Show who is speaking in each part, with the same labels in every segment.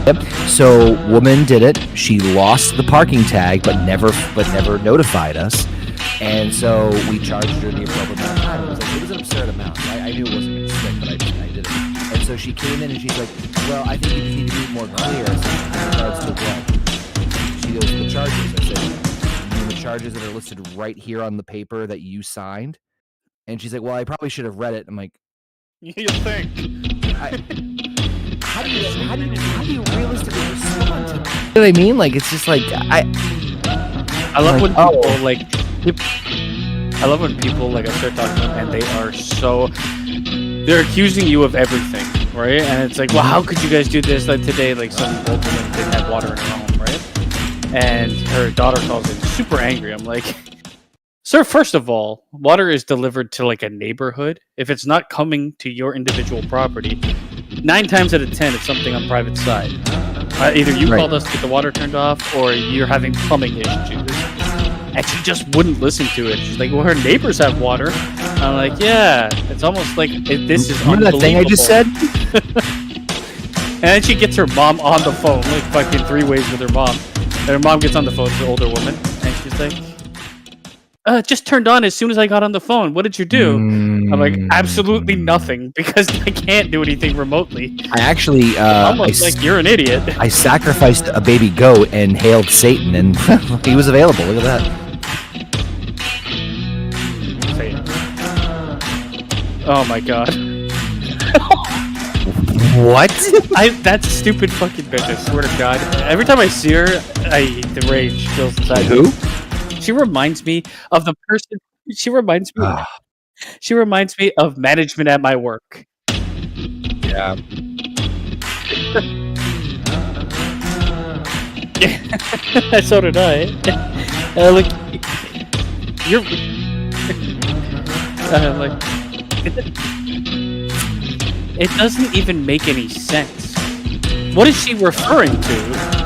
Speaker 1: Yep. So woman did it. She lost the parking tag, but never notified us. And so we charged her the appropriate amount of time. It was an absurd amount. I knew it wasn't going to stick, but I did it. And so she came in and she's like, "Well, I think you just need to be more clear." I said, "In regards to what?" She goes, "The charges." I said, "You mean the charges that are listed right here on the paper that you signed?" And she's like, "Well, I probably should have read it." I'm like,
Speaker 2: "You think?"
Speaker 1: How do you realistically respond to that? You know what I mean? Like, it's just like I
Speaker 2: love when people I love when people like I start talking to them and they're accusing you of everything, right? And it's like, well, how could you guys do this? Like today, like some old woman didn't have water in her home, right? And her daughter calls in super angry. I'm like, sir, first of all, water is delivered to like a neighborhood. If it's not coming to your individual property, 9 times out of 10, it's something on private side. Either you called us to get the water turned off, or you're having plumbing issues. And she just wouldn't listen to it. She's like, "Well, her neighbors have water." I'm like, "Yeah, it's almost like this is
Speaker 1: remember that thing I just said?"
Speaker 2: And then she gets her mom on the phone, like fucking 3 ways with her mom. And her mom gets on the phone, it's an older woman, and she's like, "Just turned on as soon as I got on the phone. What did you do?" I'm like, "Absolutely nothing, because I can't do anything remotely."
Speaker 1: I actually,
Speaker 2: almost like you're an idiot.
Speaker 1: I sacrificed a baby goat and hailed Satan, and he was available. Look at that.
Speaker 2: Oh my god.
Speaker 1: What?
Speaker 2: That stupid fucking bitch, I swear to God. Every time I see her, the rage fills inside.
Speaker 1: Who?
Speaker 2: She reminds me of the person. She reminds me of management at my work.
Speaker 1: Yeah.
Speaker 2: So did I. Look, you're. Like, it doesn't even make any sense. What is she referring to?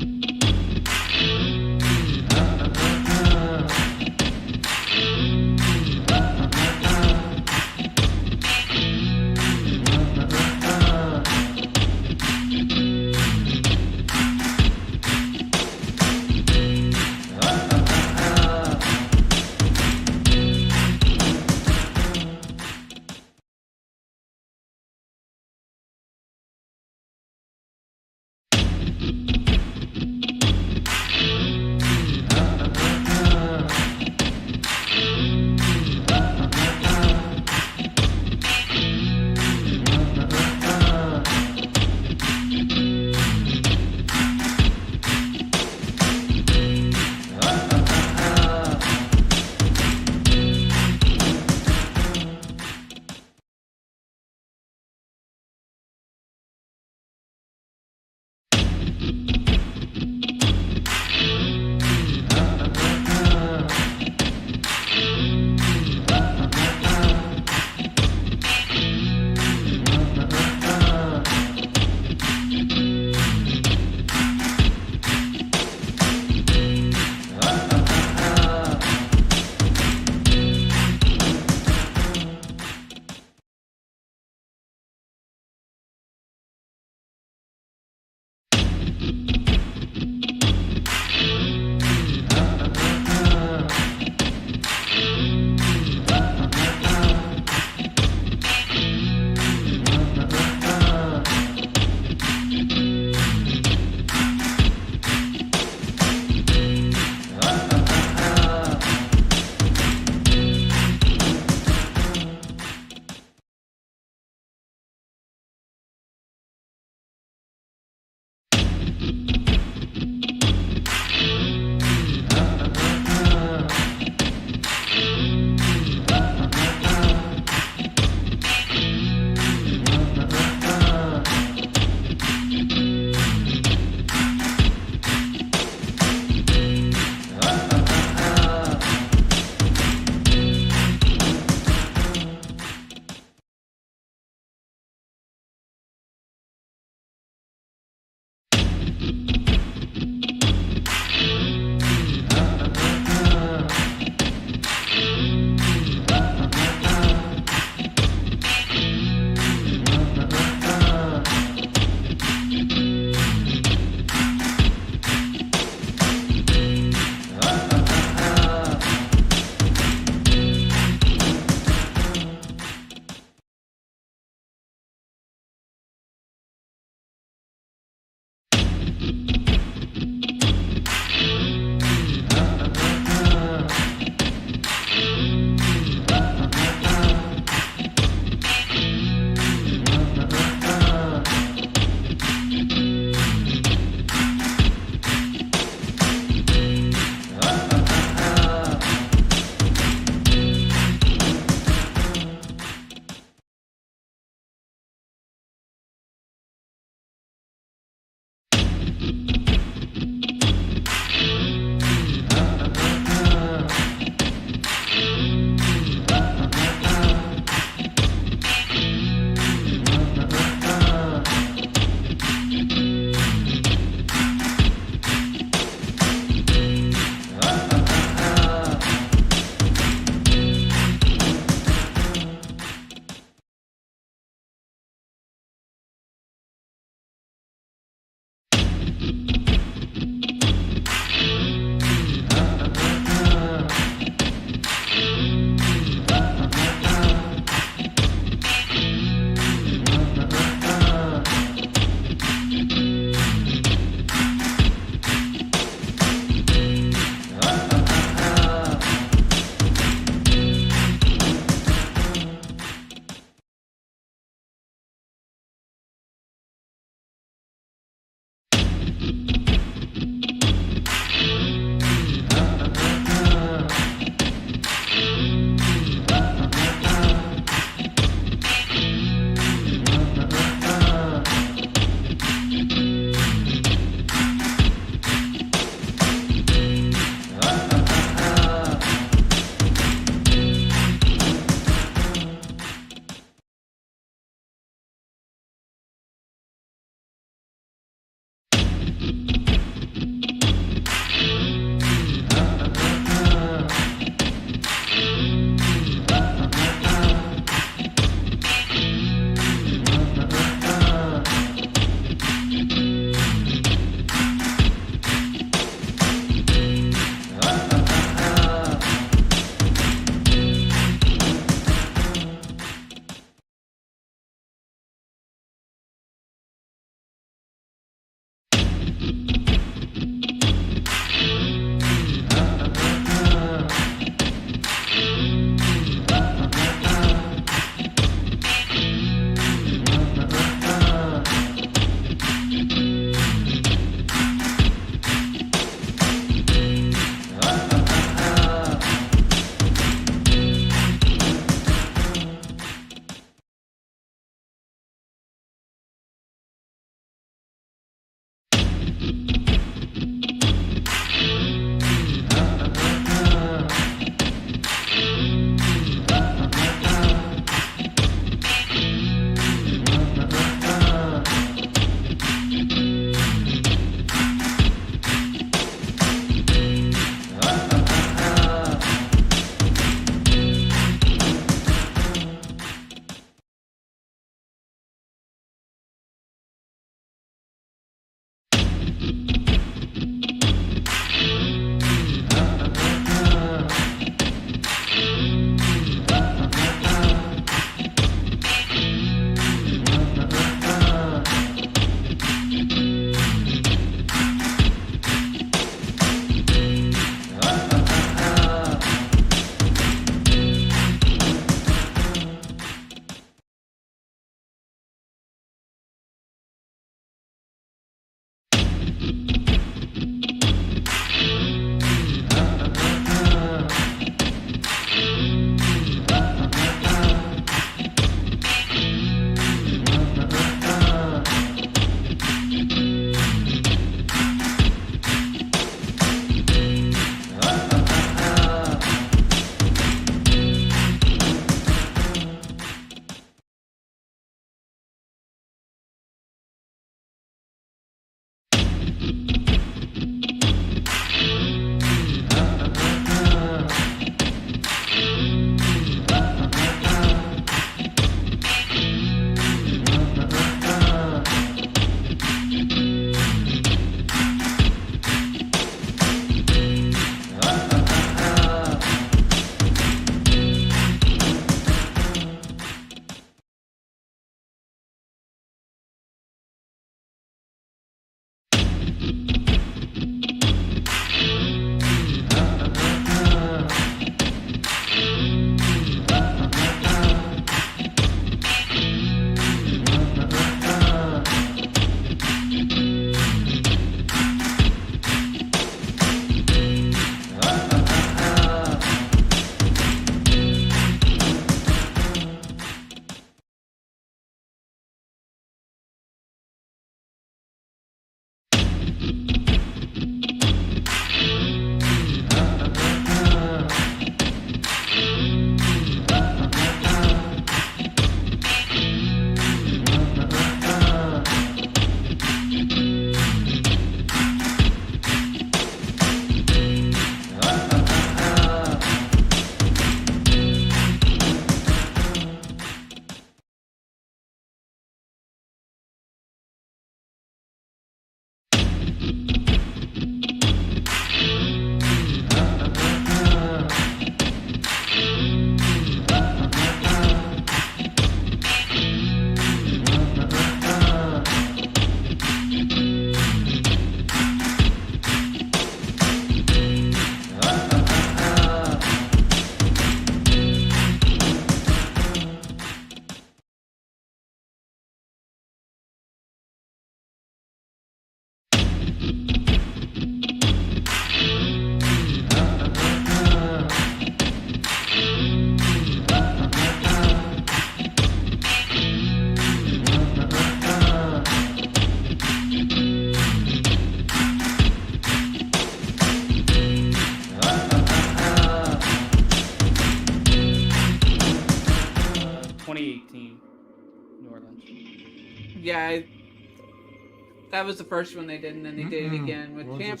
Speaker 3: that was the first one they did, and then they did it again with Champ.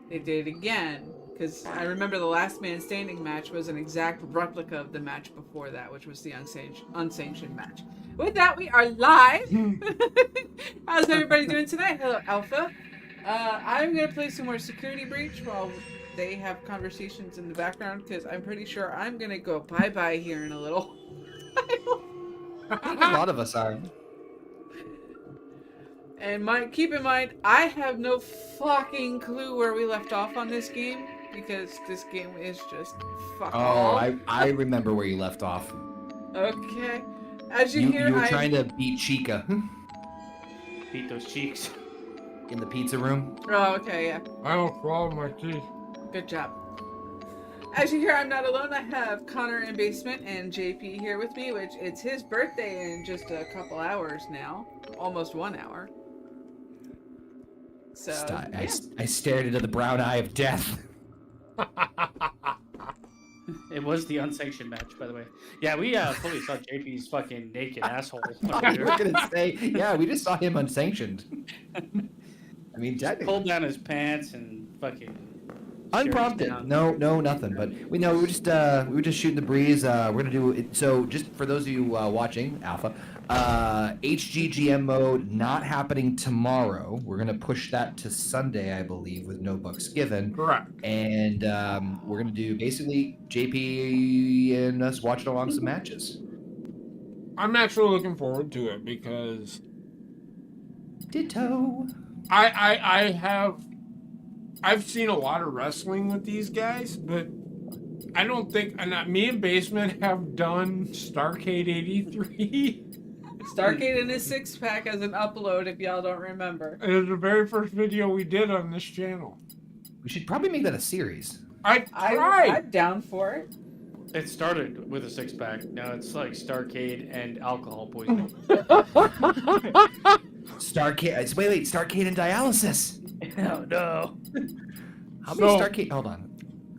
Speaker 3: They did it again because I remember the last man standing match was an exact replica of the match before that, which was the unsanctioned match. With that, we are live. How's everybody doing tonight? Hello, Alpha. I'm gonna play some more Security Breach while they have conversations in the background because I'm pretty sure I'm gonna go bye-bye here in a little.
Speaker 1: I think a lot of us are.
Speaker 3: And keep in mind, I have no fucking clue where we left off on this game because this game is just fuck all.
Speaker 1: I remember where you left off.
Speaker 3: Okay. As you hear,
Speaker 1: you were trying to beat Chica.
Speaker 2: Beat those cheeks.
Speaker 1: In the pizza room.
Speaker 3: Oh, okay, yeah.
Speaker 4: I don't swallow my teeth.
Speaker 3: Good job. As you hear, I'm not alone. I have Connor in basement and JP here with me, which it's his birthday in just a couple hours now. Almost 1 hour. So,
Speaker 1: I stared into the brown eye of death.
Speaker 2: It was the unsanctioned match, by the way. Yeah, we fully saw JP's fucking naked asshole.
Speaker 1: I was gonna say, yeah, we just saw him unsanctioned. I mean, technically.
Speaker 2: Pulled down his pants and fucking.
Speaker 1: Unprompted. No, nothing. But we were just shooting the breeze. We're gonna do it. So just for those of you watching Alpha, HGGM mode not happening tomorrow. We're gonna push that to Sunday, I believe, with no bucks given.
Speaker 4: Correct.
Speaker 1: And we're gonna do basically JP and us watching along some matches.
Speaker 4: I'm actually looking forward to it because
Speaker 1: Ditto.
Speaker 4: I've seen a lot of wrestling with these guys, but I don't think me and Basement have done Starcade 83.
Speaker 3: Starcade in his six-pack as an upload if y'all don't remember.
Speaker 4: It was the very first video we did on this channel.
Speaker 1: We should probably make that a series.
Speaker 4: I'm
Speaker 3: down for it.
Speaker 2: It started with a six-pack. Now it's like Starcade and alcohol poisoning.
Speaker 1: Starcade. Wait. Starcade and dialysis.
Speaker 2: Oh no.
Speaker 1: How many Starcade? Hold on.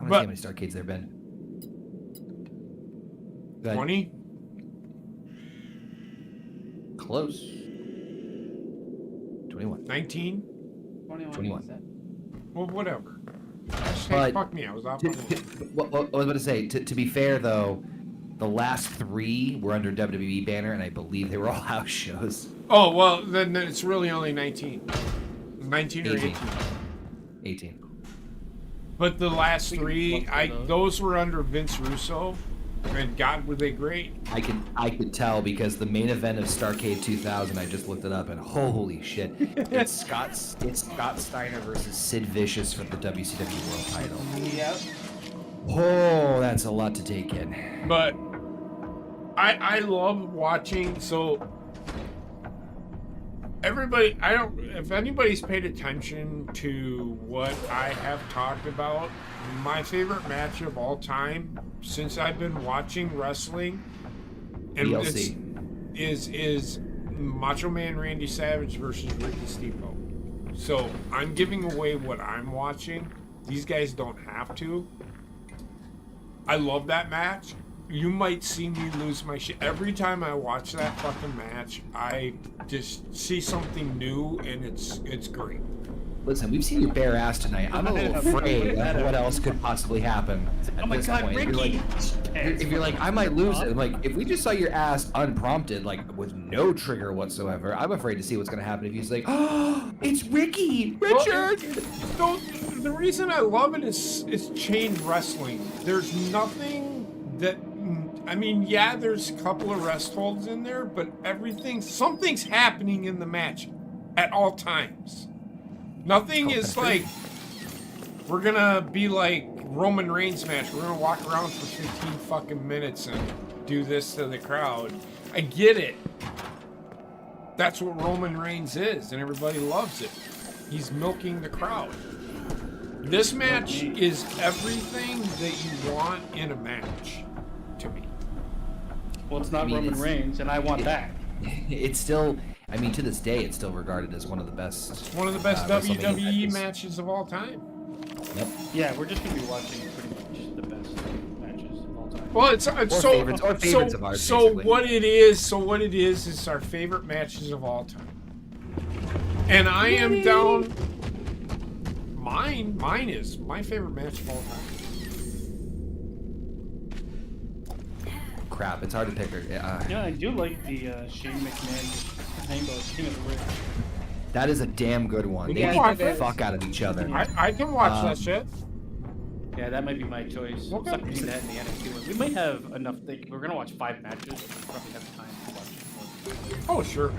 Speaker 1: I want to see how many Starcades there have been.
Speaker 4: 20?
Speaker 1: Close. 21.
Speaker 4: 19?
Speaker 1: 21.
Speaker 4: Well, whatever.
Speaker 1: But
Speaker 4: fuck me, I was off.
Speaker 1: I was about to say, to be fair though, the last 3 were under WWE banner, and I believe they were all house shows.
Speaker 4: Oh, well, then it's really only 19. 19 or 18.
Speaker 1: 18.
Speaker 4: But the last 3, those were under Vince Russo, and God, were they great.
Speaker 1: I could tell because the main event of Starcade 2000, I just looked it up, and holy shit, it's Scott Steiner versus Sid Vicious for the WCW World Title.
Speaker 3: Yep.
Speaker 1: Oh, that's a lot to take in.
Speaker 4: But I love watching. So everybody, if anybody's paid attention to what I have talked about, my favorite match of all time since I've been watching wrestling and is Macho Man Randy Savage versus Ricky Steamboat. So I'm giving away what I'm watching. These guys don't have to. I love that match. You might see me lose my shit. Every time I watch that fucking match, I just see something new, and it's great.
Speaker 1: Listen, we've seen your bare ass tonight. I'm a little afraid of what else could possibly happen at this point.
Speaker 2: Ricky!
Speaker 1: If you're like, I might lose it. Like, if we just saw your ass unprompted, like, with no trigger whatsoever, I'm afraid to see what's going to happen if he's like, oh, it's Ricky! Richard!
Speaker 4: Well, the reason I love it is it's chain wrestling. There's nothing that... I mean, yeah, there's a couple of rest holds in there, but something's happening in the match at all times. Nothing is like, we're gonna be like Roman Reigns match. We're gonna walk around for 15 fucking minutes and do this to the crowd. I get it. That's what Roman Reigns is, and everybody loves it. He's milking the crowd. This match is everything that you want in a match, to me.
Speaker 2: Well, it's not Roman Reigns, and I want that.
Speaker 1: It's still, I mean, to this day, it's still regarded as one of the best.
Speaker 4: It's one of the best WWE matches of all time.
Speaker 1: Yep.
Speaker 2: Yeah, we're just gonna be watching pretty much the best matches of all time.
Speaker 4: Well, it's
Speaker 1: favorites of ours.
Speaker 4: So what it is our favorite matches of all time. And I am down. Mine is my favorite match of all time.
Speaker 1: Crap, it's hard to pick her.
Speaker 2: Yeah, I do like the Shane McMahon Rainbow King of the Ring.
Speaker 1: That is a damn good one. They
Speaker 3: Yeah,
Speaker 1: beat the
Speaker 3: it is.
Speaker 1: fuck out of each other.
Speaker 4: I can watch that shit.
Speaker 2: Yeah, that might be my choice.
Speaker 4: Okay.
Speaker 2: Suck to see that in the NXT one. We might have enough. We're gonna watch 5 matches. We probably have time to watch more.
Speaker 4: Oh sure.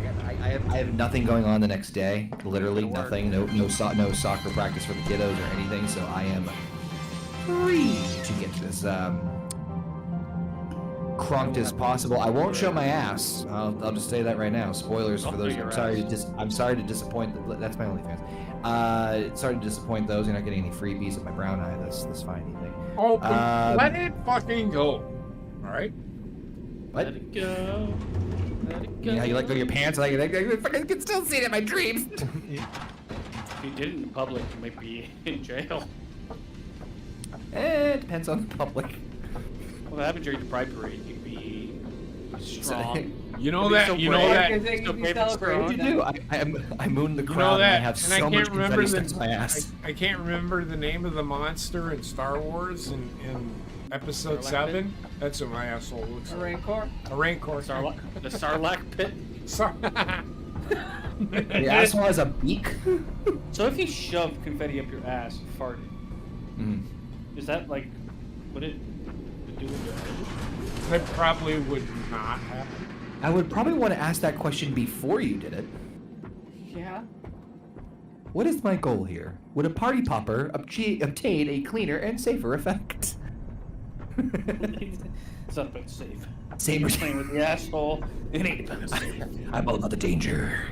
Speaker 1: I have nothing going on the next day. Literally
Speaker 2: Good work.
Speaker 1: nothing. No soccer practice for the kiddos or anything. So I am free to get this crunked as possible. I won't show my ass. I'll just say that right now. Spoilers for
Speaker 2: I'll
Speaker 1: those.
Speaker 2: show your
Speaker 1: I'm sorry to disappoint. That's my OnlyFans. Sorry to disappoint those. You're not getting any freebies at my brown eye this fine evening.
Speaker 4: Oh, let it fucking go. All right.
Speaker 1: What?
Speaker 2: Let it go. Let it go.
Speaker 1: Yeah, you let go of your pants. I can still see it in my dreams.
Speaker 2: If you did it in public, you might be in jail.
Speaker 1: It depends on the public.
Speaker 2: Well, what happened during the Pride Parade? You'd be strong.
Speaker 4: You know
Speaker 2: You'd be
Speaker 4: that.
Speaker 2: so
Speaker 4: You know
Speaker 2: brave.
Speaker 4: that.
Speaker 3: Because they
Speaker 2: So
Speaker 3: can be
Speaker 2: brave and
Speaker 3: celebrated.
Speaker 1: What'd you do? I mooned the
Speaker 4: You know
Speaker 1: crowd and I
Speaker 4: that.
Speaker 1: have
Speaker 4: And I
Speaker 1: so much
Speaker 4: can't remember
Speaker 1: confetti stuck to my ass.
Speaker 4: I can't remember the name of the monster in Star Wars in Episode
Speaker 2: Sarlacc
Speaker 4: 7. That's what my asshole looks
Speaker 3: A
Speaker 4: like.
Speaker 3: Rancor.
Speaker 4: A Rancor.
Speaker 2: The Sarlacc pit.
Speaker 1: The asshole has a beak.
Speaker 2: So if you shove confetti up your ass and farted,
Speaker 1: Mm.
Speaker 2: is that like, would it do it?
Speaker 4: That probably would not happen.
Speaker 1: I would probably want to ask that question before you did it.
Speaker 3: Yeah.
Speaker 1: What is my goal here? Would a party popper obtain a cleaner and safer effect?
Speaker 2: It's not about safe.
Speaker 1: Same
Speaker 2: You're playing with the asshole. It ain't about safe.
Speaker 1: I'm all about the danger.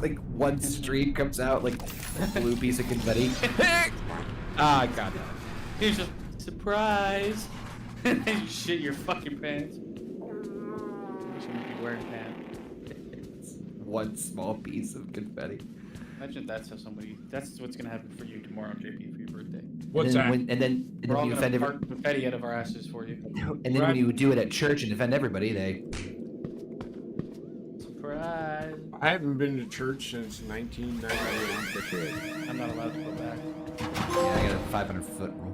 Speaker 1: Like one stream comes out, like a blue piece of confetti. Ah, God.
Speaker 2: Here's a surprise. And then you shit your fucking pants. You shouldn't be wearing pants.
Speaker 1: One small piece of confetti.
Speaker 2: Imagine that's what's gonna happen for you tomorrow, JP, for your birthday.
Speaker 4: What's that?
Speaker 1: And then
Speaker 2: We're all
Speaker 1: you
Speaker 2: gonna
Speaker 1: offend
Speaker 2: fart confetti out of our asses for you.
Speaker 1: and then when you do it at church and offend everybody, they.
Speaker 2: Surprise.
Speaker 4: I haven't been to church since 1998.
Speaker 2: I'm not allowed to go back.
Speaker 1: Yeah, I got a 500-foot rule.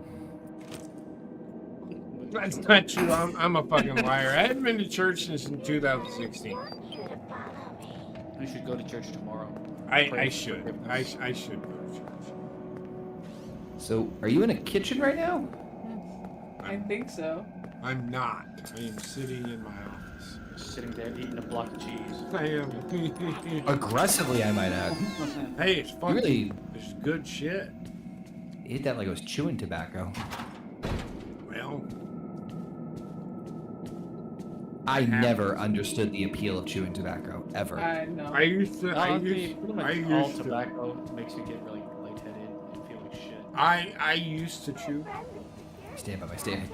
Speaker 4: That's not true. I'm a fucking liar. I haven't been to church since 2016.
Speaker 2: We should go to church tomorrow.
Speaker 4: I should. I should go to church.
Speaker 1: So, are you in a kitchen right now?
Speaker 3: I think so.
Speaker 4: I'm not. I am sitting in my office.
Speaker 2: Sitting there eating a block of cheese.
Speaker 4: I am.
Speaker 1: Aggressively, I might add.
Speaker 4: Hey, it's fun.
Speaker 1: Really?
Speaker 4: It's good shit.
Speaker 1: You ate that like I was chewing tobacco.
Speaker 4: Well,
Speaker 1: I never understood the appeal of chewing tobacco, ever.
Speaker 3: I know.
Speaker 4: I used to. I
Speaker 2: Pretty
Speaker 4: used
Speaker 2: much
Speaker 4: I
Speaker 2: all
Speaker 4: used to.
Speaker 2: tobacco makes you get really lightheaded and feel like shit.
Speaker 4: I used to chew.
Speaker 1: Stand by my stand.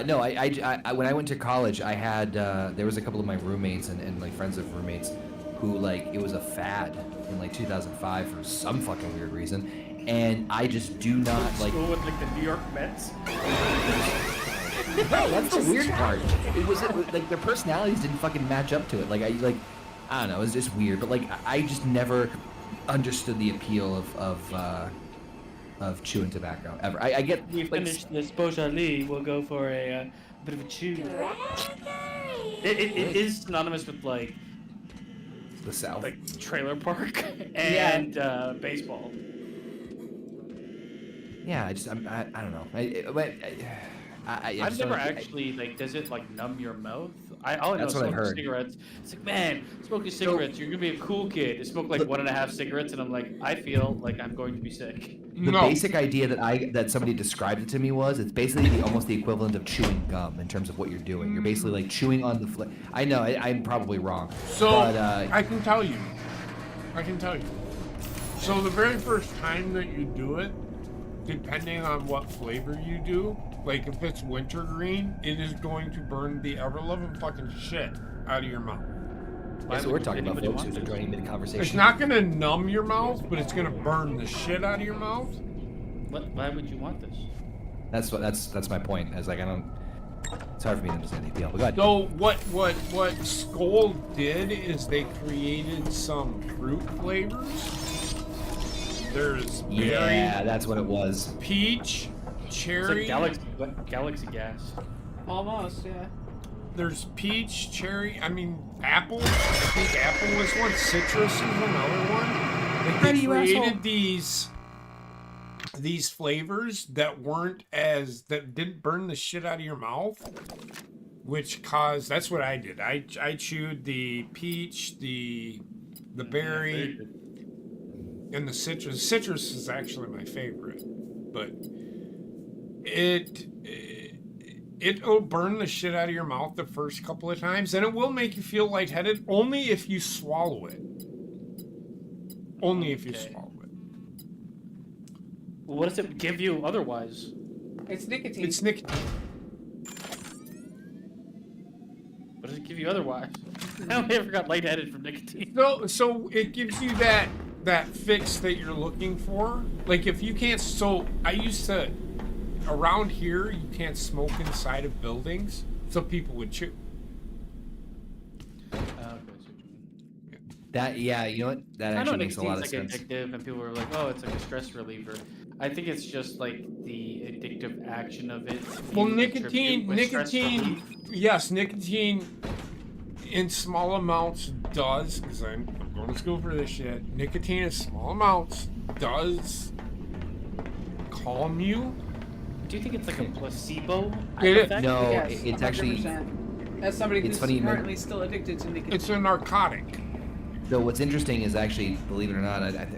Speaker 1: No, I when I went to college, I had there was a couple of my roommates and like friends of roommates who like it was a fad in like 2005 for some fucking weird reason, and I just do not like.
Speaker 2: School with like the New York Mets.
Speaker 1: No, that's the weird part. It was like their personalities didn't fucking match up to it. Like I don't know, it was just weird. But like I just never understood the appeal of chewing tobacco ever. I get
Speaker 2: We
Speaker 1: like,
Speaker 2: finished this Beaujolais. We'll go for a bit of a chew. It is synonymous with like
Speaker 1: the South.
Speaker 2: like trailer park and baseball.
Speaker 1: Yeah, I don't know.
Speaker 2: I've
Speaker 1: just
Speaker 2: never
Speaker 1: don't-
Speaker 2: actually like. Does it like numb your mouth? All I know
Speaker 1: That's
Speaker 2: is
Speaker 1: what I've
Speaker 2: smoking
Speaker 1: heard.
Speaker 2: cigarettes. It's like, man, smoking cigarettes, you're gonna be a cool kid. I smoke like 1.5 cigarettes, and I'm like, I feel like I'm going to be sick.
Speaker 1: The basic idea that somebody described it to me was it's basically almost the equivalent of chewing gum in terms of what you're doing. You're basically like chewing on the I know I'm probably wrong.
Speaker 4: So
Speaker 1: but,
Speaker 4: I can tell you. So the very first time that you do it, depending on what flavor you do, like if it's wintergreen, it is going to burn the ever-loving fucking shit out of your mouth.
Speaker 1: that's what we're talking about,
Speaker 2: Anybody
Speaker 1: folks.
Speaker 2: want
Speaker 1: Who's
Speaker 2: this?
Speaker 1: joining me in the conversation?
Speaker 4: It's not going to numb your mouth, but it's going to burn the shit out of your mouth.
Speaker 2: Why would you want this?
Speaker 1: That's my point. Is like I don't. It's hard for me to understand the appeal. But go ahead.
Speaker 4: So what Skull did is they created some fruit flavors. There's berry,
Speaker 1: Yeah, that's what it was.
Speaker 4: peach,
Speaker 2: It's
Speaker 4: cherry.
Speaker 2: like galaxy gas.
Speaker 3: Almost, yeah.
Speaker 4: There's peach, cherry. I mean, apple. I think apple was one. Citrus is another one. Like,
Speaker 1: Freddy,
Speaker 4: they
Speaker 1: you
Speaker 4: created
Speaker 1: asshole.
Speaker 4: these flavors that didn't burn the shit out of your mouth, which caused. That's what I did. I chewed the peach, the berry, and the citrus. Citrus is actually my favorite, but it'll burn the shit out of your mouth the first couple of times, and it will make you feel lightheaded only if you swallow it. Only if you swallow it.
Speaker 2: Well, what does it give you otherwise?
Speaker 3: It's nicotine.
Speaker 4: It's nicotine.
Speaker 2: What does it give you otherwise? I only ever got lightheaded from nicotine.
Speaker 4: So it gives you that fix that you're looking for. Like if you can't. So I used to. Around here, you can't smoke inside of buildings, so people would chew.
Speaker 1: That you know what? That
Speaker 2: I know
Speaker 1: actually makes a lot of
Speaker 2: nicotine's
Speaker 1: sense.
Speaker 2: like addictive, and people are like, "Oh, it's like a stress reliever." I think it's just like the addictive action of it.
Speaker 4: Well,
Speaker 2: you attribute with stress
Speaker 4: nicotine,
Speaker 2: relief.
Speaker 4: yes, nicotine in small amounts does, because I'm going to school for this shit. Nicotine in small amounts does calm you.
Speaker 2: Do you think it's like a placebo
Speaker 4: It is.
Speaker 2: effect?
Speaker 1: No,
Speaker 3: Yes,
Speaker 1: it's actually.
Speaker 3: 100%. As somebody
Speaker 1: it's
Speaker 3: who's
Speaker 1: funny you men-
Speaker 3: currently still addicted to nicotine.
Speaker 4: It's a narcotic.
Speaker 1: So what's interesting is actually, believe it or not, I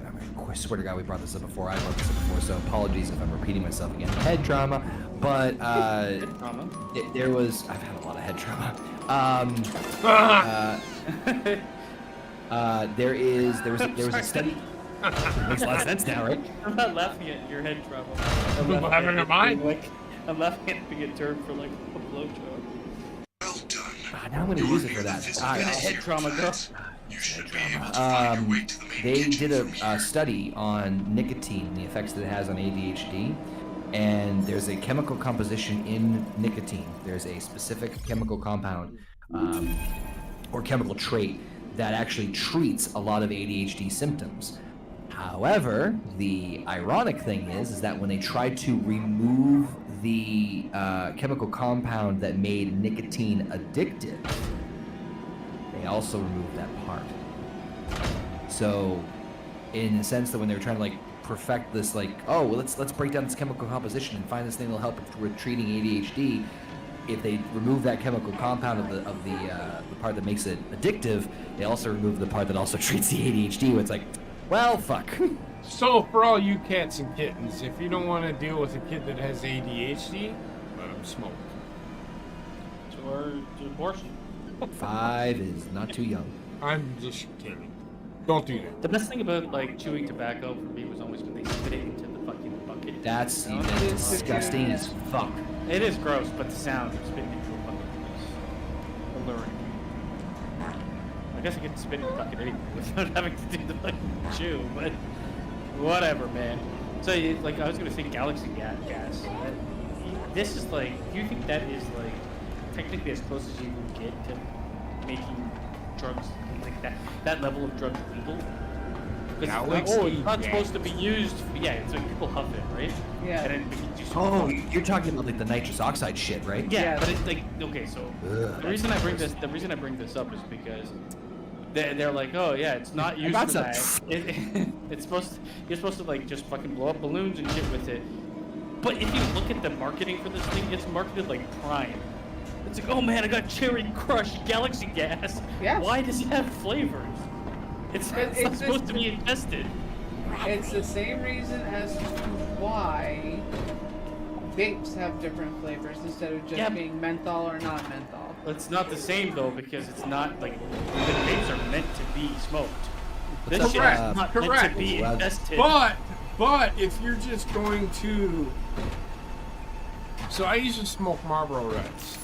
Speaker 1: swear to God we brought this up before. I brought this up before, so apologies if I'm repeating myself again. Head trauma, but
Speaker 2: Trauma.
Speaker 1: there was. I've had a lot of head trauma. There was a study. Makes a lot of sense now, right?
Speaker 2: I'm not laughing at your head trauma. I'm
Speaker 4: laughing at mine.
Speaker 2: I'm laughing at being a term for like a blowjob.
Speaker 5: Well done.
Speaker 1: Now I'm going to use it for that.
Speaker 2: Head trauma, girl.
Speaker 5: You should be able to find your way to the main
Speaker 1: They
Speaker 5: kitchen.
Speaker 1: did a study on nicotine, the effects that it has on ADHD, and there's a chemical composition in nicotine. There's a specific chemical compound or chemical trait that actually treats a lot of ADHD symptoms. However, the ironic thing is that when they tried to remove the chemical compound that made nicotine addictive, they also removed that part. So, in the sense that when they were trying to like perfect this, like, oh, well, let's break down this chemical composition and find this thing that'll help with treating ADHD. If they remove that chemical compound of the part that makes it addictive, they also remove the part that also treats the ADHD. Where it's like, well, fuck.
Speaker 4: So for all you cats and kittens, if you don't want to deal with a kid that has ADHD, let him smoke.
Speaker 2: Or abortion.
Speaker 1: 5 is not too young.
Speaker 4: I'm just kidding. Don't do that.
Speaker 2: The best thing about like chewing tobacco for me was always when they spit it into the fucking bucket.
Speaker 1: That's disgusting as fuck.
Speaker 2: It is gross, but the sound of spitting into a bucket is alluring. I guess I get to spit in the bucket anyway without having to do the fucking chew, but whatever, man. So, like, I was gonna say galaxy gas. This is like, do you think that is like technically as close as you can get to making drugs like that level of drugs legal? Because it's not supposed to be used. Yeah, it's like people huff it, right?
Speaker 3: Yeah.
Speaker 2: And then you just
Speaker 1: Oh, you're talking about like the nitrous oxide shit, right?
Speaker 2: yeah,
Speaker 3: Yeah.
Speaker 2: but it's like okay, so
Speaker 1: Ugh,
Speaker 2: the reason I bring this up is because they're like, oh yeah, it's not used
Speaker 1: got
Speaker 2: for that. It's you're supposed to like just fucking blow up balloons and shit with it. But if you look at the marketing for this thing, it's marketed like Prime. It's like, oh man, I got Cherry Crush Galaxy Gas.
Speaker 3: Yeah.
Speaker 2: Why does it have flavors? It's
Speaker 3: It's
Speaker 2: not
Speaker 3: just-
Speaker 2: supposed to be infested.
Speaker 3: It's the same reason as to why vapes have different flavors instead of just
Speaker 2: Yeah.
Speaker 3: being menthol or not menthol.
Speaker 2: It's not the same though because it's not like the vapes are meant to be smoked. This shit
Speaker 4: Correct,
Speaker 2: is not meant
Speaker 4: correct.
Speaker 2: to be
Speaker 1: Well,
Speaker 2: infested.
Speaker 4: But if you're just going to, so I used to smoke Marlboro Reds,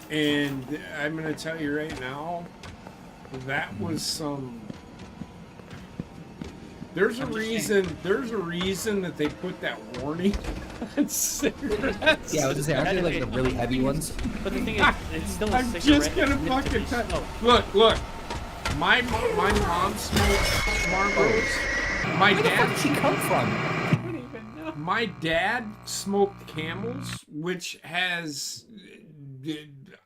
Speaker 4: and I'm gonna tell you right now, that was some There's a reason. There's a reason that they put that warning on cigarettes.
Speaker 1: Yeah, I was gonna say, aren't they like the really heavy ones?
Speaker 2: But the thing is, it's still a
Speaker 4: I'm
Speaker 2: cigarette.
Speaker 4: just gonna
Speaker 2: It's meant to
Speaker 4: fucking
Speaker 2: be
Speaker 4: tell.
Speaker 2: smoked.
Speaker 4: Look. My mom smoked Marlboros. My
Speaker 1: Where the fuck
Speaker 4: dad.
Speaker 1: did she come from?
Speaker 3: I don't even know.
Speaker 4: My dad smoked Camels, which has.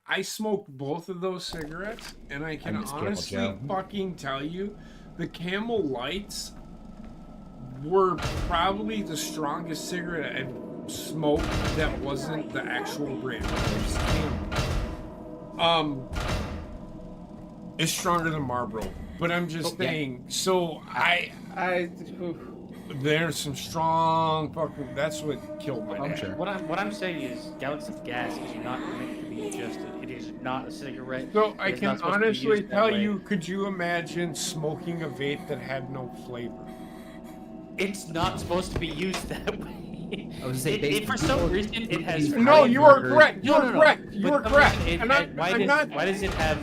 Speaker 4: I smoked both of those cigarettes, and I can
Speaker 1: I miss Camel
Speaker 4: honestly
Speaker 1: Joe.
Speaker 4: fucking tell you, the Camel Lights were probably the strongest cigarette I've smoked that wasn't the actual brand. It was just Camel. It's stronger than Marlboro, but I'm just saying. So
Speaker 3: Oof.
Speaker 4: there's some strong fucking. That's what killed my
Speaker 1: I'm
Speaker 4: dad.
Speaker 1: sure.
Speaker 2: What I'm saying is, Galaxy Gas is not meant to be ingested. It is not a cigarette.
Speaker 4: So
Speaker 2: It
Speaker 4: I
Speaker 2: is
Speaker 4: can
Speaker 2: not supposed to be
Speaker 4: honestly
Speaker 2: used that
Speaker 4: tell
Speaker 2: way.
Speaker 4: you, could you imagine smoking a vape that had no flavor?
Speaker 2: It's not supposed to be used that way.
Speaker 1: I was gonna say,
Speaker 2: For some reason, it has.
Speaker 4: No, you are correct. You
Speaker 2: No,
Speaker 4: are
Speaker 2: no, no.
Speaker 4: correct. You
Speaker 2: But
Speaker 4: are correct.
Speaker 2: it
Speaker 4: And
Speaker 2: had- why
Speaker 4: I'm not.
Speaker 2: does it have?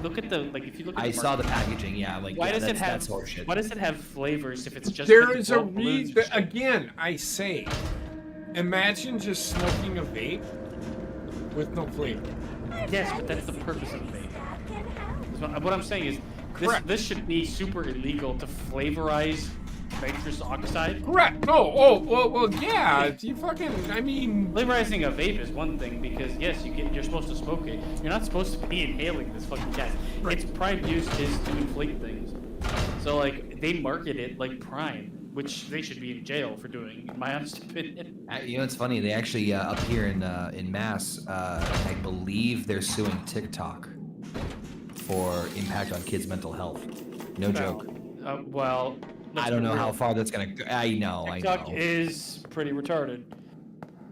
Speaker 2: Look at the if you look at.
Speaker 1: I
Speaker 2: the
Speaker 1: saw the
Speaker 2: market,
Speaker 1: packaging. Yeah, like
Speaker 2: Why
Speaker 1: yeah,
Speaker 2: does it
Speaker 1: that's
Speaker 2: have?
Speaker 1: horseshit.
Speaker 2: Why does it have flavors if it's just?
Speaker 4: There
Speaker 2: like
Speaker 4: is a
Speaker 2: bulk balloons
Speaker 4: reason.
Speaker 2: and shit?
Speaker 4: Again, I say, imagine just smoking a vape with no flavor.
Speaker 2: Yes, but that's the purpose of the vape. So what I'm saying is,
Speaker 4: Correct.
Speaker 2: this should be super illegal to flavorize nitrous oxide.
Speaker 4: Correct. No. Oh, well, yeah. You fucking. I mean.
Speaker 2: Flavorizing a vape is one thing because yes, you're supposed to smoke it. You're not supposed to be inhaling this fucking gas.
Speaker 4: Right.
Speaker 2: Its prime use is to inflate things. So like they market it like prime, which they should be in jail for doing, in my honest opinion.
Speaker 1: You know, it's funny. They actually up here in Mass, I believe they're suing TikTok for impact on kids' mental health. No joke.
Speaker 2: Well,
Speaker 1: I don't know how far that's gonna go. I know.
Speaker 2: TikTok is pretty retarded,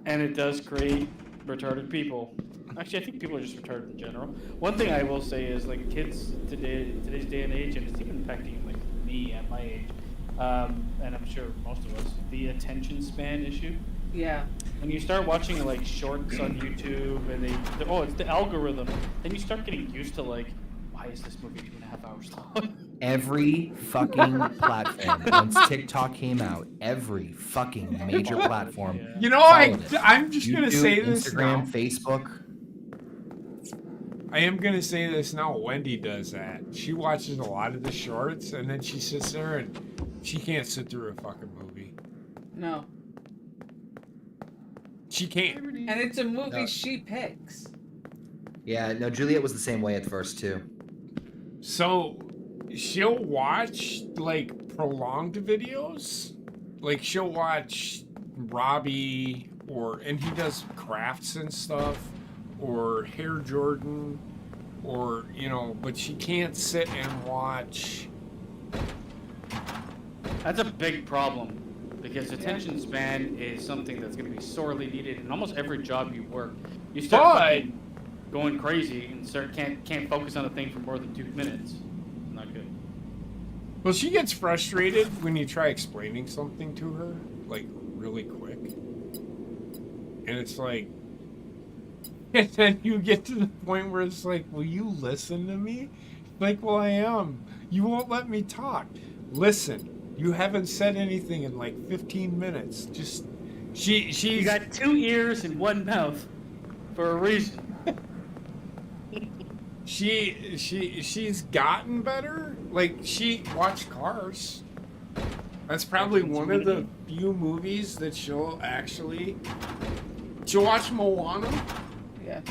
Speaker 2: and it does create retarded people. Actually, I think people are just retarded in general. One thing I will say is like kids today's day and age, and it's even impacting like me at my age, and I'm sure most of us, the attention span issue.
Speaker 3: Yeah.
Speaker 2: When you start watching like shorts on YouTube, and it's the algorithm, then you start getting used to like, why is this movie 2.5 hours long?
Speaker 1: Every fucking platform. Once TikTok came out, every fucking major platform.
Speaker 2: Yeah.
Speaker 4: You know,
Speaker 1: followed it.
Speaker 4: I'm just gonna
Speaker 1: YouTube,
Speaker 4: say this
Speaker 1: Instagram,
Speaker 4: now.
Speaker 1: Facebook.
Speaker 4: I am gonna say this now. Wendy does that. She watches a lot of the shorts, and then she sits there and she can't sit through a fucking movie.
Speaker 3: No.
Speaker 4: She can't.
Speaker 3: And it's a movie
Speaker 1: No.
Speaker 3: she picks.
Speaker 1: Yeah, no, Juliet was the same way at first too.
Speaker 4: So she'll watch like prolonged videos. Like she'll watch Robbie and he does crafts and stuff, or Hair Jordan, or but she can't sit and watch.
Speaker 2: That's a big problem because attention span is something that's going to be sorely needed in almost every job you work. You start fucking going crazy and can't focus on a thing for more than 2 minutes. Not good.
Speaker 4: Well, she gets frustrated when you try explaining something to her, like, really quick. And it's like... And then you get to the point where it's like, will you listen to me? Like, well, I am. You won't let me talk. Listen, you haven't said anything in, like, 15 minutes. Just... She's...
Speaker 2: You got 2 ears and 1 mouth for a reason.
Speaker 4: She's gotten better. Like, she watched Cars. That's probably one of the few movies that she'll watch Moana.
Speaker 3: Yeah.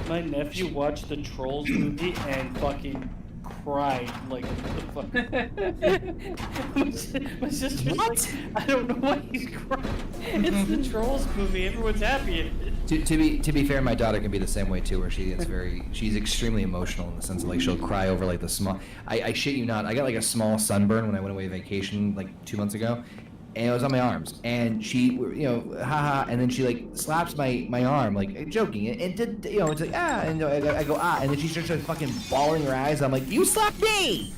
Speaker 2: My nephew watched the Trolls movie and fucking cried like what the fuck. My sister's like, I don't know why he's crying. It's the Trolls movie. Everyone's happy.
Speaker 1: To be fair, my daughter can be the same way too, where she's extremely emotional in the sense of like she'll cry over like the small. I shit you not, I got like a small sunburn when I went away vacation like 2 months ago, and it was on my arms, and she haha, and then she like slaps my arm like joking, and it's like and I go and then she starts like fucking bawling her eyes. I'm like, you slapped me.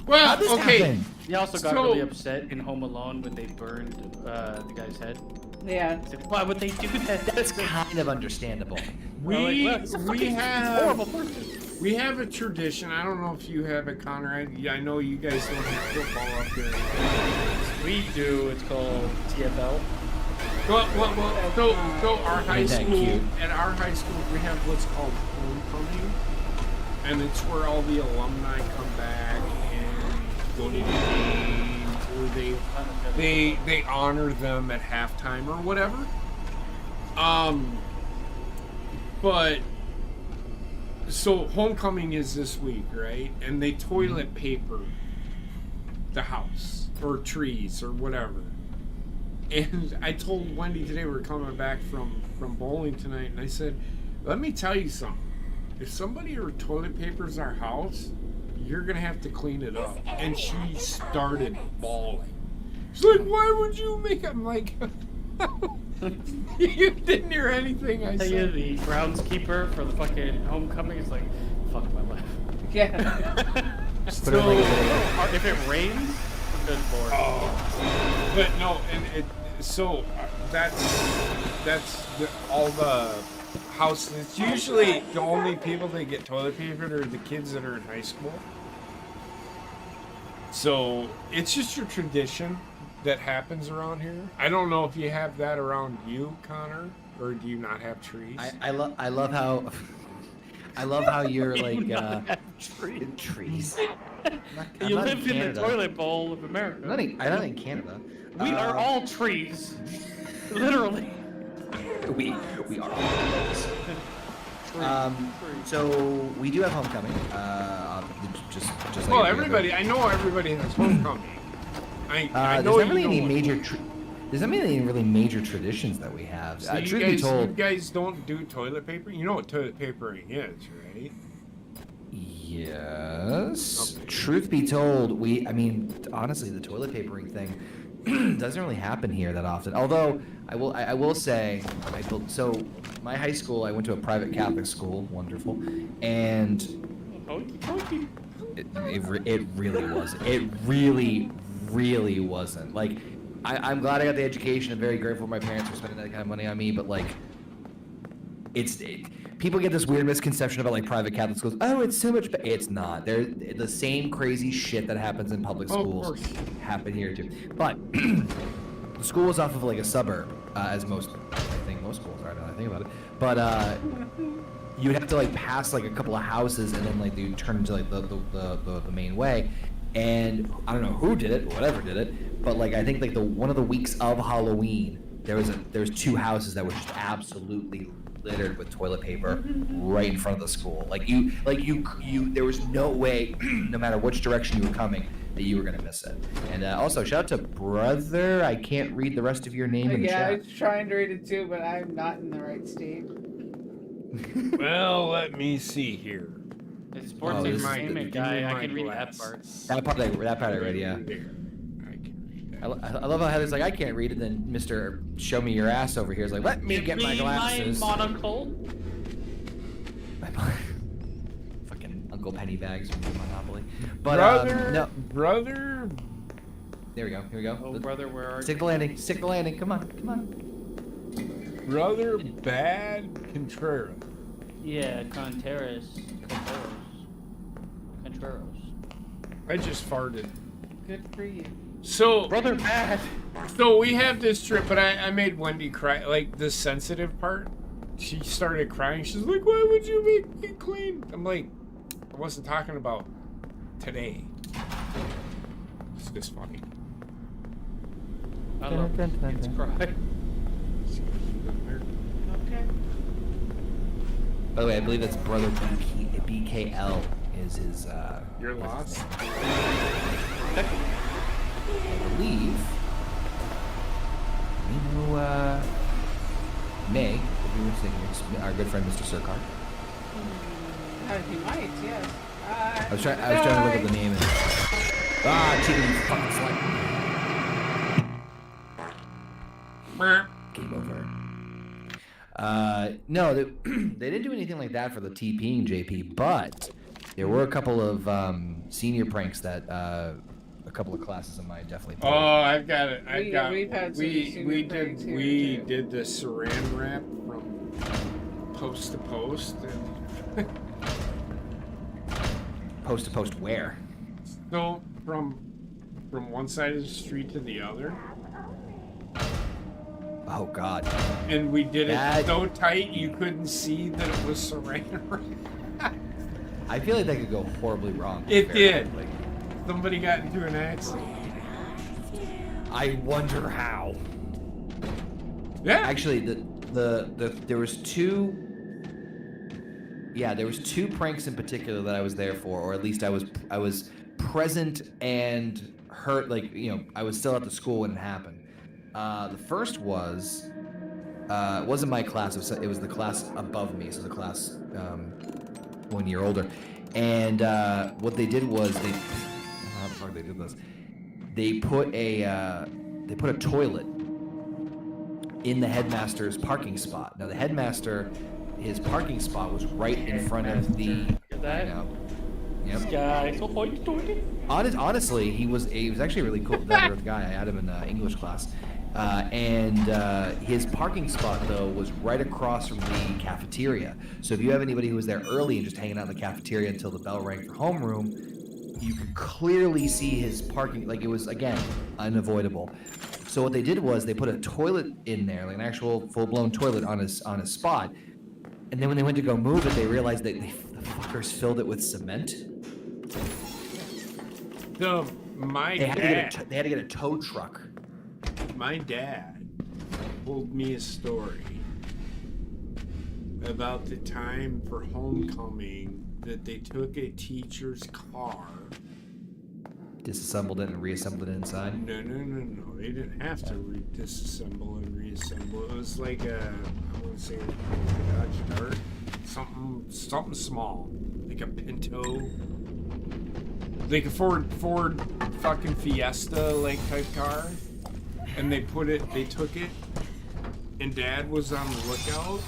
Speaker 4: Well,
Speaker 1: How'd this
Speaker 4: okay.
Speaker 1: happen?
Speaker 2: He also got really upset in Home Alone when they burned the guy's head.
Speaker 3: Yeah.
Speaker 2: He said, why would they do that?
Speaker 1: That's kind of understandable.
Speaker 4: We
Speaker 2: He's a horrible person.
Speaker 4: We have a tradition. I don't know if you have it, Connor. I know you guys don't have football up here.
Speaker 2: We do. It's called TFL.
Speaker 4: So our high
Speaker 1: Isn't that
Speaker 4: school,
Speaker 1: cute?
Speaker 4: at our high school, we have what's called homecoming, and it's where all the alumni come back and go to the games, or they honor them at halftime or whatever. But so homecoming is this week, right? And they toilet paper the house or trees or whatever. And I told Wendy today we were coming back from bowling tonight, and I said, let me tell you something. If somebody toilet papers our house, you're going to have to clean it up. And she started bawling. She's like, why would you make it? I'm like, you didn't hear anything I
Speaker 2: I tell
Speaker 4: said.
Speaker 2: you, the groundskeeper for the fucking homecoming is like, fuck my life.
Speaker 3: Yeah.
Speaker 4: So,
Speaker 2: If it rains, good lord.
Speaker 4: but no, and that's all the houses. It's usually the only people that get toilet paper are the kids that are in high school. So it's just a tradition that happens around here. I don't know if you have that around you, Connor, or do you not have trees?
Speaker 1: I love how you're like trees. I'm
Speaker 2: You
Speaker 1: not
Speaker 2: live in the
Speaker 1: Canada.
Speaker 2: toilet bowl of
Speaker 1: I'm
Speaker 2: America.
Speaker 1: not in Canada.
Speaker 2: We are all trees. Literally.
Speaker 1: We are all. So we do have homecoming. Just like
Speaker 4: well,
Speaker 1: every
Speaker 4: everybody. I know everybody has homecoming. I
Speaker 1: other.
Speaker 4: know
Speaker 1: There's not really
Speaker 4: you
Speaker 1: any
Speaker 4: know
Speaker 1: major. There's not really any really major traditions that we have.
Speaker 4: So
Speaker 1: Truth be
Speaker 4: you
Speaker 1: told,
Speaker 4: guys don't do toilet paper? You know what toilet papering is, right?
Speaker 1: yes.
Speaker 4: Okay.
Speaker 1: Truth be told, honestly, the toilet papering thing doesn't really happen here that often. Although I will say, so my high school, I went to a private Catholic school, wonderful, and it really wasn't. It really wasn't. Like, I'm glad I got the education. I'm very grateful my parents were spending that kind of money on me, but like, people get this weird misconception about like private Catholic schools. Oh, it's so much better. It's not. They're the same crazy shit that happens in public schools happen here too. But the school was off of like a suburb, as most schools are. Now that I think about it. But you'd have to like pass like a couple of houses, and then like you turn into like the main way. And I don't know who did it, whatever did it, but like I think like one of the weeks of Halloween, there was two houses that were just absolutely littered with toilet paper right in front of the school. Like you there was no way, no matter which direction you were coming, that you were gonna miss it. And also shout out to brother. I can't read the rest of your name in the
Speaker 3: Yeah, I
Speaker 1: chat.
Speaker 3: was trying to read it too, but I'm not in the right state.
Speaker 4: Well, let me see here.
Speaker 2: It's sports
Speaker 1: Oh, this is
Speaker 2: entertainment
Speaker 4: the- give me
Speaker 2: guy. I
Speaker 4: my
Speaker 2: can read
Speaker 4: glass.
Speaker 2: that part.
Speaker 1: That part I read, yeah.
Speaker 4: There. I can read that.
Speaker 1: I love how Heather's like, I can't read it, then Mr. Show Me Your Ass over here is like, let me get my glasses.
Speaker 2: My monocle.
Speaker 1: Fucking Uncle Pennybags from Monopoly. But
Speaker 4: Brother,
Speaker 1: no,
Speaker 4: brother,
Speaker 1: there we go. Here we go.
Speaker 2: Oh, brother, where are
Speaker 1: Stick the landing. Stick the landing. Come on.
Speaker 4: brother, bad Contreras.
Speaker 2: you? Yeah, Contreras.
Speaker 4: I just farted.
Speaker 3: Good for you.
Speaker 4: So,
Speaker 2: Brother, bad.
Speaker 4: so we have this trip, but I made Wendy cry. Like the sensitive part, she started crying. She's like, "Why would you make it clean?" I'm like, I wasn't talking about today. It's just funny.
Speaker 2: I love kids cry.
Speaker 3: Okay.
Speaker 1: By the way, I believe that's brother BKL is his.
Speaker 4: You're lost.
Speaker 1: I believe. You know, Meg, if you were thinking, our good friend Mr. Surkar.
Speaker 3: He might, yes.
Speaker 1: I was trying to look at the name. Cheating, you fucking slut. Game over. No, they didn't do anything like that for the TPing, JP, but there were a couple of senior pranks that a couple of classes of mine definitely
Speaker 4: Oh,
Speaker 1: pulled.
Speaker 4: I've got it.
Speaker 3: We've had some
Speaker 4: we
Speaker 3: senior pranks here, too.
Speaker 4: did the saran wrap from post to post. And
Speaker 1: Post to post where?
Speaker 4: So from one side of the street to the other.
Speaker 1: Oh God.
Speaker 4: And we did
Speaker 1: That-
Speaker 4: it so tight you couldn't see that it was surrounded.
Speaker 1: I feel like that could go horribly wrong.
Speaker 4: It
Speaker 1: Fair
Speaker 4: did.
Speaker 1: enough, like,
Speaker 4: Somebody got into an accident.
Speaker 1: I wonder how.
Speaker 4: Yeah.
Speaker 1: Actually, there was two. Yeah, there was two pranks in particular that I was there for, or at least I was present and hurt. Like, you know, I was still at the school when it happened. The first was it wasn't my class. It was the class above me, so the class 1 year older. And what they did was how the fuck they did this? They put a toilet in the headmaster's parking spot. Now the headmaster, his parking spot was right in front of the.
Speaker 2: That?
Speaker 1: You know, yep.
Speaker 2: Guy, so what are you doing?
Speaker 1: Honestly, he was actually really cool. That guy, I had him in English class, and his parking spot though was right across from the cafeteria. So if you have anybody who was there early and just hanging out in the cafeteria until the bell rang for homeroom, you could clearly see his parking. Like, it was, again, unavoidable. So what they did was they put a toilet in there, like an actual full-blown toilet on his spot. And then when they went to go move it, they realized that the fuckers filled it with cement.
Speaker 4: So
Speaker 1: They had to get a tow truck.
Speaker 4: my dad told me a story about the time for homecoming that they took a teacher's car.
Speaker 1: Disassembled it and reassembled it inside.
Speaker 4: No. They didn't have to disassemble and reassemble. It was like I want to say a Dodge Dart, something small, like a Pinto, like a Ford fucking Fiesta like type car. And they took it, and Dad was on the lookout,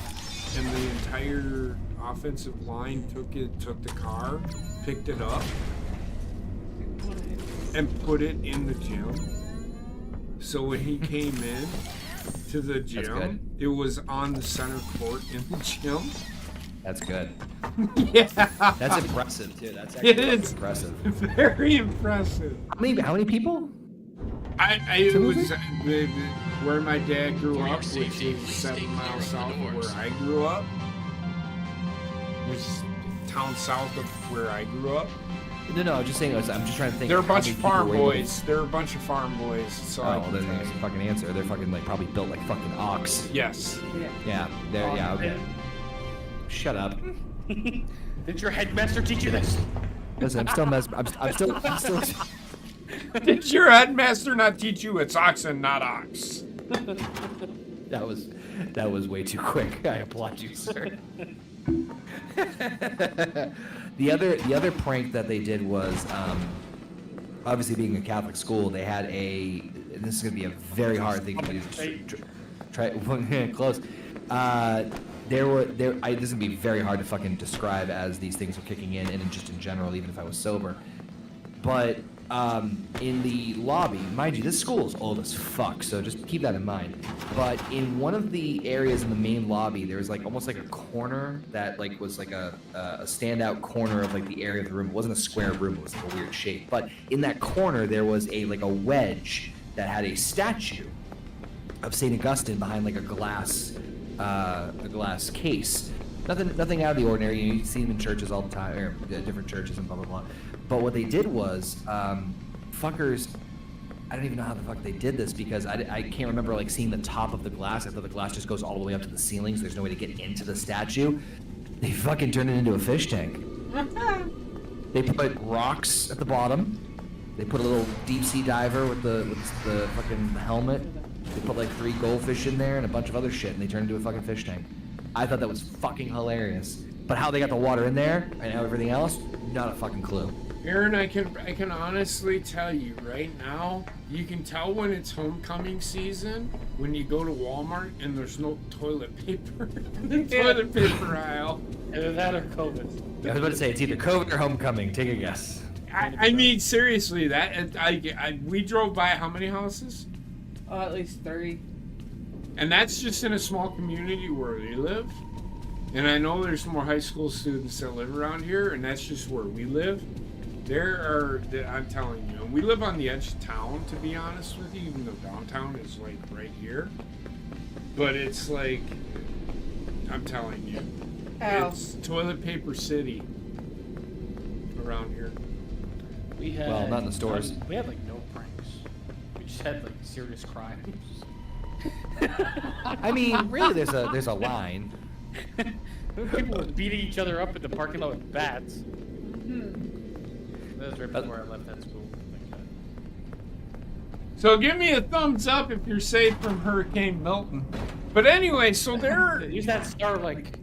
Speaker 4: and the entire offensive line took the car, picked it up, and put it in the gym. So when he came in to the gym, it was on the center court in the gym.
Speaker 1: That's good.
Speaker 4: Yeah.
Speaker 1: That's impressive too. That's actually impressive.
Speaker 4: Very impressive.
Speaker 1: How many people?
Speaker 4: It was where my dad grew up, which is 7 miles south of where I grew up. Which is town south of where I grew up.
Speaker 1: No, I'm just saying. I'm just trying to think.
Speaker 4: They're a
Speaker 1: how
Speaker 4: bunch
Speaker 1: many
Speaker 4: of
Speaker 1: people
Speaker 4: farm
Speaker 1: were able to-
Speaker 4: boys. They're a bunch of farm boys. So
Speaker 1: Oh, well, then there's a fucking answer. They're fucking like probably built like fucking ox.
Speaker 4: yes.
Speaker 1: Yeah. There. Yeah. Okay. Shut up.
Speaker 2: Did your headmaster teach you this?
Speaker 1: Listen, I'm still.
Speaker 4: Did your headmaster not teach you it's oxen, not ox?
Speaker 1: That was way too quick. I applaud you, sir. The other prank that they did was, obviously being a Catholic school, they had and this is gonna be a very hard thing to do. Try close. This is gonna be very hard to fucking describe as these things are kicking in, and just in general, even if I was sober. But in the lobby, mind you, this school is old as fuck, so just keep that in mind. But in one of the areas in the main lobby, there was like almost like a corner that like was like a standout corner of like the area of the room. It wasn't a square room; it was like a weird shape. But in that corner, there was a wedge that had a statue of Saint Augustine behind like a glass case. Nothing out of the ordinary. You see them in churches all the time, or different churches and blah blah blah. But what they did was, fuckers, I don't even know how the fuck they did this, because I can't remember like seeing the top of the glass. I thought the glass just goes all the way up to the ceiling, so there's no way to get into the statue. They fucking turned it into a fish tank. They put rocks at the bottom. They put a little deep sea diver with the fucking helmet. They put like 3 goldfish in there and a bunch of other shit, and they turned it into a fucking fish tank. I thought that was fucking hilarious. But how they got the water in there and everything else, not a fucking clue.
Speaker 4: Aaron, I can honestly tell you right now, you can tell when it's homecoming season when you go to Walmart and there's no toilet paper in the toilet paper aisle.
Speaker 2: Either that or COVID.
Speaker 1: I was about to say, it's either COVID or homecoming. Take a guess.
Speaker 4: I mean, seriously, we drove by how many houses?
Speaker 3: At least 30.
Speaker 4: And that's just in a small community where they live. and I know there's more high school students that live around here, and that's just where we live. I'm telling you, and we live on the edge of town, to be honest with you, even though downtown is like right here. But it's like, I'm telling you, it's toilet paper city around here.
Speaker 2: We had,
Speaker 1: Well, not in the stores.
Speaker 2: We had like no pranks. We just had like serious crimes.
Speaker 1: I mean, really, there's a line.
Speaker 2: People were beating each other up in the parking lot with bats. That was right before I left that school.
Speaker 4: So give me a thumbs up if you're safe from Hurricane Milton. But anyway, so there.
Speaker 2: Use that Starlink.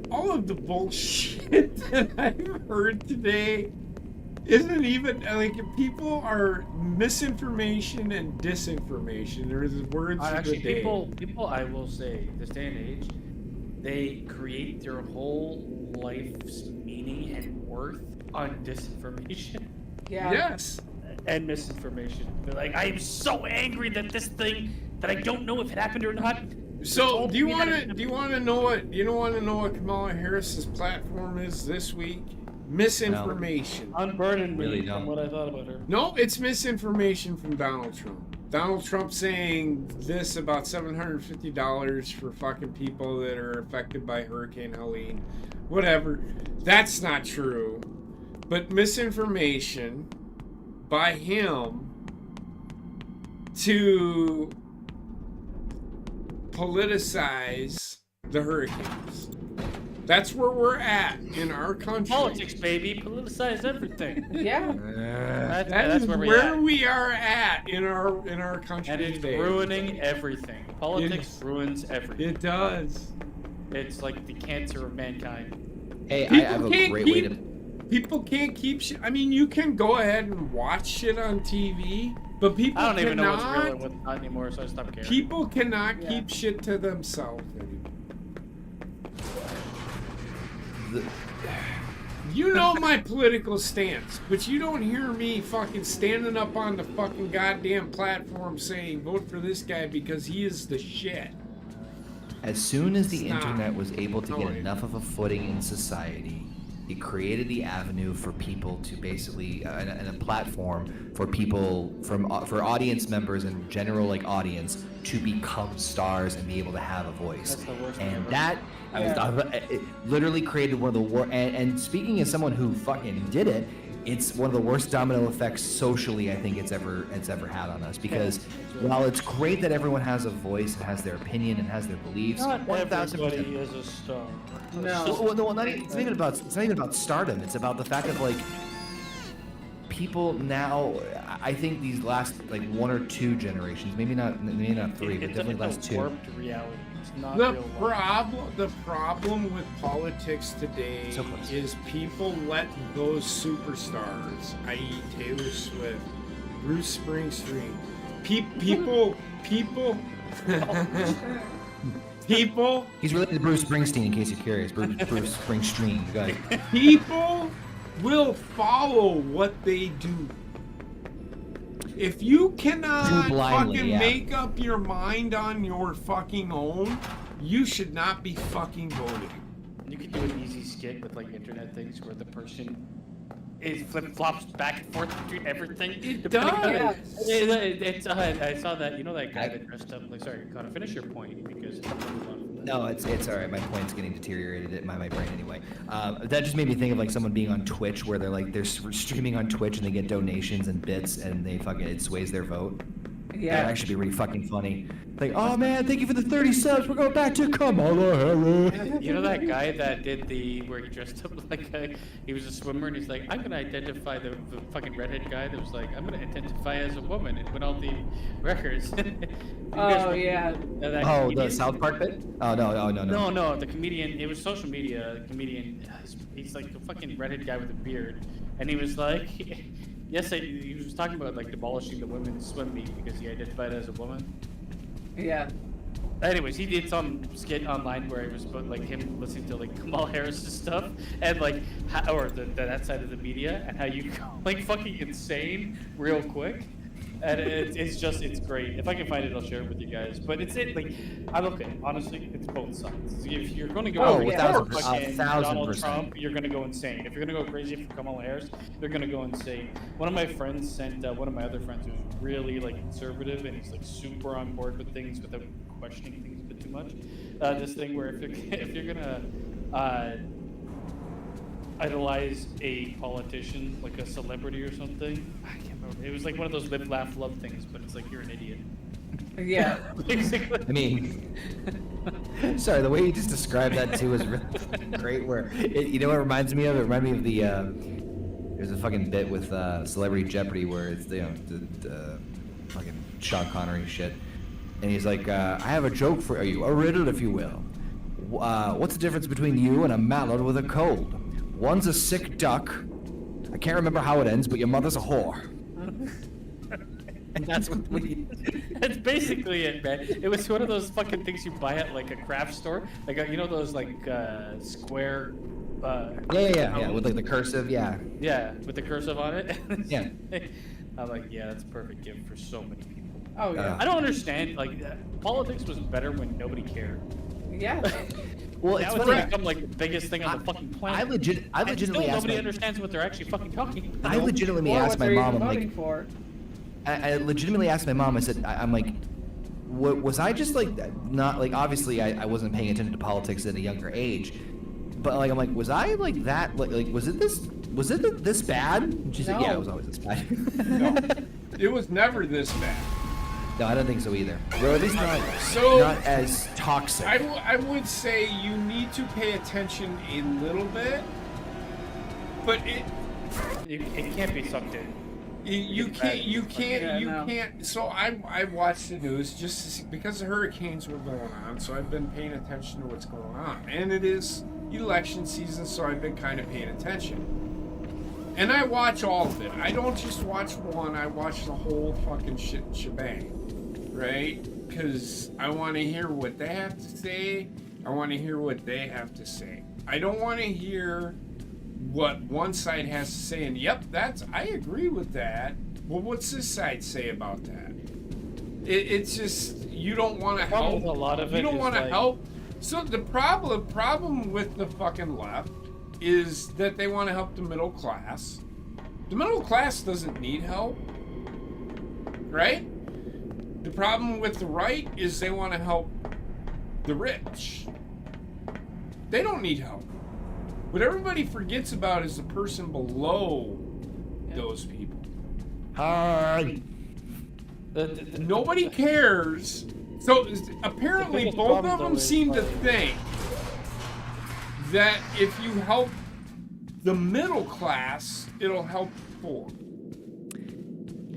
Speaker 4: All of the bullshit that I've heard today isn't even like people are misinformation and disinformation. They're the words of the day.
Speaker 2: People, I will say, this day and age, they create their whole life's meaning and worth on disinformation.
Speaker 3: Yeah.
Speaker 4: Yes.
Speaker 2: And misinformation. They're like, I am so angry that this thing that I don't know if it happened or not.
Speaker 4: So do you want to know what Kamala Harris's platform is this week? Misinformation.
Speaker 2: Unburden me
Speaker 1: Really
Speaker 2: from
Speaker 1: don't.
Speaker 2: what I thought about her.
Speaker 4: No, it's misinformation from Donald Trump. Donald Trump saying this about $750 for fucking people that are affected by Hurricane Helene. Whatever. That's not true. But misinformation by him to politicize the hurricanes. That's where we're at in our country.
Speaker 2: Politics, baby. Politicize everything.
Speaker 3: Yeah.
Speaker 2: That's
Speaker 4: is
Speaker 2: where
Speaker 4: we are at in our country
Speaker 2: And it's
Speaker 4: today.
Speaker 2: ruining everything. Politics ruins everything.
Speaker 4: It does.
Speaker 2: It's like the cancer of mankind.
Speaker 1: Hey,
Speaker 4: People
Speaker 1: I have a
Speaker 4: can't
Speaker 1: great
Speaker 4: keep-
Speaker 1: way to.
Speaker 4: People can't keep shit. I mean, you can go ahead and watch shit on TV, but people
Speaker 2: I don't even know what's real
Speaker 4: cannot.
Speaker 2: and what's not anymore, so I stopped caring.
Speaker 4: People cannot keep shit to themselves anymore. You know my political stance, but you don't hear me fucking standing up on the fucking goddamn platform saying vote for this guy because he is the shit.
Speaker 1: As soon as the
Speaker 4: Stop.
Speaker 1: internet was able to
Speaker 4: No
Speaker 1: get
Speaker 4: way.
Speaker 1: enough of a footing in society, it created the avenue for people to basically and a platform for people for audience members and general like audience to become stars and be able to have a voice.
Speaker 2: That's the worst thing
Speaker 1: And
Speaker 2: ever.
Speaker 1: that it literally created one of the worst. And speaking as someone who fucking did it, it's one of the worst domino effects socially I think it's ever had on us. Because while it's great that everyone has a voice and has their opinion and has their beliefs,
Speaker 2: Not
Speaker 1: 1000%.
Speaker 2: everybody is a star.
Speaker 3: No.
Speaker 1: Well, it's not even about stardom. It's about the fact of like people now. I think these last like one or two generations, maybe not three, but definitely last
Speaker 2: It's a
Speaker 1: two.
Speaker 2: warped reality. It's not
Speaker 4: The
Speaker 2: real life.
Speaker 4: problem with politics today
Speaker 1: So close.
Speaker 4: is people let those superstars, i.e. Taylor Swift, Bruce Springsteen, people.
Speaker 1: He's related to Bruce Springsteen, in case you're curious. Bruce Springsteen. Go ahead.
Speaker 4: People will follow what they do. If you cannot
Speaker 1: Do blindly,
Speaker 4: fucking
Speaker 1: yeah.
Speaker 4: make up your mind on your fucking own, you should not be fucking voting.
Speaker 2: You could do an easy skit with like internet things where the person is flip flops back and forth between everything.
Speaker 4: It
Speaker 2: depending on-
Speaker 3: does.
Speaker 2: I saw that. You know that guy that dressed up like. Sorry, Connor, finish your point because.
Speaker 1: No, it's all right. My point's getting deteriorated in my brain anyway. That just made me think of like someone being on Twitch where they're streaming on Twitch and they get donations and bits and they fucking it sways their vote.
Speaker 3: Yeah.
Speaker 1: That'd actually be really fucking funny. Like, oh man, thank you for the 30 subs. We're going back to Kamala Harris.
Speaker 2: You know that guy that did where he dressed up like he was a swimmer and he's like, I'm gonna identify the fucking redhead guy that was like, I'm gonna identify as a woman and win all the records.
Speaker 3: Oh, yeah.
Speaker 2: That
Speaker 1: Oh, the
Speaker 2: comedian?
Speaker 1: South Park bit? Oh no.
Speaker 2: No, the comedian. It was social media. The comedian. He's like the fucking redhead guy with a beard, and he was like, yes, he was talking about like abolishing the women's swim meet because he identified as a woman.
Speaker 3: Yeah.
Speaker 2: Anyways, he did some skit online where it was about like him listening to like Kamala Harris's stuff and like that side of the media and how you go like fucking insane real quick. And it's great. If I can find it, I'll share it with you guys. But like, I look at it, honestly, it's both sides. If you're going to go
Speaker 1: Oh,
Speaker 2: crazy
Speaker 1: 1000%.
Speaker 2: for fucking
Speaker 1: 1000%.
Speaker 2: Donald Trump, you're going to go insane. If you're going to go crazy for Kamala Harris, you're going to go insane. One of my friends sent one of my other friends who's really like conservative and he's like super on board with things without questioning things a bit too much. This thing where if you're gonna idolize a politician, like a celebrity or something. I can't remember. It was like one of those live, laugh, love things, but it's like you're an idiot.
Speaker 3: Yeah.
Speaker 2: Basically.
Speaker 1: I mean, sorry, the way you just described that too was really great. Where you know what it reminds me of? It reminded me of the there's a fucking bit with Celebrity Jeopardy where it's the fucking Sean Connery shit, and he's like, I have a joke for you, a riddle if you will. What's the difference between you and a mallard with a cold? One's a sick duck. I can't remember how it ends, but your mother's a whore. And that's what we.
Speaker 2: That's basically it, man. It was one of those fucking things you buy at like a craft store, like you know those like square.
Speaker 1: Yeah, with like the cursive, yeah.
Speaker 2: Yeah, with the cursive on it.
Speaker 1: Yeah.
Speaker 2: I'm like, yeah, that's a perfect gift for so many people.
Speaker 3: Oh yeah.
Speaker 2: I don't understand. Like, politics was better when nobody cared.
Speaker 3: Yeah.
Speaker 1: Well, it's
Speaker 2: Now
Speaker 1: funny.
Speaker 2: it's become like the biggest thing on the fucking planet.
Speaker 1: I
Speaker 2: And
Speaker 1: legitimately
Speaker 2: still
Speaker 1: asked
Speaker 2: nobody
Speaker 1: my,
Speaker 2: understands what they're actually fucking talking about.
Speaker 1: I legitimately
Speaker 3: Or
Speaker 1: asked
Speaker 3: what
Speaker 1: my
Speaker 3: they're
Speaker 1: mom.
Speaker 3: even
Speaker 1: I'm
Speaker 3: voting
Speaker 1: like,
Speaker 3: for.
Speaker 1: I legitimately asked my mom. I said, I'm like, was I just like not like obviously I wasn't paying attention to politics at a younger age, but like I'm like, was I like that like was it this bad? And she said,
Speaker 3: No.
Speaker 1: yeah, it was always this bad.
Speaker 4: No, it was never this bad.
Speaker 1: No, I don't think so either. Or at least not
Speaker 4: So-
Speaker 1: not as toxic.
Speaker 4: I would say you need to pay attention a little bit, but it
Speaker 2: can't be sucked in.
Speaker 4: you
Speaker 3: no.
Speaker 4: can't. So I watched the news just to see, because the hurricanes were going on, so I've been paying attention to what's going on, and it is election season, so I've been kind of paying attention. And I watch all of it. I don't just watch one. I watch the whole fucking shebang, right? Because I want to hear what they have to say. I want to hear what they have to say. I don't want to hear what one side has to say. And yep, I agree with that. Well, what's this side say about that? It's just you don't want to help.
Speaker 2: With a lot of
Speaker 4: You
Speaker 2: it
Speaker 4: don't
Speaker 2: is
Speaker 4: want to
Speaker 2: like-
Speaker 4: help. So the problem with the fucking left is that they want to help the middle class. The middle class doesn't need help, right? The problem with the right is they want to help the rich. They don't need help. What everybody forgets about is the person below those people.
Speaker 1: Hi.
Speaker 4: Nobody cares. So apparently
Speaker 2: biggest
Speaker 4: both
Speaker 2: problem,
Speaker 4: of them
Speaker 2: though, is,
Speaker 4: seem to
Speaker 2: like-
Speaker 4: think that if you help the middle class, it'll help the poor.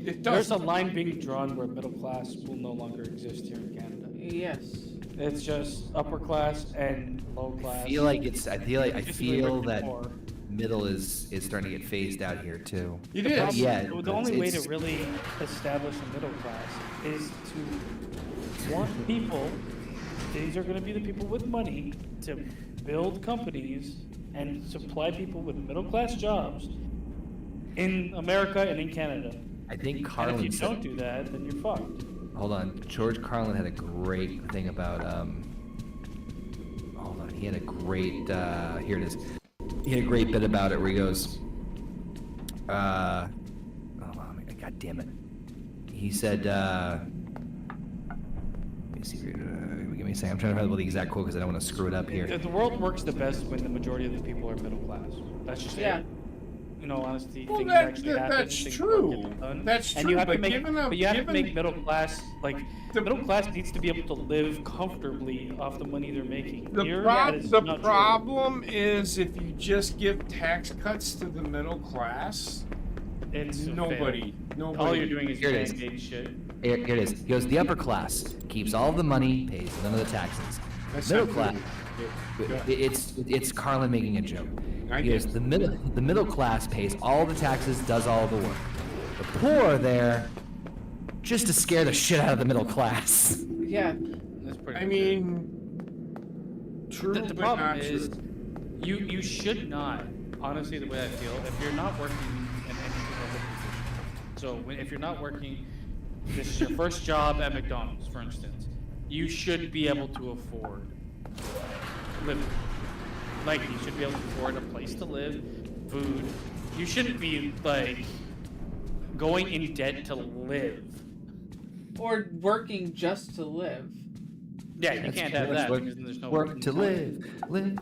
Speaker 4: It does.
Speaker 2: There's a line being drawn where middle class will no longer exist here in Canada.
Speaker 3: Yes.
Speaker 2: It's just upper class and low class.
Speaker 1: I feel like I
Speaker 2: Basically
Speaker 1: feel
Speaker 2: rich and
Speaker 1: that
Speaker 2: poor.
Speaker 1: middle is starting to get phased out here too.
Speaker 4: It
Speaker 2: The
Speaker 4: is.
Speaker 2: problem-
Speaker 1: Yeah,
Speaker 2: the only way
Speaker 1: it's-
Speaker 2: to really establish a middle class is to want people, these are going to be the people with money, to build companies and supply people with middle class jobs in America and in Canada.
Speaker 1: I think
Speaker 2: And if
Speaker 1: Carlin
Speaker 2: you
Speaker 1: said,
Speaker 2: don't do that, then you're fucked.
Speaker 1: hold on, George Carlin had a great thing about hold on, he had a great here it is. He had a great bit about it where he goes oh god damn it. He said let me see give me a second. I'm trying to find the exact quote because I don't want to screw it up here.
Speaker 2: The world works the best when the majority of the people are middle class. That's just
Speaker 3: Yeah.
Speaker 2: it. You know, honestly,
Speaker 4: Well,
Speaker 2: things
Speaker 4: that-
Speaker 2: actually
Speaker 4: that-
Speaker 2: happen.
Speaker 4: that's
Speaker 2: things
Speaker 4: true.
Speaker 2: work, get done.
Speaker 4: That's
Speaker 2: And
Speaker 4: true,
Speaker 2: you have
Speaker 4: but
Speaker 2: to make,
Speaker 4: given a-
Speaker 2: but you have to
Speaker 4: given
Speaker 2: make
Speaker 4: the-
Speaker 2: middle class like
Speaker 4: The-
Speaker 2: middle class needs to be able to live comfortably off the money they're making.
Speaker 4: The,
Speaker 2: Here,
Speaker 4: prob-
Speaker 2: that is
Speaker 4: the
Speaker 2: not true.
Speaker 4: problem is if you just give tax cuts to the middle class,
Speaker 2: It's a
Speaker 4: nobody.
Speaker 2: fail. All you're doing is
Speaker 1: Here it is.
Speaker 2: band-aid shit.
Speaker 1: Here it is. He goes, the upper class keeps all the money, pays none of the taxes.
Speaker 4: That's
Speaker 1: Middle
Speaker 4: not
Speaker 1: class,
Speaker 4: good.
Speaker 1: it's Carlin making a joke.
Speaker 4: I
Speaker 1: He goes,
Speaker 4: get
Speaker 1: the middle class pays all the taxes, does all the work. The poor are there just to scare the shit out of the middle class.
Speaker 3: Yeah.
Speaker 2: That's pretty
Speaker 4: I
Speaker 2: much it.
Speaker 4: mean, true,
Speaker 2: The
Speaker 4: but
Speaker 2: problem
Speaker 4: not
Speaker 2: is,
Speaker 4: true.
Speaker 2: you should not, honestly, the way I feel, if you're not working in any sort of position, so if you're not working, this is your first job at McDonald's, for instance, you should be able to afford living. Like, you should be able to afford a place to live, food. You shouldn't be, like, going in debt to live.
Speaker 3: Or working just to live.
Speaker 2: Yeah, you can't have that because there's no
Speaker 1: work to live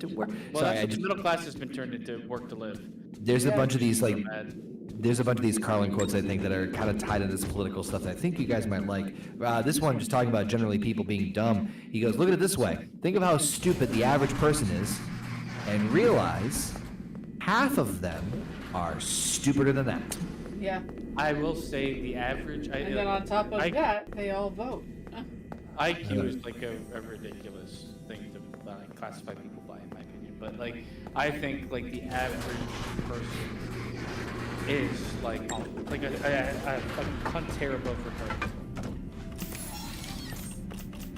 Speaker 1: to work.
Speaker 2: Well,
Speaker 1: Sorry,
Speaker 2: that's what the middle class has been turned into, work to live.
Speaker 1: there's a bunch of these like
Speaker 2: Bad.
Speaker 1: there's a bunch of these Carlin quotes I think that are kind of tied into this political stuff that I think you guys might like. This one just talking about generally people being dumb. He goes, look at it this way. Think of how stupid the average person is and realize half of them are stupider than that.
Speaker 3: Yeah.
Speaker 2: I will say the average.
Speaker 3: And then on top of that, they all vote.
Speaker 2: IQ is like a ridiculous thing to classify people by, in my opinion. But like, I think like the average person is like a cunt hair above retarded.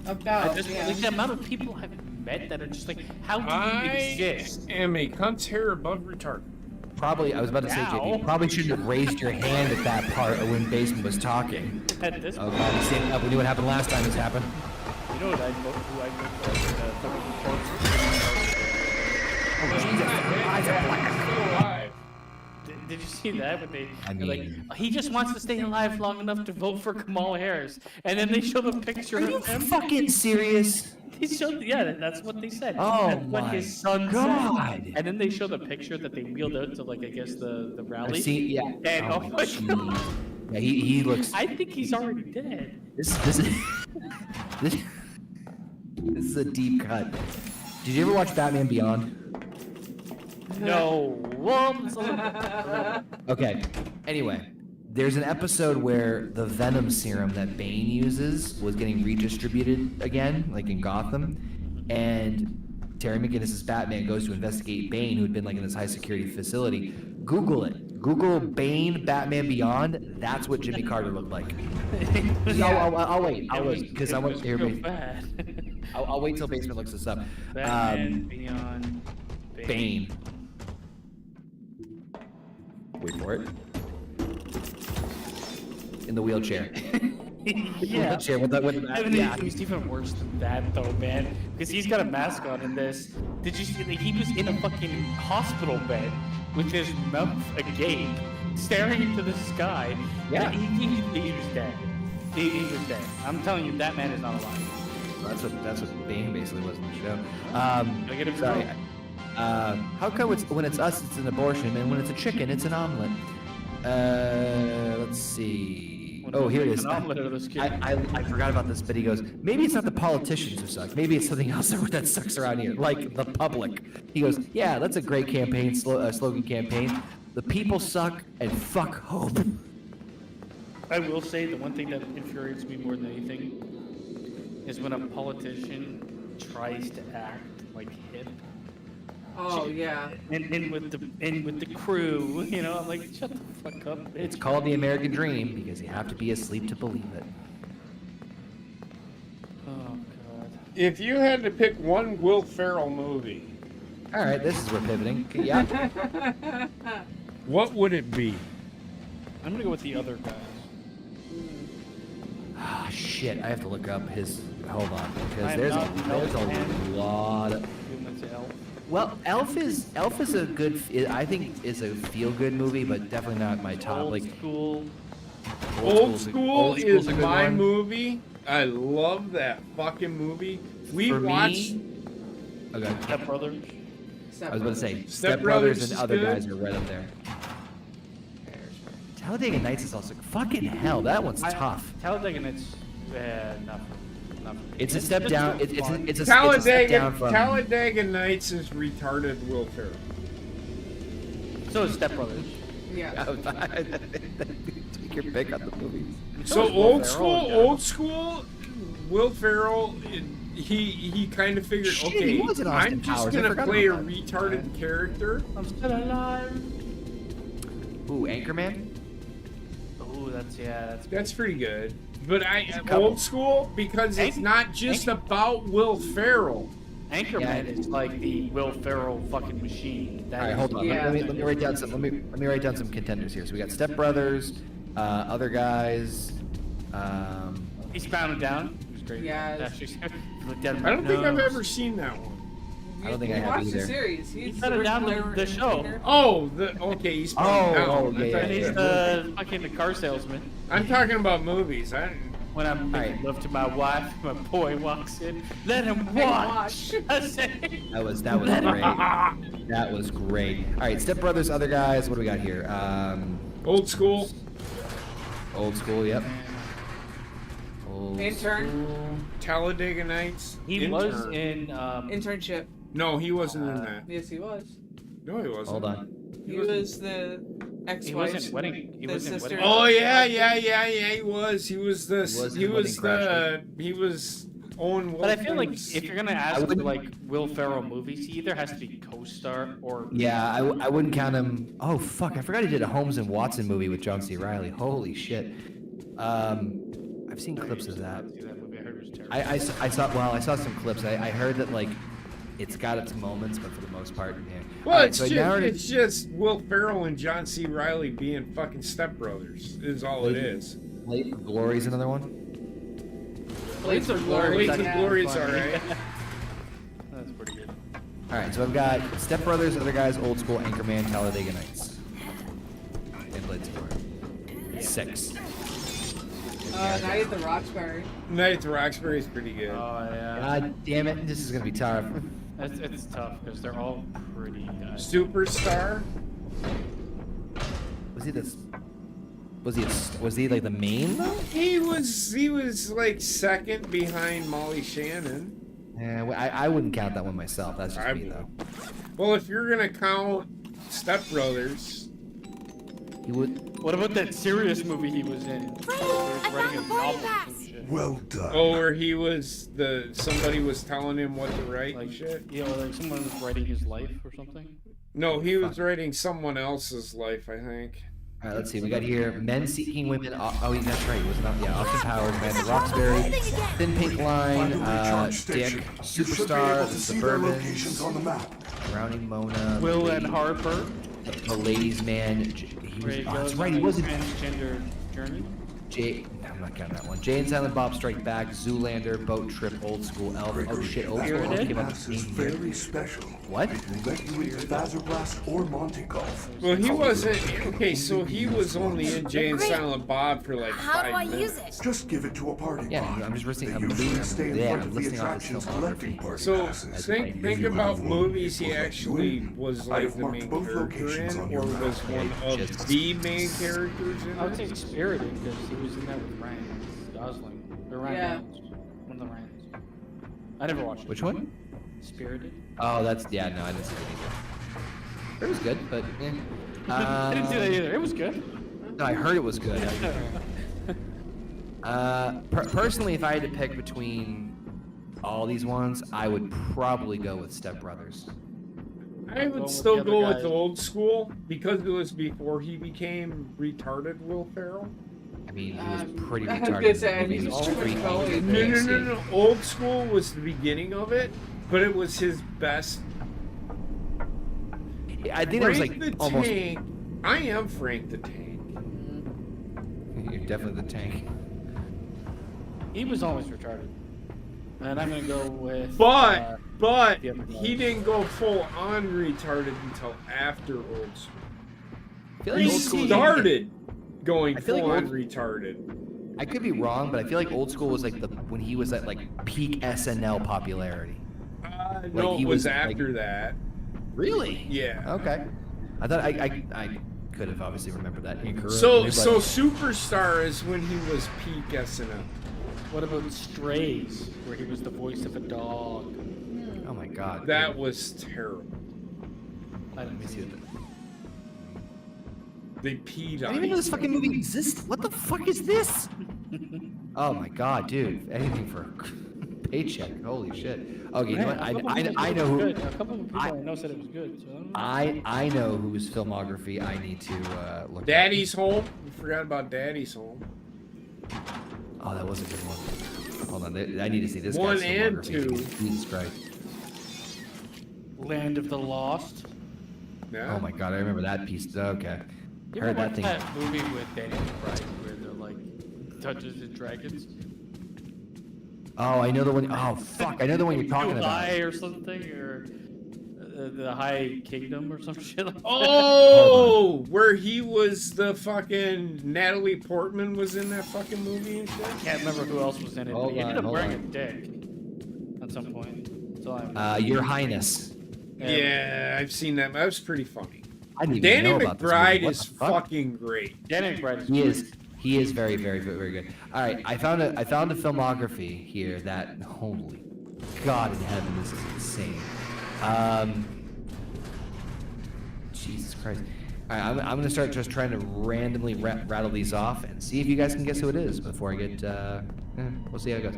Speaker 3: About,
Speaker 2: Like the amount of people I've met that are just like, how do you exist?
Speaker 4: I am a cunt's hair above retarded.
Speaker 1: Probably, I was about to say, JP, you probably shouldn't have raised your hand at that part when Baseman was talking.
Speaker 2: At this
Speaker 1: Oh
Speaker 2: point,
Speaker 1: god, he's standing up. We knew what happened last time this happened.
Speaker 2: you know what I vote? Who I vote for?
Speaker 1: Oh, Jesus, their eyes are black.
Speaker 4: Still alive.
Speaker 2: Did you see that? When
Speaker 1: I
Speaker 2: they're like,
Speaker 1: mean-
Speaker 2: he just wants to stay alive long enough to vote for Kamala Harris, and then they show the picture
Speaker 1: Are you
Speaker 2: of him.
Speaker 1: fucking serious?
Speaker 2: They showed, yeah, that's what they said.
Speaker 1: Oh
Speaker 2: That's what
Speaker 1: my
Speaker 2: his son
Speaker 1: God.
Speaker 2: said. And then they show the picture that they wheeled out to, like, I guess the
Speaker 1: I've
Speaker 2: rally.
Speaker 1: seen, yeah.
Speaker 2: And oh my
Speaker 1: jeez.
Speaker 2: God.
Speaker 1: Yeah, he looks.
Speaker 2: I think he's already dead.
Speaker 1: This is this is a deep cut. Did you ever watch Batman Beyond?
Speaker 2: No. Well, it's a little bit.
Speaker 1: Okay. Anyway, there's an episode where the Venom serum that Bane uses was getting redistributed again, like in Gotham, and Terry McGinnis's Batman goes to investigate Bane, who had been like in this high security facility. Google it. Google Bane Batman Beyond. That's what Jimmy Carter looked like. I'll wait. I'll wait because I want to hear
Speaker 2: real
Speaker 1: me.
Speaker 2: bad.
Speaker 1: I'll wait till Basement looks this up.
Speaker 2: Batman Beyond
Speaker 1: Bane. Wait for it. In the wheelchair.
Speaker 2: Yeah.
Speaker 1: Wheelchair with that.
Speaker 2: I mean,
Speaker 1: Yeah.
Speaker 2: he's even worse than that, though, man. Because he's got a mask on in this. Did you see that he was in a fucking hospital bed with his mouth agape, staring into the sky?
Speaker 1: Yeah.
Speaker 2: And he was dead. He was dead. I'm telling you, that man is not alive.
Speaker 1: That's what Bane basically was in the show.
Speaker 2: I get it
Speaker 1: Sorry.
Speaker 2: wrong.
Speaker 1: How come when it's us, it's an abortion, and when it's a chicken, it's an omelet? Let's see. Oh, here it is.
Speaker 2: An omelet out of this kid.
Speaker 1: I forgot about this, but he goes, maybe it's not the politicians who suck. Maybe it's something else that sucks around here, like the public. He goes, yeah, that's a great campaign, slogan campaign. The people suck and fuck hope.
Speaker 2: I will say the one thing that infuriates me more than anything is when a politician tries to act like hip.
Speaker 3: Oh yeah.
Speaker 2: And with the crew, you know, I'm like, shut the fuck up.
Speaker 1: It's called the American Dream because you have to be asleep to believe it.
Speaker 2: Oh god.
Speaker 4: If you had to pick one Will Ferrell movie,
Speaker 1: All right, this is we're pivoting. Okay, yeah.
Speaker 4: what would it be?
Speaker 2: I'm gonna go with the other guys.
Speaker 1: Ah, shit, I have to look up his. Hold on, because
Speaker 2: I'm
Speaker 1: there's
Speaker 2: not
Speaker 1: a
Speaker 2: Elf
Speaker 1: lot of.
Speaker 2: Humans Elf.
Speaker 1: Well, Elf is a good. I think is a feel good movie, but definitely not my top.
Speaker 2: Old
Speaker 1: Like
Speaker 2: school.
Speaker 4: Old
Speaker 1: School's a-
Speaker 4: School
Speaker 1: Old School's
Speaker 4: is
Speaker 1: a good
Speaker 4: my
Speaker 1: one.
Speaker 4: movie. I love that fucking movie. We
Speaker 1: For me-
Speaker 4: watched.
Speaker 1: Okay.
Speaker 2: Step Brothers.
Speaker 1: I was about to say
Speaker 4: Step
Speaker 1: Step Brothers
Speaker 4: Brothers
Speaker 1: and
Speaker 4: is
Speaker 1: other
Speaker 4: good.
Speaker 1: guys are right up there. Talladega Nights is also fucking hell. That one's tough.
Speaker 2: Talladega Nights. Not.
Speaker 1: It's a step down. It's a step
Speaker 4: Talladega,
Speaker 1: down from.
Speaker 4: Talladega Nights is retarded Will Ferrell.
Speaker 2: So is Step Brothers.
Speaker 3: Yeah.
Speaker 1: Take your pick on the movies.
Speaker 4: So
Speaker 2: is Will
Speaker 4: old
Speaker 2: Ferrell,
Speaker 4: school,
Speaker 2: yeah.
Speaker 4: old school, Will Ferrell, he kind of figured,
Speaker 1: Shit,
Speaker 4: okay,
Speaker 1: he was in Austin
Speaker 4: I'm just
Speaker 1: Powers. I
Speaker 4: gonna
Speaker 1: forgot
Speaker 4: play a
Speaker 1: about that.
Speaker 4: retarded character.
Speaker 2: I'm still alive.
Speaker 1: Ooh, Anchorman.
Speaker 2: Oh, that's
Speaker 4: That's pretty good. But
Speaker 1: couple.
Speaker 4: old school because it's not just about Will Ferrell.
Speaker 2: Anchorman
Speaker 1: Yeah.
Speaker 2: is like the Will Ferrell fucking machine. That
Speaker 1: All right,
Speaker 2: is-
Speaker 1: hold on.
Speaker 3: Yeah.
Speaker 1: Let me write down some. Let me write down some contenders here. So we got Step Brothers, other guys.
Speaker 2: He's bound down. It was great.
Speaker 3: Yeah.
Speaker 2: Actually, looked at him.
Speaker 4: I don't think I've ever seen that one.
Speaker 1: I don't think I
Speaker 3: You
Speaker 1: have
Speaker 3: watched the
Speaker 1: either.
Speaker 3: series. He's
Speaker 2: He found it down the show.
Speaker 4: Oh, okay, he's bound down.
Speaker 1: oh,
Speaker 4: I
Speaker 1: yeah,
Speaker 4: thought
Speaker 2: And
Speaker 4: you
Speaker 2: he's
Speaker 4: said
Speaker 2: the fucking car salesman.
Speaker 4: I'm talking about movies.
Speaker 2: When I'm making love to my wife, my boy walks in. Let him watch. I say.
Speaker 1: That was great. That was great. All right, Step Brothers, other guys. What do we got here?
Speaker 4: Old school.
Speaker 1: Old school. Yep. Old
Speaker 3: Intern.
Speaker 1: school.
Speaker 4: Talladega Nights.
Speaker 2: He was in.
Speaker 3: Internship.
Speaker 4: No, he wasn't in that.
Speaker 3: Yes, he was.
Speaker 4: No, he wasn't.
Speaker 1: Hold on.
Speaker 3: He was the
Speaker 2: He
Speaker 3: ex-wife.
Speaker 2: wasn't wedding. He
Speaker 3: the
Speaker 2: wasn't
Speaker 3: sister.
Speaker 2: wedding.
Speaker 4: Oh yeah. He was. He was the.
Speaker 1: Was
Speaker 4: He
Speaker 1: in
Speaker 4: was
Speaker 1: Wedding
Speaker 4: the. He was Owen Wilson.
Speaker 2: But I feel like if you're gonna ask for
Speaker 1: wouldn't-
Speaker 2: like Will Ferrell movies, he either has to be co-star or.
Speaker 1: Yeah, I wouldn't count him. Oh fuck! I forgot he did a Holmes and Watson movie with John C. Reilly. Holy shit! I've seen clips of that.
Speaker 2: See that movie? I heard it was terrible.
Speaker 1: I saw some clips. I heard that like it's got its moments, but for the most part, yeah.
Speaker 4: Well,
Speaker 1: Alright,
Speaker 4: it's,
Speaker 1: so
Speaker 4: just,
Speaker 1: now we're-
Speaker 4: it's just Will Ferrell and John C. Reilly being fucking stepbrothers is all it is.
Speaker 1: Blades of Glory is another one.
Speaker 3: Blades of Glory.
Speaker 4: Blades of Glory is alright.
Speaker 2: That's pretty good.
Speaker 1: All right, so I've got Step Brothers, other guys, Old School, Anchorman, Talladega Nights, and Blades of Glory. 6.
Speaker 3: Night at the Roxbury.
Speaker 4: Night at the Roxbury is pretty good.
Speaker 2: Oh yeah.
Speaker 1: God damn it! This is gonna be tough.
Speaker 2: It's tough because they're all pretty.
Speaker 4: Superstar.
Speaker 1: Was he this? Was he like the main though?
Speaker 4: He was like second behind Molly Shannon.
Speaker 1: Yeah, I wouldn't count that one myself. That's just
Speaker 4: I
Speaker 1: me
Speaker 4: would.
Speaker 1: though.
Speaker 4: Well, if you're gonna count Step Brothers,
Speaker 1: He would.
Speaker 2: What about that serious movie he was in? He was
Speaker 6: I
Speaker 2: writing
Speaker 6: found
Speaker 2: a
Speaker 6: a
Speaker 2: novel
Speaker 6: boarding
Speaker 2: or
Speaker 6: pass.
Speaker 2: some shit.
Speaker 5: Well done.
Speaker 4: oh, where he was somebody was telling him what to write
Speaker 2: Like
Speaker 4: and shit.
Speaker 2: Yeah, or like someone was writing his life or something.
Speaker 4: No, he was writing someone else's life, I think.
Speaker 1: All right, let's see. We got here Men Seeking Women. Oh, that's right. He wasn't up. Yeah, Austin Powers, Man of Roxbury, Thin Pink Line,
Speaker 5: Find a recharge
Speaker 1: Dick,
Speaker 5: station. You should be
Speaker 1: Superstar,
Speaker 5: able to see their locations on the
Speaker 1: Suburbans,
Speaker 5: map.
Speaker 1: Drowning Mona,
Speaker 2: Will and Harper.
Speaker 1: The Ladies Man. He
Speaker 2: Where
Speaker 1: was.
Speaker 2: he
Speaker 1: Oh, that's
Speaker 2: goes
Speaker 1: right.
Speaker 2: on
Speaker 1: He
Speaker 2: a
Speaker 1: wasn't.
Speaker 2: transgender journey.
Speaker 1: Jay. I'm not counting that one. Jay and Silent Bob Strike Back, Zoolander, Boat Trip, Old School, Elf. Oh shit! Old School
Speaker 2: Spirited?
Speaker 1: came up
Speaker 5: Pass
Speaker 1: with
Speaker 5: is
Speaker 1: me here.
Speaker 5: very special.
Speaker 1: What?
Speaker 5: It will let you into Bazar Blast or Monte Golf.
Speaker 4: Well, he wasn't. Okay, so he was only in Jay and
Speaker 6: Great.
Speaker 4: Silent Bob for like
Speaker 6: How do
Speaker 4: 5
Speaker 6: I
Speaker 4: minutes.
Speaker 6: use it?
Speaker 5: Just give it to a party
Speaker 1: Yeah,
Speaker 5: bot.
Speaker 1: I'm just listening.
Speaker 5: They
Speaker 1: I'm
Speaker 5: usually
Speaker 1: reading.
Speaker 5: stay in
Speaker 1: Yeah,
Speaker 5: front
Speaker 1: I'm
Speaker 5: of the
Speaker 1: listening off his
Speaker 5: attractions collecting
Speaker 1: filmography.
Speaker 5: party
Speaker 4: So
Speaker 5: passes.
Speaker 4: think about movies he actually was
Speaker 5: I
Speaker 4: like
Speaker 5: have
Speaker 4: the
Speaker 5: marked
Speaker 4: main
Speaker 5: both
Speaker 4: character
Speaker 5: locations
Speaker 4: in,
Speaker 5: on
Speaker 4: or
Speaker 5: your map.
Speaker 4: was one of
Speaker 1: Just-
Speaker 4: the main characters in
Speaker 2: I would
Speaker 4: it?
Speaker 2: say Spirited because he was in that with Ryan Gosling. Or Ryan
Speaker 3: Yeah.
Speaker 2: Reynolds. One of the Ryans. I never watched it.
Speaker 1: Which one?
Speaker 2: Spirited.
Speaker 1: Oh, that's no, I didn't see it either. It was good, but eh.
Speaker 2: I didn't see that either. It was good.
Speaker 1: No, I heard it was good. Personally, if I had to pick between all these ones, I would probably go with Step Brothers.
Speaker 4: I
Speaker 2: Go
Speaker 4: would
Speaker 2: with
Speaker 4: still
Speaker 2: the other
Speaker 4: go with
Speaker 2: guys.
Speaker 4: the old school because it was before he became retarded Will Ferrell.
Speaker 1: I mean, he was pretty
Speaker 3: I was
Speaker 1: retarded.
Speaker 3: gonna
Speaker 1: in
Speaker 3: say,
Speaker 1: the movie.
Speaker 3: he's
Speaker 1: He was
Speaker 3: super
Speaker 1: freaky.
Speaker 3: tall.
Speaker 4: No. Old school was the beginning of it, but it was his best.
Speaker 1: I think it was
Speaker 4: Frank
Speaker 1: like
Speaker 4: the
Speaker 1: almost.
Speaker 4: Tank. I am Frank the Tank.
Speaker 1: You're definitely the tank.
Speaker 2: He was always retarded. And I'm gonna go with.
Speaker 4: But
Speaker 2: the other
Speaker 4: he
Speaker 2: guys.
Speaker 4: didn't go full on retarded until after Old School.
Speaker 1: I feel like
Speaker 4: He
Speaker 1: Old School.
Speaker 4: started going
Speaker 1: I feel like
Speaker 4: full on
Speaker 1: Old-
Speaker 4: retarded.
Speaker 1: I could be wrong, but I feel like Old School was like when he was at like peak SNL popularity.
Speaker 4: No,
Speaker 1: he
Speaker 4: it was
Speaker 1: was, like-
Speaker 4: after that.
Speaker 1: Really?
Speaker 4: Yeah.
Speaker 1: Okay. I thought I could have obviously remembered that incorrectly.
Speaker 4: So
Speaker 1: but-
Speaker 4: Superstar is when he was peak SNL.
Speaker 2: What about Strays, where he was the voice of a dog?
Speaker 1: Oh my god.
Speaker 4: That was terrible.
Speaker 2: I
Speaker 1: Let
Speaker 2: didn't
Speaker 1: me see
Speaker 2: see
Speaker 1: what.
Speaker 4: They peed
Speaker 1: I
Speaker 4: on
Speaker 1: didn't even know
Speaker 4: him.
Speaker 1: this fucking movie exists. What the fuck is this? Oh my god, dude! Anything for a paycheck. Holy shit. Okay, you know what? I know who.
Speaker 2: A couple of people I know said it was good. So
Speaker 1: I know whose filmography I need to look.
Speaker 4: Daddy's Home. You forgot about Daddy's Home.
Speaker 1: At. Oh, that was a good one. Hold on, I need to see this.
Speaker 4: One
Speaker 1: guy's
Speaker 4: and
Speaker 1: filmography.
Speaker 4: two.
Speaker 1: Jesus Christ.
Speaker 2: Land of the Lost.
Speaker 4: Yeah.
Speaker 1: Oh my god, I remember that piece. Okay.
Speaker 2: You
Speaker 1: Heard
Speaker 2: ever
Speaker 1: that
Speaker 2: watch
Speaker 1: thing.
Speaker 2: that movie with Danny McBride where they're like Dungeons and Dragons.
Speaker 1: Oh, I know the one. Oh, fuck. I know the one you're talking about.
Speaker 2: High or something, or the High Kingdom or some shit like that.
Speaker 4: Oh, where he was the fucking Natalie Portman was in that fucking movie and shit.
Speaker 2: I can't remember who else was in it.
Speaker 1: Hold
Speaker 2: But he ended
Speaker 1: on,
Speaker 2: up
Speaker 1: hold
Speaker 2: wearing
Speaker 1: on.
Speaker 2: a dick at some point. That's all I
Speaker 1: Your Highness.
Speaker 4: Yeah, I've seen that. That was pretty funny.
Speaker 1: I didn't even
Speaker 4: Danny
Speaker 1: know about this movie.
Speaker 4: McBride
Speaker 1: What
Speaker 4: is
Speaker 1: the fuck?
Speaker 4: fucking great.
Speaker 2: Danny McBride.
Speaker 1: He is. He is very, very, very good. All right, I found a filmography here that, holy God in heaven, this is insane. Jesus Christ. All right, I'm gonna start just trying to randomly rattle these off and see if you guys can guess who it is before I get. We'll see how it goes.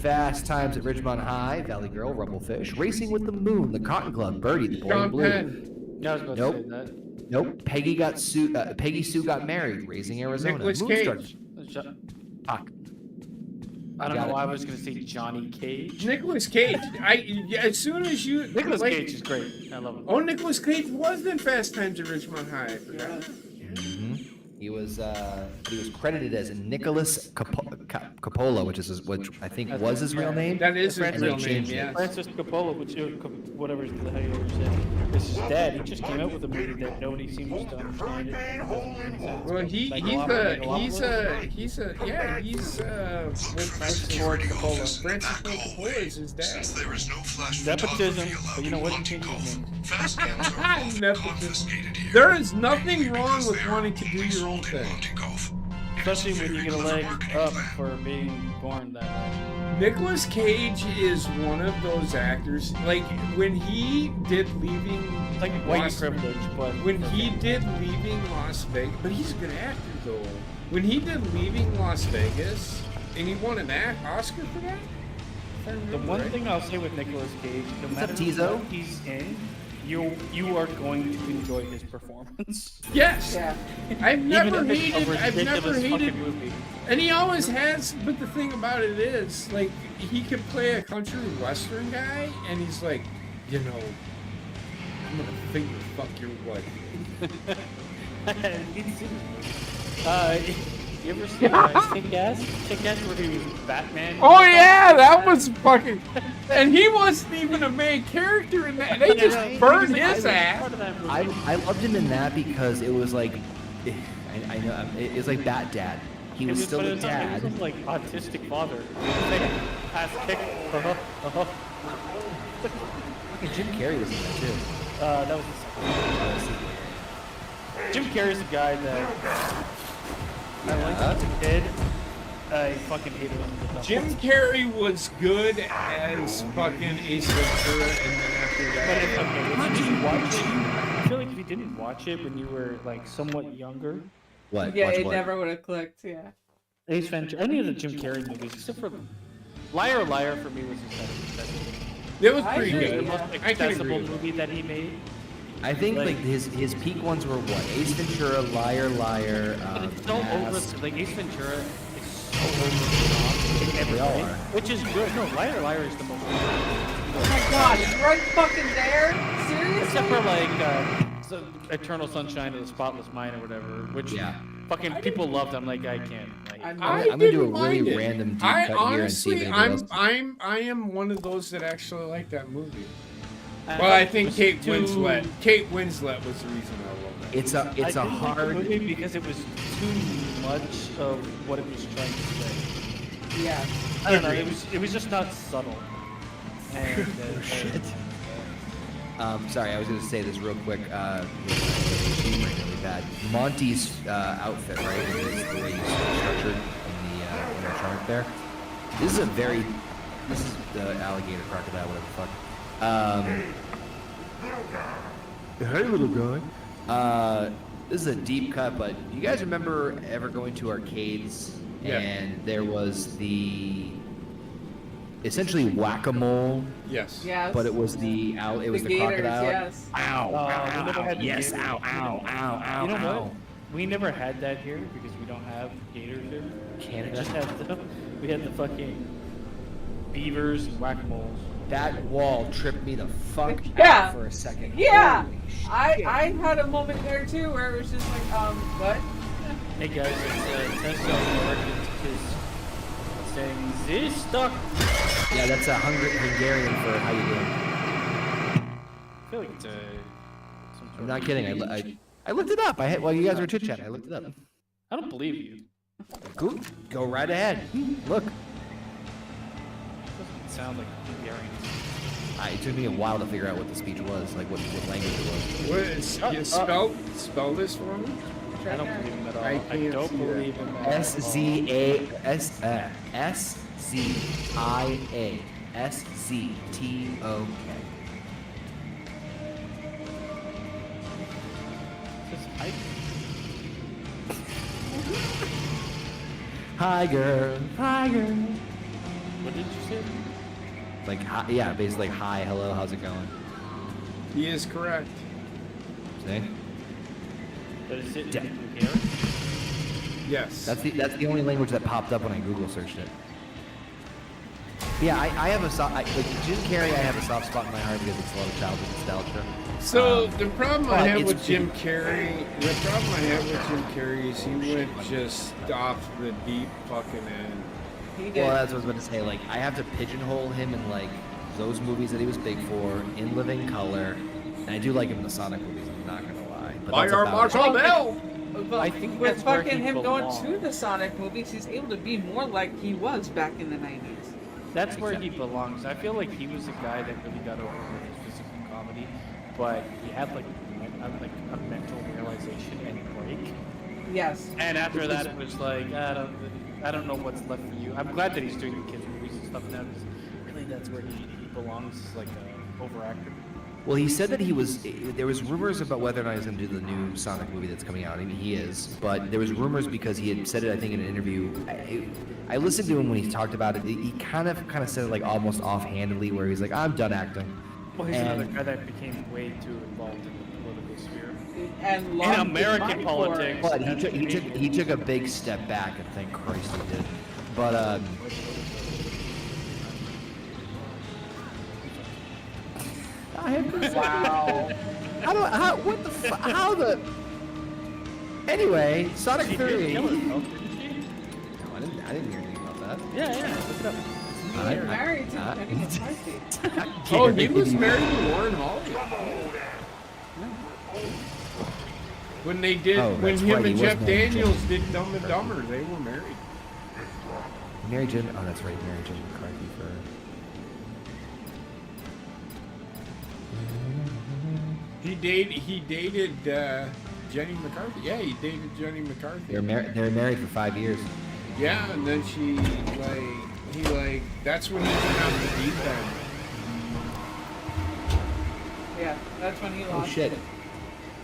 Speaker 1: Fast Times at Ridgemont High, Valley Girl, Rumblefish, Racing with the Moon, The Cotton Club, Birdie, The Boy in
Speaker 4: Sean
Speaker 1: Blue.
Speaker 4: Penn.
Speaker 2: Yeah, I was about
Speaker 1: Nope.
Speaker 2: to say that.
Speaker 1: Nope. Peggy Sue Got Married, Raising Arizona.
Speaker 4: Nicolas
Speaker 1: Moonstar-
Speaker 4: Cage.
Speaker 1: Fuck.
Speaker 2: I don't
Speaker 1: Got
Speaker 2: know
Speaker 1: it.
Speaker 2: why I was gonna say Johnny Cage.
Speaker 4: Nicolas Cage. As soon as you
Speaker 2: Nicolas
Speaker 4: like-
Speaker 2: Cage is great. I love him.
Speaker 4: Oh, Nicolas Cage was in Fast Times at Ridgemont High. I forgot.
Speaker 1: He was credited as Nicholas Coppola, which I think was his real name.
Speaker 4: That is his
Speaker 2: Francis-
Speaker 4: real
Speaker 1: and they
Speaker 4: name,
Speaker 1: changed it.
Speaker 4: yes.
Speaker 2: Francis Coppola, which whatever the hell you ever said. This is dead. He just came out with a movie that nobody seems to understand.
Speaker 4: Well, he's with
Speaker 2: Francis Ford Coppola.
Speaker 4: Francis Ford Coppola is his dad.
Speaker 6: Since there is no flash
Speaker 2: Nepotism,
Speaker 6: photography allowed
Speaker 2: but you know
Speaker 6: in
Speaker 2: what?
Speaker 6: Monte
Speaker 2: You change his
Speaker 6: Golf,
Speaker 2: name.
Speaker 6: fast cams are
Speaker 4: Nepotism.
Speaker 6: confiscated here.
Speaker 4: There is nothing
Speaker 6: Mainly
Speaker 4: wrong
Speaker 6: because
Speaker 4: with
Speaker 6: they are
Speaker 4: wanting to do
Speaker 6: only
Speaker 4: your own
Speaker 6: sold in
Speaker 4: thing.
Speaker 6: Monte Golf.
Speaker 2: Especially when you get a leg
Speaker 6: Marketing
Speaker 2: up
Speaker 6: plan.
Speaker 2: for being born that way.
Speaker 4: Nicolas Cage is one of those actors. Like when he did Leaving,
Speaker 2: It's like white
Speaker 4: Las-
Speaker 2: privilege, but
Speaker 4: when he did Leaving Las Vegas, but he's a good actor though. When he did Leaving Las Vegas, and he won an Oscar for that. If I
Speaker 2: The
Speaker 4: remember
Speaker 2: one
Speaker 4: right.
Speaker 2: thing I'll say with Nicolas Cage, no
Speaker 1: up,
Speaker 2: matter
Speaker 1: Tizo?
Speaker 2: what he's in, you are going to enjoy his performance.
Speaker 4: Yes,
Speaker 3: Yeah.
Speaker 4: I've never
Speaker 2: Even if it's a
Speaker 4: hated. I've never
Speaker 2: ridiculous
Speaker 4: hated.
Speaker 2: fucking movie.
Speaker 4: And he always has, but the thing about it is, like, he could play a country western guy, and he's like, you know, I'm gonna finger fuck your wife.
Speaker 2: You ever seen Kick-Ass? Kick-Ass where he was Batman?
Speaker 4: Oh yeah, that was fucking. And he wasn't even a main character in that. They just burned his ass.
Speaker 2: Part of that movie.
Speaker 1: I loved him in that because it was like, I know it was like Bat Dad. He was still
Speaker 2: but
Speaker 1: the
Speaker 2: it was not-
Speaker 1: dad.
Speaker 2: He was like autistic father. Like, pass kick.
Speaker 1: Fucking Jim Carrey was in that too.
Speaker 2: That was Jim Carrey's a guy that I liked as a kid. I fucking hated him. as an adult.
Speaker 4: Jim Carrey was good as fucking Ace Ventura, and then after
Speaker 2: But
Speaker 4: that,
Speaker 2: if, okay, if you didn't watch it, I feel like if you didn't watch it when you were like somewhat younger,
Speaker 1: What?
Speaker 3: Yeah,
Speaker 1: Watch
Speaker 3: it
Speaker 1: what?
Speaker 3: never would have clicked. Yeah.
Speaker 2: Ace Ventura, any of the Jim Carrey movies, except for Liar Liar for me was his best.
Speaker 4: it was
Speaker 3: I
Speaker 4: pretty
Speaker 3: agree,
Speaker 2: The
Speaker 4: good.
Speaker 3: yeah.
Speaker 2: most
Speaker 4: I can
Speaker 2: accessible
Speaker 4: agree.
Speaker 2: movie that he made.
Speaker 1: I think
Speaker 2: Like-
Speaker 1: like his peak ones were what? Ace Ventura, Liar Liar.
Speaker 2: But it's so
Speaker 1: Mask.
Speaker 2: over. Like Ace Ventura is so over the top in every
Speaker 1: They all
Speaker 2: way,
Speaker 1: are.
Speaker 2: which is good. No, Liar Liar is the most.
Speaker 3: Oh my God, it's right fucking there. Seriously?
Speaker 2: Except for like Eternal Sunshine of the Spotless Mind or whatever, which
Speaker 1: Yeah.
Speaker 2: fucking people loved. I'm like, I can't. Like,
Speaker 3: I'm
Speaker 4: I
Speaker 1: I'm gonna do a
Speaker 4: didn't
Speaker 1: really
Speaker 4: mind it.
Speaker 1: random deep
Speaker 4: I
Speaker 1: cut here and see if
Speaker 4: honestly,
Speaker 1: anybody else.
Speaker 4: I am one of those that actually like that movie.
Speaker 2: I
Speaker 4: Well, I
Speaker 2: thought it
Speaker 4: think
Speaker 2: was
Speaker 4: Kate
Speaker 2: too-
Speaker 4: Winslet. Kate Winslet was the reason I love that.
Speaker 1: It's a
Speaker 2: I didn't like the
Speaker 1: hard.
Speaker 2: movie because it was too much of what it was trying to say.
Speaker 3: Yeah.
Speaker 2: I don't know. It was just not subtle. And,
Speaker 1: Shit. Sorry, I was gonna say this real quick. Really bad. Monty's outfit, right? Is the way he's structured in the trunk there. This is the alligator crocodile, whatever the fuck. Hey, little guy. This is a deep cut, but you guys remember ever going to arcades
Speaker 4: Yeah.
Speaker 1: and there was essentially whack-a-mole,
Speaker 4: Yes.
Speaker 3: Yes.
Speaker 1: but it was the
Speaker 3: gators,
Speaker 1: crocodile.
Speaker 3: Yes.
Speaker 1: Ow!
Speaker 2: we
Speaker 1: Ow!
Speaker 2: never
Speaker 1: Ow!
Speaker 2: had the
Speaker 1: Yes!
Speaker 2: gators.
Speaker 1: Ow! Ow! Ow! Ow!
Speaker 2: You know
Speaker 1: ow.
Speaker 2: what? We never had that here because we don't have gators here. We
Speaker 1: Canada.
Speaker 2: just had we had the fucking beavers and whack-a-moles.
Speaker 1: That wall tripped me the fuck
Speaker 3: Yeah.
Speaker 1: out for a second.
Speaker 3: Yeah.
Speaker 1: Holy shit.
Speaker 3: I had a moment there too where it was just like, what?
Speaker 2: Hey guys, it's Tessa is saying this stuck.
Speaker 1: Yeah, that's a Hungarian for how you doing.
Speaker 2: I feel like it's some sort
Speaker 1: I'm not
Speaker 2: of
Speaker 1: kidding. I looked it up. While you guys were chit chatting, I looked it up.
Speaker 2: I don't believe you.
Speaker 1: Go right ahead. Look.
Speaker 2: It doesn't sound like Hungarian.
Speaker 1: It took me a while to figure out what the speech was, like what language it was.
Speaker 4: What is, you spell this for me?
Speaker 2: I don't believe him at all.
Speaker 4: I
Speaker 2: I
Speaker 4: can't
Speaker 2: don't
Speaker 4: see
Speaker 2: believe
Speaker 4: that.
Speaker 2: him at all.
Speaker 1: SZIASZTOK.
Speaker 2: Just hype.
Speaker 1: Hi girl. Hi girl.
Speaker 2: What did you say?
Speaker 1: Like hi, yeah, basically like hi, hello, how's it going?
Speaker 4: He is correct.
Speaker 1: See?
Speaker 2: But is it
Speaker 1: Yeah.
Speaker 2: Hungarian?
Speaker 4: Yes.
Speaker 1: That's the only language that popped up when I Google searched it. Yeah, I have a like Jim Carrey. I have a soft spot in my heart because it's a lot of childhood nostalgia.
Speaker 4: So the problem I
Speaker 1: but
Speaker 4: have
Speaker 1: it's
Speaker 4: with Jim Carrey, is he went just off the deep fucking end.
Speaker 3: He did.
Speaker 1: Well, that's what I was about to say. Like, I have to pigeonhole him in like those movies that he was big for, In Living Color, and I do like him in the Sonic movies. I'm not gonna lie. But
Speaker 4: By
Speaker 1: that's
Speaker 4: our
Speaker 1: about it.
Speaker 4: Marshall Bell!
Speaker 3: But
Speaker 2: I think
Speaker 3: with
Speaker 2: that's where
Speaker 3: fucking
Speaker 2: he
Speaker 3: him going
Speaker 2: belongs.
Speaker 3: to the Sonic movies, he's able to be more like he was back in the 90s.
Speaker 2: That's where he belongs. I feel like he was the guy that really got over with his physical comedy, but he had like a mental realization and break.
Speaker 3: Yes.
Speaker 2: And after that, it was like I don't know what's left for you. I'm glad that he's doing the kids movies and stuff now, because really that's where he belongs, as like a overactor.
Speaker 1: Well, he said that there was rumors about whether or not he's going to do the new Sonic movie that's coming out. I mean, he is, but there was rumors because he had said it, I think, in an interview. I listened to him when he talked about it. He kind of said it like almost offhandedly, where he's like, "I'm done acting."
Speaker 2: Well, he's
Speaker 1: And-
Speaker 2: another guy that became way too involved in the political sphere.
Speaker 3: And
Speaker 2: In
Speaker 3: loved
Speaker 2: American
Speaker 3: money for
Speaker 2: politics.
Speaker 3: it.
Speaker 1: But he took a big step back, and thank Christ he did. But
Speaker 3: Wow.
Speaker 1: Anyway, Sonic
Speaker 2: She
Speaker 1: 3.
Speaker 2: did kill
Speaker 1: No,
Speaker 2: herself, didn't she?
Speaker 1: I didn't hear anything about that.
Speaker 2: Yeah, look it up.
Speaker 3: You're married to Penny McCarthy.
Speaker 4: Oh, he was married to Warren Holly. When they did,
Speaker 1: Oh,
Speaker 4: when
Speaker 1: that's
Speaker 4: him
Speaker 1: right, he
Speaker 4: and
Speaker 1: was
Speaker 4: Jeff
Speaker 1: married to
Speaker 4: Daniels
Speaker 1: Jim.
Speaker 4: did Dumb and Dumber, they were married.
Speaker 1: Mary Jane. Oh, that's right, Mary Jane McCarthy for.
Speaker 4: He dated Jenny McCarthy. Yeah, he dated Jenny McCarthy.
Speaker 1: They were married for 5 years.
Speaker 4: Yeah, and then that's when he went out the deep end.
Speaker 3: Yeah, that's when he
Speaker 1: Oh
Speaker 3: lost
Speaker 1: shit.
Speaker 3: it.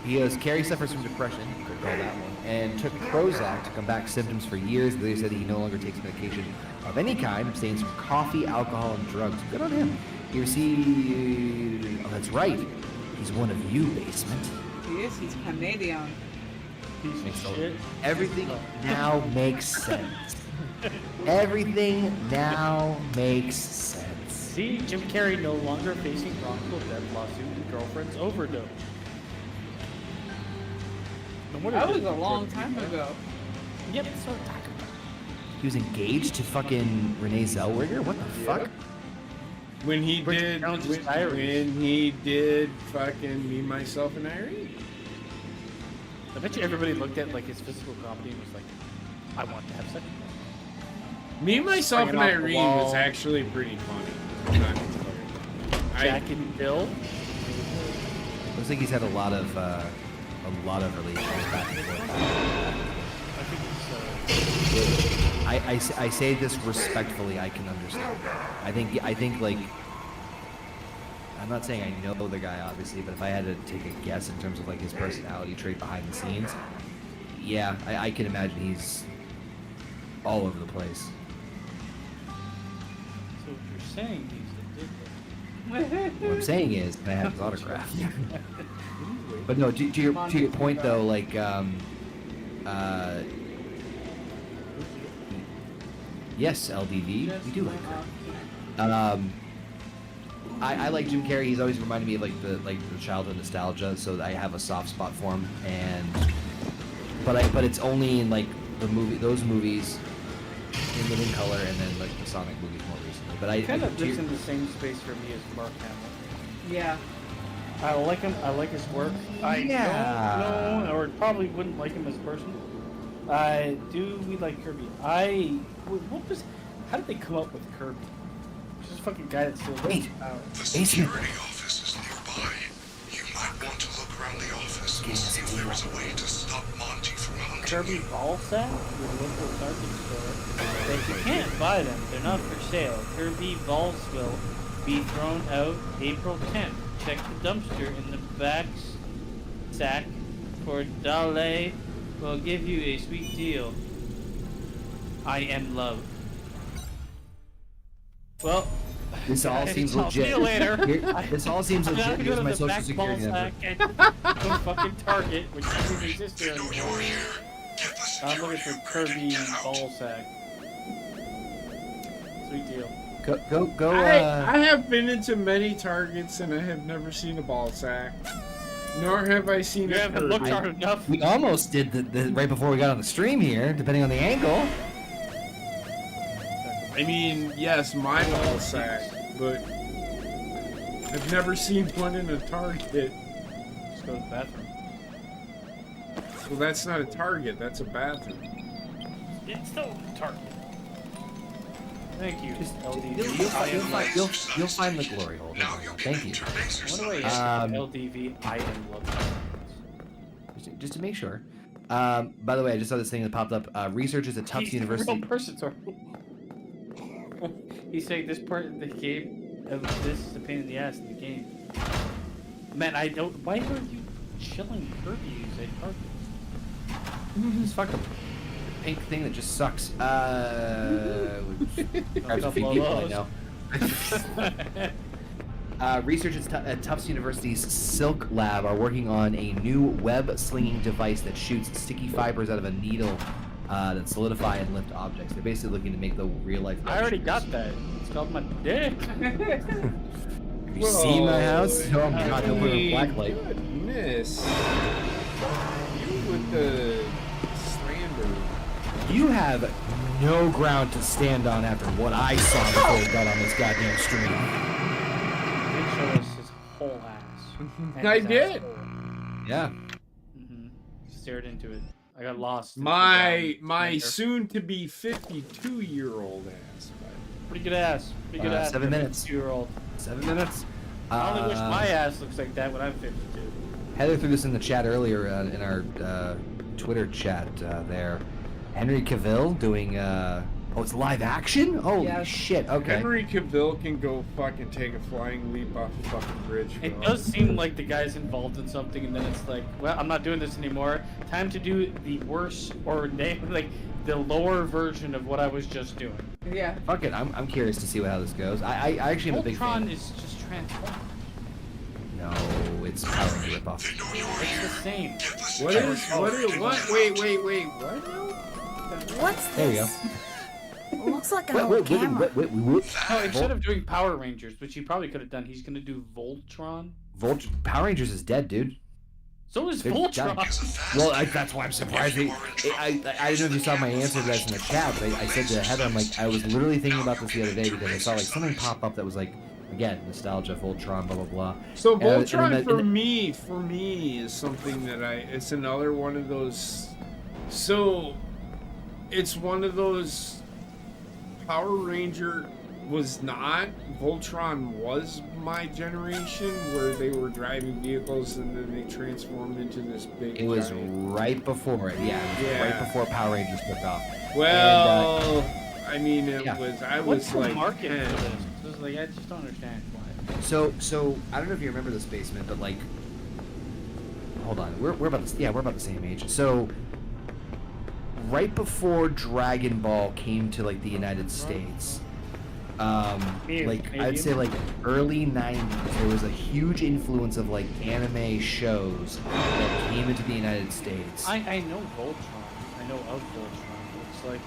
Speaker 1: He goes, Carrie suffers from depression, you could call that one, and took Prozac to combat symptoms for years. They said that he no longer takes medication of any kind, abstains from coffee, alcohol, and drugs. Good on him. He received... Oh, that's right. He's one of you, Basement.
Speaker 3: He is. He's Canadian.
Speaker 1: Makes a-
Speaker 2: Shit.
Speaker 1: Everything now makes sense. Everything now makes sense.
Speaker 2: See, Jim Carrey no longer facing wrongful death lawsuit and girlfriend's overdose. No wonder
Speaker 3: That
Speaker 2: he
Speaker 3: was a
Speaker 2: didn't
Speaker 3: long
Speaker 2: work
Speaker 3: time
Speaker 2: anymore.
Speaker 3: ago.
Speaker 2: Yep, that's what I'm talking about.
Speaker 1: He was engaged to fucking Renee Zellweger? What the fuck?
Speaker 4: When he
Speaker 2: Bridget
Speaker 4: did,
Speaker 2: Jones'
Speaker 4: when,
Speaker 2: Diaries.
Speaker 4: when he did fucking Me, Myself, and Irene.
Speaker 2: I bet you everybody looked at like his physical comedy and was like, I want to have sex.
Speaker 4: Me, Myself, and
Speaker 2: Springing off the
Speaker 4: Irene was
Speaker 2: wall.
Speaker 4: actually pretty funny. Not gonna lie.
Speaker 2: Jack and Bill.
Speaker 1: Looks like he's had a lot of relations back and forth.
Speaker 2: I think it's
Speaker 1: I say this respectfully. I can understand. I think like I'm not saying I know the guy obviously, but if I had to take a guess in terms of like his personality trait behind the scenes, yeah, I can imagine he's all over the place.
Speaker 2: so what you're saying is that
Speaker 1: What I'm saying is, can I have his autograph? But no, to your point though, like yes, LDV, we do like her. I like Jim Carrey. He's always reminded me of like the childhood nostalgia, so I have a soft spot for him. but it's only in like those movies in living color, and then like the Sonic movies more recently. But I
Speaker 2: kind of lives in the same space for me as Mark Hamill.
Speaker 3: Yeah.
Speaker 2: I like him. I like his work. I don't know, or probably wouldn't like him as a person. Do we like Kirby? How did they come up with Kirby? Just a fucking guy that's still out.
Speaker 6: The security office is nearby. You might want to look around the office and see if there is a way to stop Monty from hunting
Speaker 2: Kirby
Speaker 6: you.
Speaker 2: ball sack? Your local target store. But you can't buy them. They're not for sale. Kirby balls will be thrown out April 10th. Check the dumpster in the back sack for Dale. We'll give you a sweet deal. I am love. Well,
Speaker 1: this all seems
Speaker 2: I'll
Speaker 1: legit.
Speaker 2: see you later.
Speaker 1: This all seems
Speaker 2: I'm
Speaker 1: legit.
Speaker 2: gonna
Speaker 1: Here's
Speaker 2: go
Speaker 1: my
Speaker 2: to the
Speaker 1: social
Speaker 2: back
Speaker 1: security
Speaker 2: ball
Speaker 1: number.
Speaker 2: sack and go fucking Target, which doesn't exist here
Speaker 6: They know
Speaker 2: anymore.
Speaker 6: you're here. Get the
Speaker 2: I'm looking
Speaker 6: security
Speaker 2: for
Speaker 6: agreement and
Speaker 2: Kirby
Speaker 6: get out.
Speaker 2: ball sack. Sweet deal.
Speaker 1: Go.
Speaker 4: I have been into many Targets and I have never seen a ball sack. Nor have I seen
Speaker 2: You
Speaker 4: a
Speaker 2: haven't looked
Speaker 4: Kirby.
Speaker 2: hard enough.
Speaker 1: We almost did the right before we got on the stream here, depending on the angle.
Speaker 4: I mean, yes, my ball sack, but I've never seen one in a Target.
Speaker 2: Just go to the bathroom.
Speaker 4: Well, that's not a Target, that's a bathroom.
Speaker 2: It's still Target. Thank you,
Speaker 1: Just-
Speaker 2: LDV.
Speaker 1: You'll find the glory hole.
Speaker 6: Now you'll get
Speaker 1: Thank you.
Speaker 6: into laser
Speaker 2: What do I
Speaker 6: sight.
Speaker 2: hit? LDV, I am love.
Speaker 1: Just to make sure. By the way, I just saw this thing that popped up. Researchers at Tufts
Speaker 2: He's
Speaker 1: University.
Speaker 2: a real person, sorry. He's saying this part of the game, this is a pain in the ass in the game. Man, I don't. Why are you chilling Kirby at Target?
Speaker 1: This fucking pink thing that just sucks. Grabs a few people I know. Researchers at Tufts University's Silk Lab are working on a new web-slinging device that shoots sticky fibers out of a needle that solidify and lift objects. They're basically looking to make the real-life.
Speaker 2: I already got that. It's called my dick.
Speaker 1: Have you seen my house? Oh my god, don't put it in black light.
Speaker 4: Goodness. You with the slander.
Speaker 1: You have no ground to stand on after what I saw before we got on this goddamn stream.
Speaker 2: Did show us his whole ass. And
Speaker 4: I
Speaker 2: his
Speaker 4: did.
Speaker 2: asshole.
Speaker 1: Yeah.
Speaker 2: Stared into it. I got lost. into
Speaker 4: My
Speaker 2: the ground.
Speaker 4: soon-to-be 52-year-old ass.
Speaker 2: Pretty good ass. Pretty good ass.
Speaker 1: 7 minutes.
Speaker 2: 2-year-old.
Speaker 1: 7 minutes.
Speaker 2: I only wish my ass looks like that when I'm 52.
Speaker 1: Heather threw this in the chat earlier in our Twitter chat there. Henry Cavill doing oh, it's live action? Holy
Speaker 3: Yes.
Speaker 1: shit, okay.
Speaker 4: Henry Cavill can go fucking take a flying leap off a fucking bridge.
Speaker 2: It
Speaker 4: bro.
Speaker 2: does seem like the guy's involved in something, and then it's like, well, I'm not doing this anymore. Time to do the worse or like the lower version of what I was just doing.
Speaker 3: Yeah.
Speaker 1: Fuck it, I'm curious to see how this goes. I actually am a big
Speaker 2: Ultron
Speaker 1: fan.
Speaker 2: is just transformed.
Speaker 1: No, it's Power Ranger ripoff.
Speaker 6: They know you're
Speaker 2: It's
Speaker 6: here.
Speaker 2: the same.
Speaker 6: Get the
Speaker 4: What
Speaker 6: security
Speaker 4: is? What is? What? Wait. What?
Speaker 7: What's this?
Speaker 1: There you go.
Speaker 7: It looks like an old camera.
Speaker 1: Wait.
Speaker 2: No, instead of doing Power Rangers, which he probably could have done, he's gonna do Voltron.
Speaker 1: Power Rangers is dead, dude.
Speaker 2: So is
Speaker 1: They're
Speaker 2: Voltron.
Speaker 1: done.
Speaker 6: is a fast
Speaker 1: Well,
Speaker 6: leap.
Speaker 1: that's why I'm surprised.
Speaker 6: If you are in trouble,
Speaker 1: I don't know if you saw my answer to that in the chat, but I said to Heather, I'm like, I was literally thinking about this the other day because I saw like something pop up that was like, again, nostalgia, Voltron, blah blah blah.
Speaker 4: So
Speaker 1: And then
Speaker 4: Voltron
Speaker 1: that-
Speaker 4: for me is something that it's another one of those. So, it's one of those. Power Ranger was not. Voltron was my generation where they were driving vehicles and then they transformed into this big.
Speaker 1: It was
Speaker 4: giant-
Speaker 1: right before it, yeah. It was
Speaker 4: Yeah.
Speaker 1: right before Power Rangers took off.
Speaker 4: Well, I mean, it
Speaker 1: yeah.
Speaker 4: was. I
Speaker 2: What's
Speaker 4: was
Speaker 2: the
Speaker 4: like.
Speaker 2: market
Speaker 4: 10.
Speaker 2: for this? It's like, I just don't understand why.
Speaker 1: So I don't know if you remember this basement, but like, hold on, we're about the same age. So right before Dragon Ball came to like the United States, like I'd say like early '90s, there was a huge influence of like anime shows that came into the United States.
Speaker 2: I know Voltron. I know of Voltron. But it's like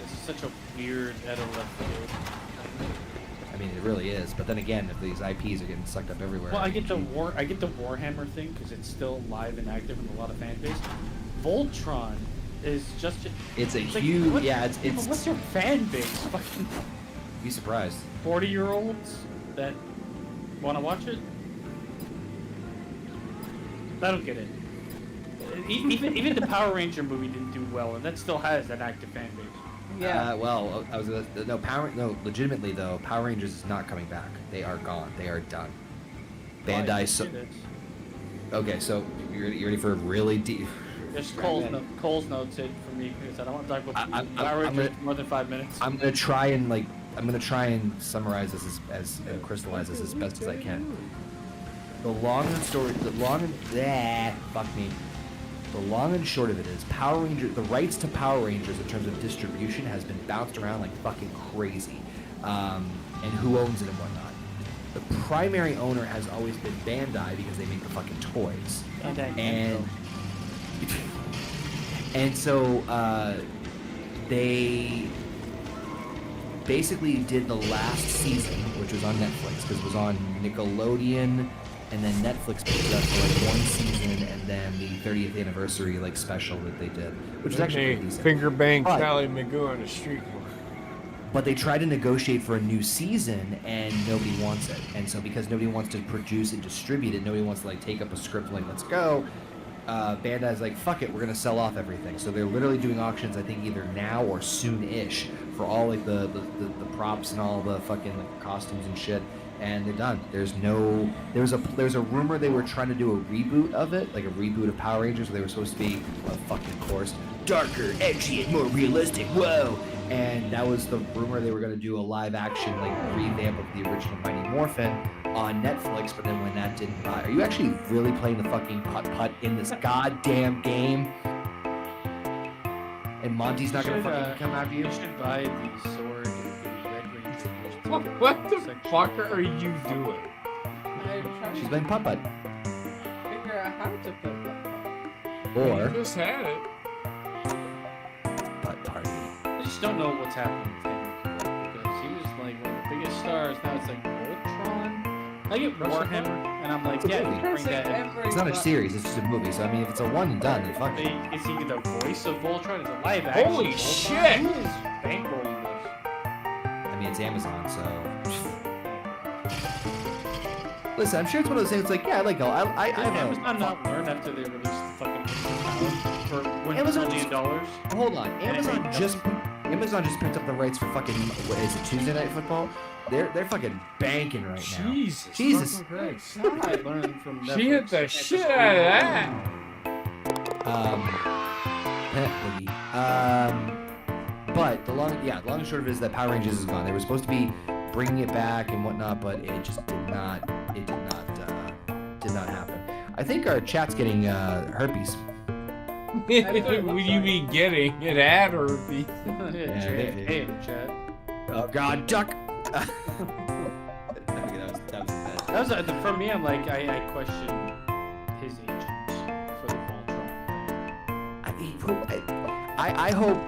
Speaker 2: this is such a weird out of left field.
Speaker 1: I mean, it really is. But then again, if these IPs are getting sucked up everywhere,
Speaker 2: Well, I get the Warhammer thing because it's still live and active in a lot of fan base. Voltron is just.
Speaker 1: It's a
Speaker 2: like,
Speaker 1: huge.
Speaker 2: what-
Speaker 1: Yeah, it's.
Speaker 2: What's your fan base? Fucking
Speaker 1: Be surprised.
Speaker 2: 40-year-olds that want to watch it. I don't get it. Even the Power Ranger movie didn't do well, and that still has an active fan base.
Speaker 3: Yeah.
Speaker 1: Well, I was no. Legitimately though, Power Rangers is not coming back. They are gone. They are done. Bandai. So, okay, so you ready for a really deep?
Speaker 2: Just Cole's notes it for me because I don't want to talk about Power Rangers for more than 5 minutes.
Speaker 1: I'm gonna try and summarize this as and crystallize this as best as I can. The long and short of it is Power Rangers. The rights to Power Rangers in terms of distribution has been bounced around like fucking crazy, and who owns it and whatnot. The primary owner has always been Bandai because they make the fucking toys, and so they basically did the last season, which was on Netflix, because it was on Nickelodeon, and then Netflix picked it up for like one season, and then the 30th anniversary like special that they did, which was actually pretty decent.
Speaker 4: Finger bang Callie McGoo on the street.
Speaker 1: But they tried to negotiate for a new season, and nobody wants it. And so because nobody wants to produce and distribute it, nobody wants to like take up a script like let's go. Bandai's like, fuck it, we're gonna sell off everything. So they're literally doing auctions, I think either now or soon-ish, for all like the props and all the fucking like costumes and shit. And they're done. There's a rumor they were trying to do a reboot of it, like a reboot of Power Rangers, where they were supposed to be, of fucking course, darker, edgy, and more realistic. Whoa! And that was the rumor they were gonna do a live action like revamp of the original Mighty Morphin on Netflix, but then when that didn't buy, are you actually really playing the fucking putt-putt in this goddamn game? And Monty's not gonna fucking come after you?
Speaker 2: You should buy the sword and the Red Ranger.
Speaker 4: What the fuck are you doing?
Speaker 3: I'm trying
Speaker 1: She's
Speaker 3: to
Speaker 1: playing putt-putt.
Speaker 3: figure out how to put that.
Speaker 1: Or
Speaker 4: You just had it.
Speaker 1: putt party.
Speaker 2: I just don't know what's happening with him because he was like one of the biggest stars. Now it's like Voltron. I get Warhammer, and I'm like, yeah, you bring that in.
Speaker 1: It's not a series, it's just a movie. So I mean, if it's a one and done, then fuck it.
Speaker 2: Is he the voice of Voltron? Is it live action?
Speaker 4: Holy
Speaker 2: Voltron?
Speaker 4: shit!
Speaker 2: Who is bankrolling this?
Speaker 1: I mean, it's Amazon, so. Listen, I'm sure it's one of those things. It's like, yeah, I like all. I
Speaker 2: Did Amazon not learn after they released the fucking for $1
Speaker 1: Amazon
Speaker 2: billion?
Speaker 1: Hold on, Amazon just picked up the rights for fucking what is it, Tuesday Night Football? They're fucking banking right now. Jesus.
Speaker 2: I learned from
Speaker 4: She hit the shit out of that.
Speaker 1: But the long and short of it is that Power Rangers is gone. They were supposed to be bringing it back and whatnot, but it just did not happen. I think our chat's getting herpes.
Speaker 4: What do you mean getting it at or the?
Speaker 2: Hey, chat.
Speaker 1: Oh God, duck! that was bad.
Speaker 2: For me, I'm like, I question his agents for the Voltron.
Speaker 1: I hope.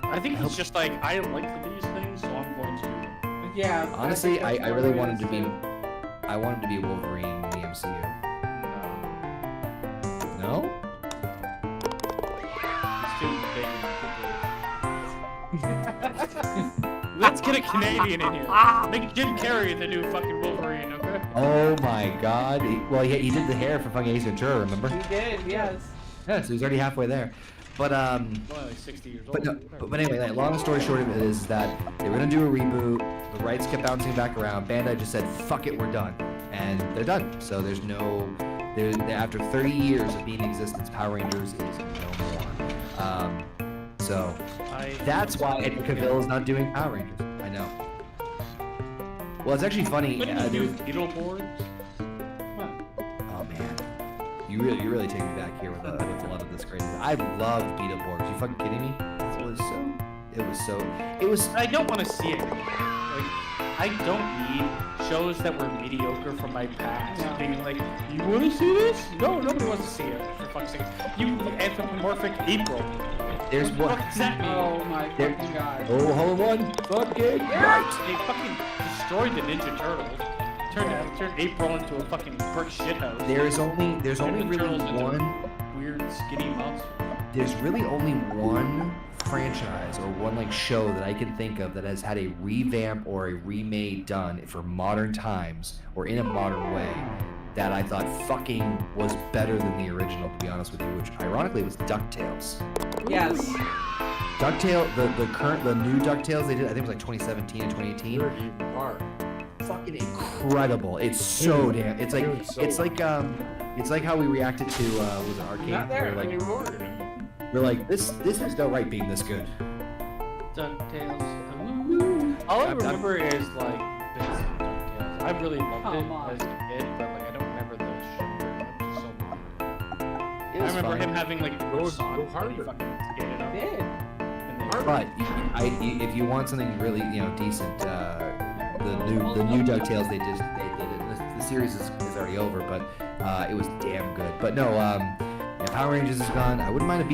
Speaker 2: I think he's just like, I like these things, so I'm going to do them.
Speaker 3: Yeah.
Speaker 1: Honestly,
Speaker 3: think that's
Speaker 1: I
Speaker 3: more
Speaker 1: really
Speaker 3: what it
Speaker 1: wanted to
Speaker 3: is,
Speaker 1: be.
Speaker 3: too.
Speaker 1: I wanted to be Wolverine in the MCU. No?
Speaker 2: He's too big. Let's get a Canadian in here. Make Jim Carrey the new fucking Wolverine, okay?
Speaker 1: Oh my God! He did the hair for fucking Ace Ventura, remember?
Speaker 3: He did, yes.
Speaker 1: Yeah, so he's already halfway there. But
Speaker 2: Only like 60 years old.
Speaker 1: but anyway, like, long story short of it is that they were gonna do a reboot. The rights kept bouncing back around. Bandai just said, "Fuck it, we're done," and they're done. So there's no, after 30 years of being in existence, Power Rangers is no more. So that's why Eddie Cavill is not doing Power Rangers. I know. Well, it's actually funny.
Speaker 2: What do you do? Beetleborgs?
Speaker 1: Oh man, you really take me back here with a lot of this crazy. I love Beetleborgs. You fucking kidding me? It was.
Speaker 2: I don't want to see it. Like, I don't need shows that were mediocre from my past.
Speaker 3: Yeah.
Speaker 2: Being like, you want to see this? No, nobody wants to see it. For fuck's sake, you anthropomorphic April.
Speaker 1: There's
Speaker 2: What
Speaker 1: one.
Speaker 2: the fuck does that mean?
Speaker 3: Oh my
Speaker 1: There-
Speaker 3: fucking god.
Speaker 1: Oh, hold on. Fucking right.
Speaker 2: They fucking destroyed the Ninja Turtles. Turned April into a fucking brick shithouse.
Speaker 1: There's only
Speaker 2: Turns the
Speaker 1: really
Speaker 2: turtles into
Speaker 1: one.
Speaker 2: weird skinny monsters.
Speaker 1: There's really only one franchise or one like show that I can think of that has had a revamp or a remade done for modern times or in a modern way that I thought fucking was better than the original, to be honest with you, which ironically was DuckTales.
Speaker 3: Yes.
Speaker 1: The new DuckTales they did, I think it was like 2017 and 2018.
Speaker 4: They're even hard.
Speaker 1: Fucking incredible. It's so damn. It's like it's like how we reacted to was it Arcade?
Speaker 4: Not there
Speaker 1: We're like,
Speaker 4: anymore.
Speaker 1: we're like this has no right being this good.
Speaker 2: DuckTales. All I remember is like bits of DuckTales. I really loved
Speaker 3: Come
Speaker 2: it
Speaker 3: on.
Speaker 2: as a kid, but like I don't remember the show very much. It's so long.
Speaker 1: It
Speaker 2: I
Speaker 1: was
Speaker 2: remember
Speaker 1: fun.
Speaker 2: him having like
Speaker 4: Go
Speaker 2: good songs that he
Speaker 4: harder.
Speaker 2: fucking skated up.
Speaker 3: Did.
Speaker 2: And then-
Speaker 1: But if you want something really decent, the new DuckTales they did the series is already over, but it was damn good. But no, Power Rangers is gone. I wouldn't mind I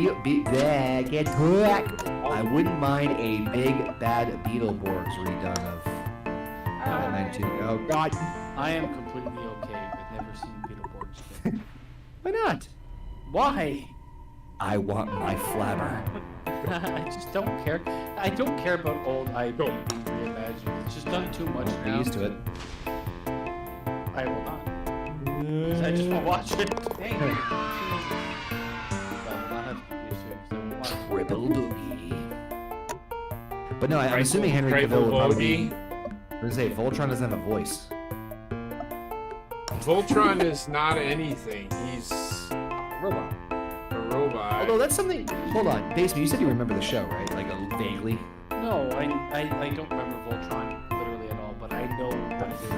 Speaker 1: wouldn't mind a big bad Beetleborgs redone of. Oh God,
Speaker 2: I am completely okay with never seeing Beetleborgs again.
Speaker 1: why not?
Speaker 2: Why?
Speaker 1: I want my flabber.
Speaker 2: I just don't care. I don't care about old IP being reimagined. It's just done too much
Speaker 1: Get
Speaker 2: now.
Speaker 1: used to it.
Speaker 2: I will not. 'Cause I just won't watch it.
Speaker 3: Dang.
Speaker 2: I will not have to get used to it 'cause I won't watch it.
Speaker 1: Triple boogie. But no, I'm assuming Henry
Speaker 4: Triple
Speaker 1: Cavill will probably.
Speaker 4: boogie.
Speaker 1: I'm gonna say Voltron doesn't have a voice.
Speaker 4: Voltron is not anything. He's
Speaker 2: Robot.
Speaker 4: a robot.
Speaker 1: Although that's something. Hold on, Basement. You said you remember the show, right? Like vaguely.
Speaker 2: No, I don't remember Voltron literally at all, but I know what it is.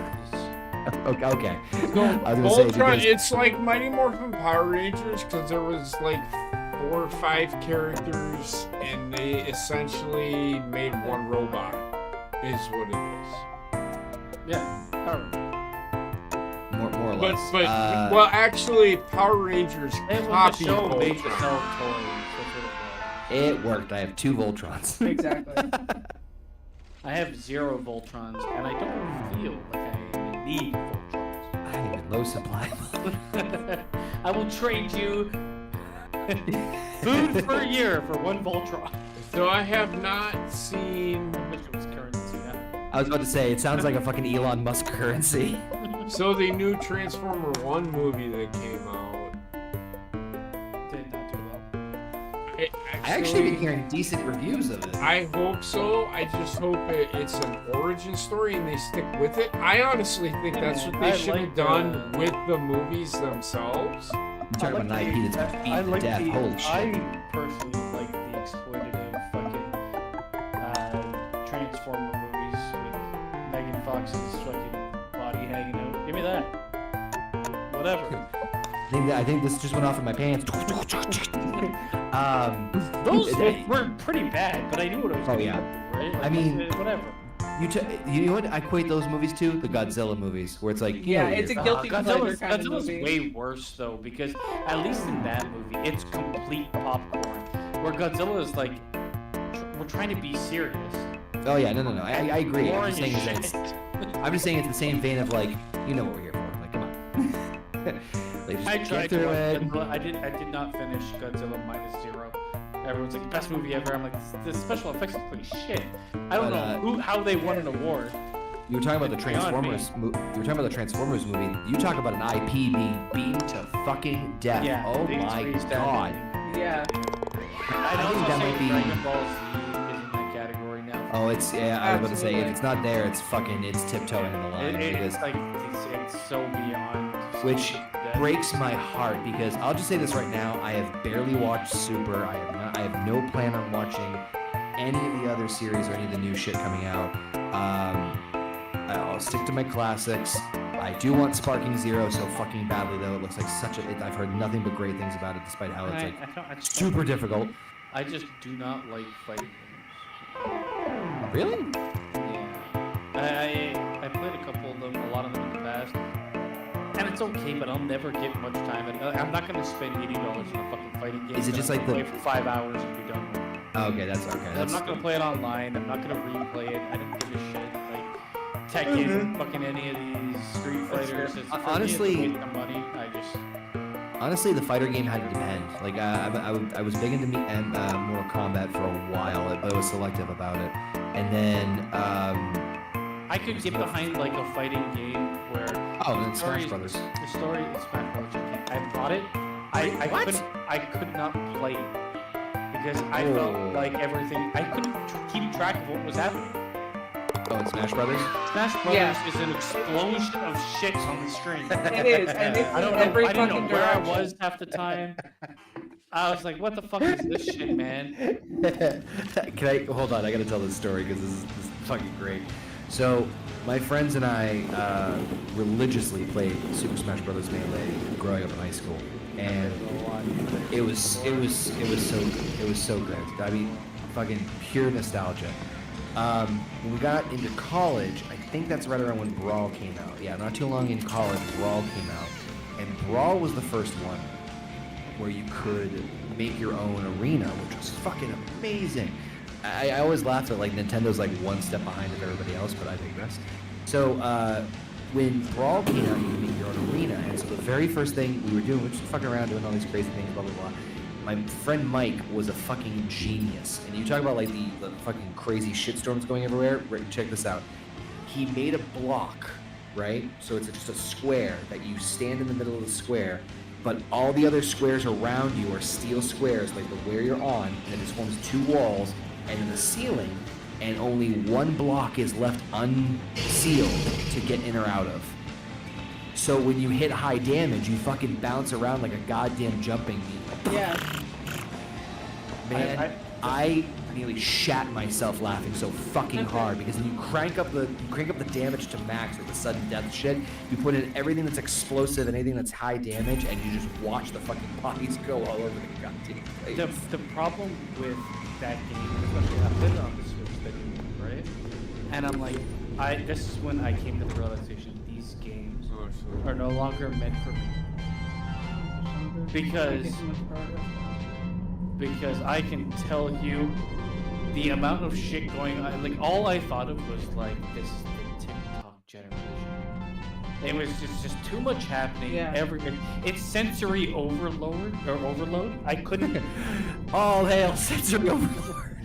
Speaker 1: Okay.
Speaker 4: No,
Speaker 1: I was gonna say
Speaker 4: Voltron,
Speaker 1: because
Speaker 4: it's like Mighty Morphin Power Rangers because there was like 4 or 5 characters and they essentially made one robot. Is what it is.
Speaker 2: Yeah, Power Rangers.
Speaker 1: more or
Speaker 4: But
Speaker 1: less.
Speaker 4: well, actually, Power Rangers
Speaker 2: And when the
Speaker 4: copied
Speaker 2: show made to
Speaker 4: Voltron.
Speaker 2: sell toys, that's what it was.
Speaker 1: It worked. I have 2 Voltrons.
Speaker 3: Exactly.
Speaker 2: I have 0 Voltrons, and I don't feel like I need Voltrons.
Speaker 1: I am in low supply.
Speaker 2: I will trade you food for a year for 1 Voltron.
Speaker 4: So I have not seen.
Speaker 2: I wish it was currency now.
Speaker 1: I was about to say it sounds like a fucking Elon Musk currency.
Speaker 4: So the new Transformer 1 movie that came out.
Speaker 2: Did not do well.
Speaker 4: It
Speaker 1: I actually been hearing decent reviews of it.
Speaker 4: I hope so. I just hope it's an origin story and they stick with it. I honestly think that's what they
Speaker 2: I
Speaker 4: should
Speaker 2: like
Speaker 4: have done with the movies themselves.
Speaker 1: You talk about an IP that's been beat to death. Holy shit.
Speaker 2: I personally like the exploitative fucking Transformer movies with Megan Fox's fucking body hanging out. Give me that. Whatever.
Speaker 1: I think this just went off in my pants.
Speaker 2: Those
Speaker 1: it-
Speaker 2: were pretty bad, but I knew what I was
Speaker 1: Oh,
Speaker 2: doing.
Speaker 1: yeah.
Speaker 2: Right?
Speaker 1: I mean-
Speaker 2: whatever.
Speaker 1: You know what I equate those movies to? The Godzilla movies, where it's like, you
Speaker 3: Yeah,
Speaker 1: know,
Speaker 3: it's a
Speaker 1: you're-
Speaker 3: guilty pleasure
Speaker 2: Godzilla's,
Speaker 3: kind of
Speaker 2: Godzilla's
Speaker 3: movie.
Speaker 2: way worse though, because at least in that movie, it's complete popcorn. Where Godzilla is like, we're trying to be serious.
Speaker 1: Oh yeah, no. I agree. I'm
Speaker 2: Boring
Speaker 1: just saying
Speaker 2: as
Speaker 1: is that
Speaker 2: shit.
Speaker 1: I'm just saying it's the same vein of like, you know what we're here for. Like, come on. Like, just
Speaker 2: I
Speaker 1: get
Speaker 2: tried to
Speaker 1: through
Speaker 2: watch
Speaker 1: it.
Speaker 2: Godzilla. I did not finish Godzilla -0. Everyone's like, best movie ever. I'm like, the special effects are pretty shit. I don't
Speaker 1: But,
Speaker 2: know how they won an award.
Speaker 1: You were talking about the
Speaker 2: Beyond me.
Speaker 1: Transformers. You were talking about the Transformers movie. You talk about an IP being beaten to fucking death.
Speaker 2: Yeah.
Speaker 1: Oh
Speaker 2: they
Speaker 1: my
Speaker 2: squeezed that
Speaker 1: god.
Speaker 2: in.
Speaker 3: Yeah.
Speaker 2: I'd
Speaker 1: I
Speaker 2: also
Speaker 1: think that
Speaker 2: say
Speaker 1: might be-
Speaker 2: Dragon Ball Z is in that category now.
Speaker 1: Oh, it's yeah. I was about to say if
Speaker 3: Absolutely.
Speaker 1: it's not there, it's tiptoeing in the line because
Speaker 2: It's like it's so beyond.
Speaker 1: which
Speaker 2: death.
Speaker 1: breaks my heart because I'll just say this right now. I have barely watched Super. I have no plan on watching any of the other series or any of the new shit coming out. I'll stick to my classics. I do want Sparking Zero so fucking badly though. It looks like I've heard nothing but great things about it, despite how it's like
Speaker 2: I just
Speaker 1: super difficult.
Speaker 2: I just do not like fighting games.
Speaker 1: Really?
Speaker 2: Yeah. I played a couple of them, a lot of them in the past, and it's okay, but I'll never get much time. I'm not gonna spend $80 on a fucking fighting game.
Speaker 1: Is it
Speaker 2: that
Speaker 1: just
Speaker 2: I'm
Speaker 1: like
Speaker 2: gonna
Speaker 1: the-
Speaker 2: play for 5 hours and be done with it.
Speaker 1: Okay, that's okay.
Speaker 2: I'm
Speaker 1: That's
Speaker 2: not gonna play it online. I'm not gonna replay it. I don't give a shit. Like Tekken, fucking any of these Street Fighters. It's, for me,
Speaker 1: Honestly-
Speaker 2: it's a waste of money. I just
Speaker 1: Honestly, the fighter game had to depend. Like I was big into Mortal Kombat for a while, but I was selective about it. And then
Speaker 2: I could get behind like a fighting game where
Speaker 1: and Smash Brothers.
Speaker 2: The story is Smash Brothers. I bought it. I could not play it because I felt like everything. I couldn't keep track of what was happening.
Speaker 1: Oh, in Smash Brothers?
Speaker 2: Smash Brothers is an explosion of shit on the screen.
Speaker 3: It is, and it's
Speaker 2: I don't
Speaker 3: in every
Speaker 2: know. I didn't know
Speaker 3: fucking
Speaker 2: where I
Speaker 3: direction.
Speaker 2: was half the time. I was like, "What the fuck is this shit, man?"
Speaker 1: Can I hold on? I gotta tell this story because this is fucking great. So my friends and I religiously played Super Smash Bros. Melee growing up in high school, and it was so great. I mean, fucking pure nostalgia. When we got into college, I think that's right around when Brawl came out. Yeah, not too long in college, Brawl came out, and Brawl was the first one where you could make your own arena, which was fucking amazing. I always laugh at like Nintendo's like one step behind of everybody else, but I digress. So when Brawl came out, you could make your own arena, and so the very first thing we were doing, we were just fucking around doing all these crazy things, blah blah blah. My friend Mike was a fucking genius, and you talk about like the fucking crazy shitstorms going everywhere. Right, check this out. He made a block, right? So it's just a square that you stand in the middle of the square, but all the other squares around you are steel squares, like the where you're on, and it just forms two walls, and in the ceiling, and only one block is left unsealed to get in or out of. So when you hit high damage, you fucking bounce around like a goddamn jumping beat.
Speaker 3: Yeah.
Speaker 1: Man, I nearly shat myself laughing so fucking hard because then you crank up the damage to max, like the sudden death shit. You put in everything that's explosive and anything that's high damage, and you just watch the fucking bodies go all over the goddamn place.
Speaker 2: The problem with that game, especially I played it on the Switch, that game, right? And I'm like, this is when I came to the realization these games are no longer meant for me. Because I can tell you the amount of shit going on. Like, all I thought of was like, this is the TikTok generation. It was just too much happening.
Speaker 3: Yeah.
Speaker 2: It's sensory overload. I couldn't.
Speaker 1: All hail sensory overlord.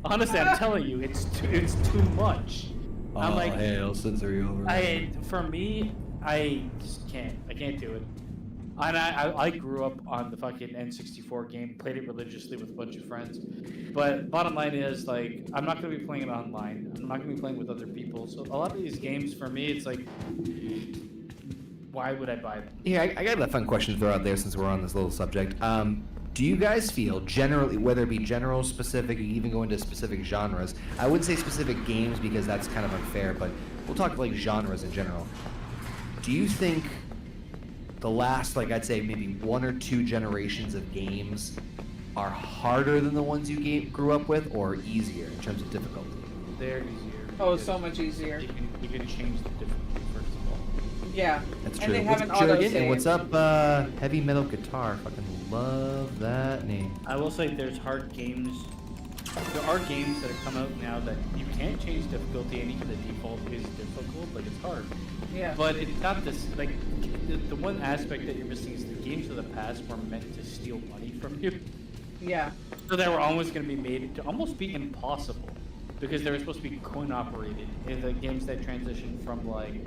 Speaker 2: Honestly, I'm telling you, it's too much. I'm like,
Speaker 1: hail sensory overlord.
Speaker 2: For me, I just can't. I can't do it. And I grew up on the fucking N64 game, played it religiously with a bunch of friends. But bottom line is, like, I'm not going to be playing it online. I'm not going to be playing with other people. So a lot of these games, for me, it's like, why would I buy them?
Speaker 1: Yeah, I got a fun question to throw out there since we're on this little subject. Do you guys feel generally, whether it be general, specific, you even go into specific genres, I wouldn't say specific games because that's kind of unfair, but we'll talk like genres in general. Do you think the last, like I'd say maybe one or two generations of games are harder than the ones you grew up with, or easier in terms of difficulty?
Speaker 2: They're easier.
Speaker 3: Oh, so much easier.
Speaker 2: You can change the difficulty, first of all.
Speaker 3: Yeah.
Speaker 1: That's
Speaker 3: And
Speaker 1: true.
Speaker 3: they have
Speaker 1: What's
Speaker 3: an auto
Speaker 1: Jurgen?
Speaker 3: save.
Speaker 1: And what's up, Heavy Metal Guitar? Fucking love that name.
Speaker 2: I will say there's hard games. There are games that have come out now that you can't change difficulty, and even the default is difficult. Like, it's hard.
Speaker 3: Yeah.
Speaker 2: But it's not this, like, the one aspect that you're missing is the games of the past were meant to steal money from you.
Speaker 3: Yeah.
Speaker 2: So they were always going to be made to almost be impossible because they were supposed to be coin operated. In the games that transitioned from like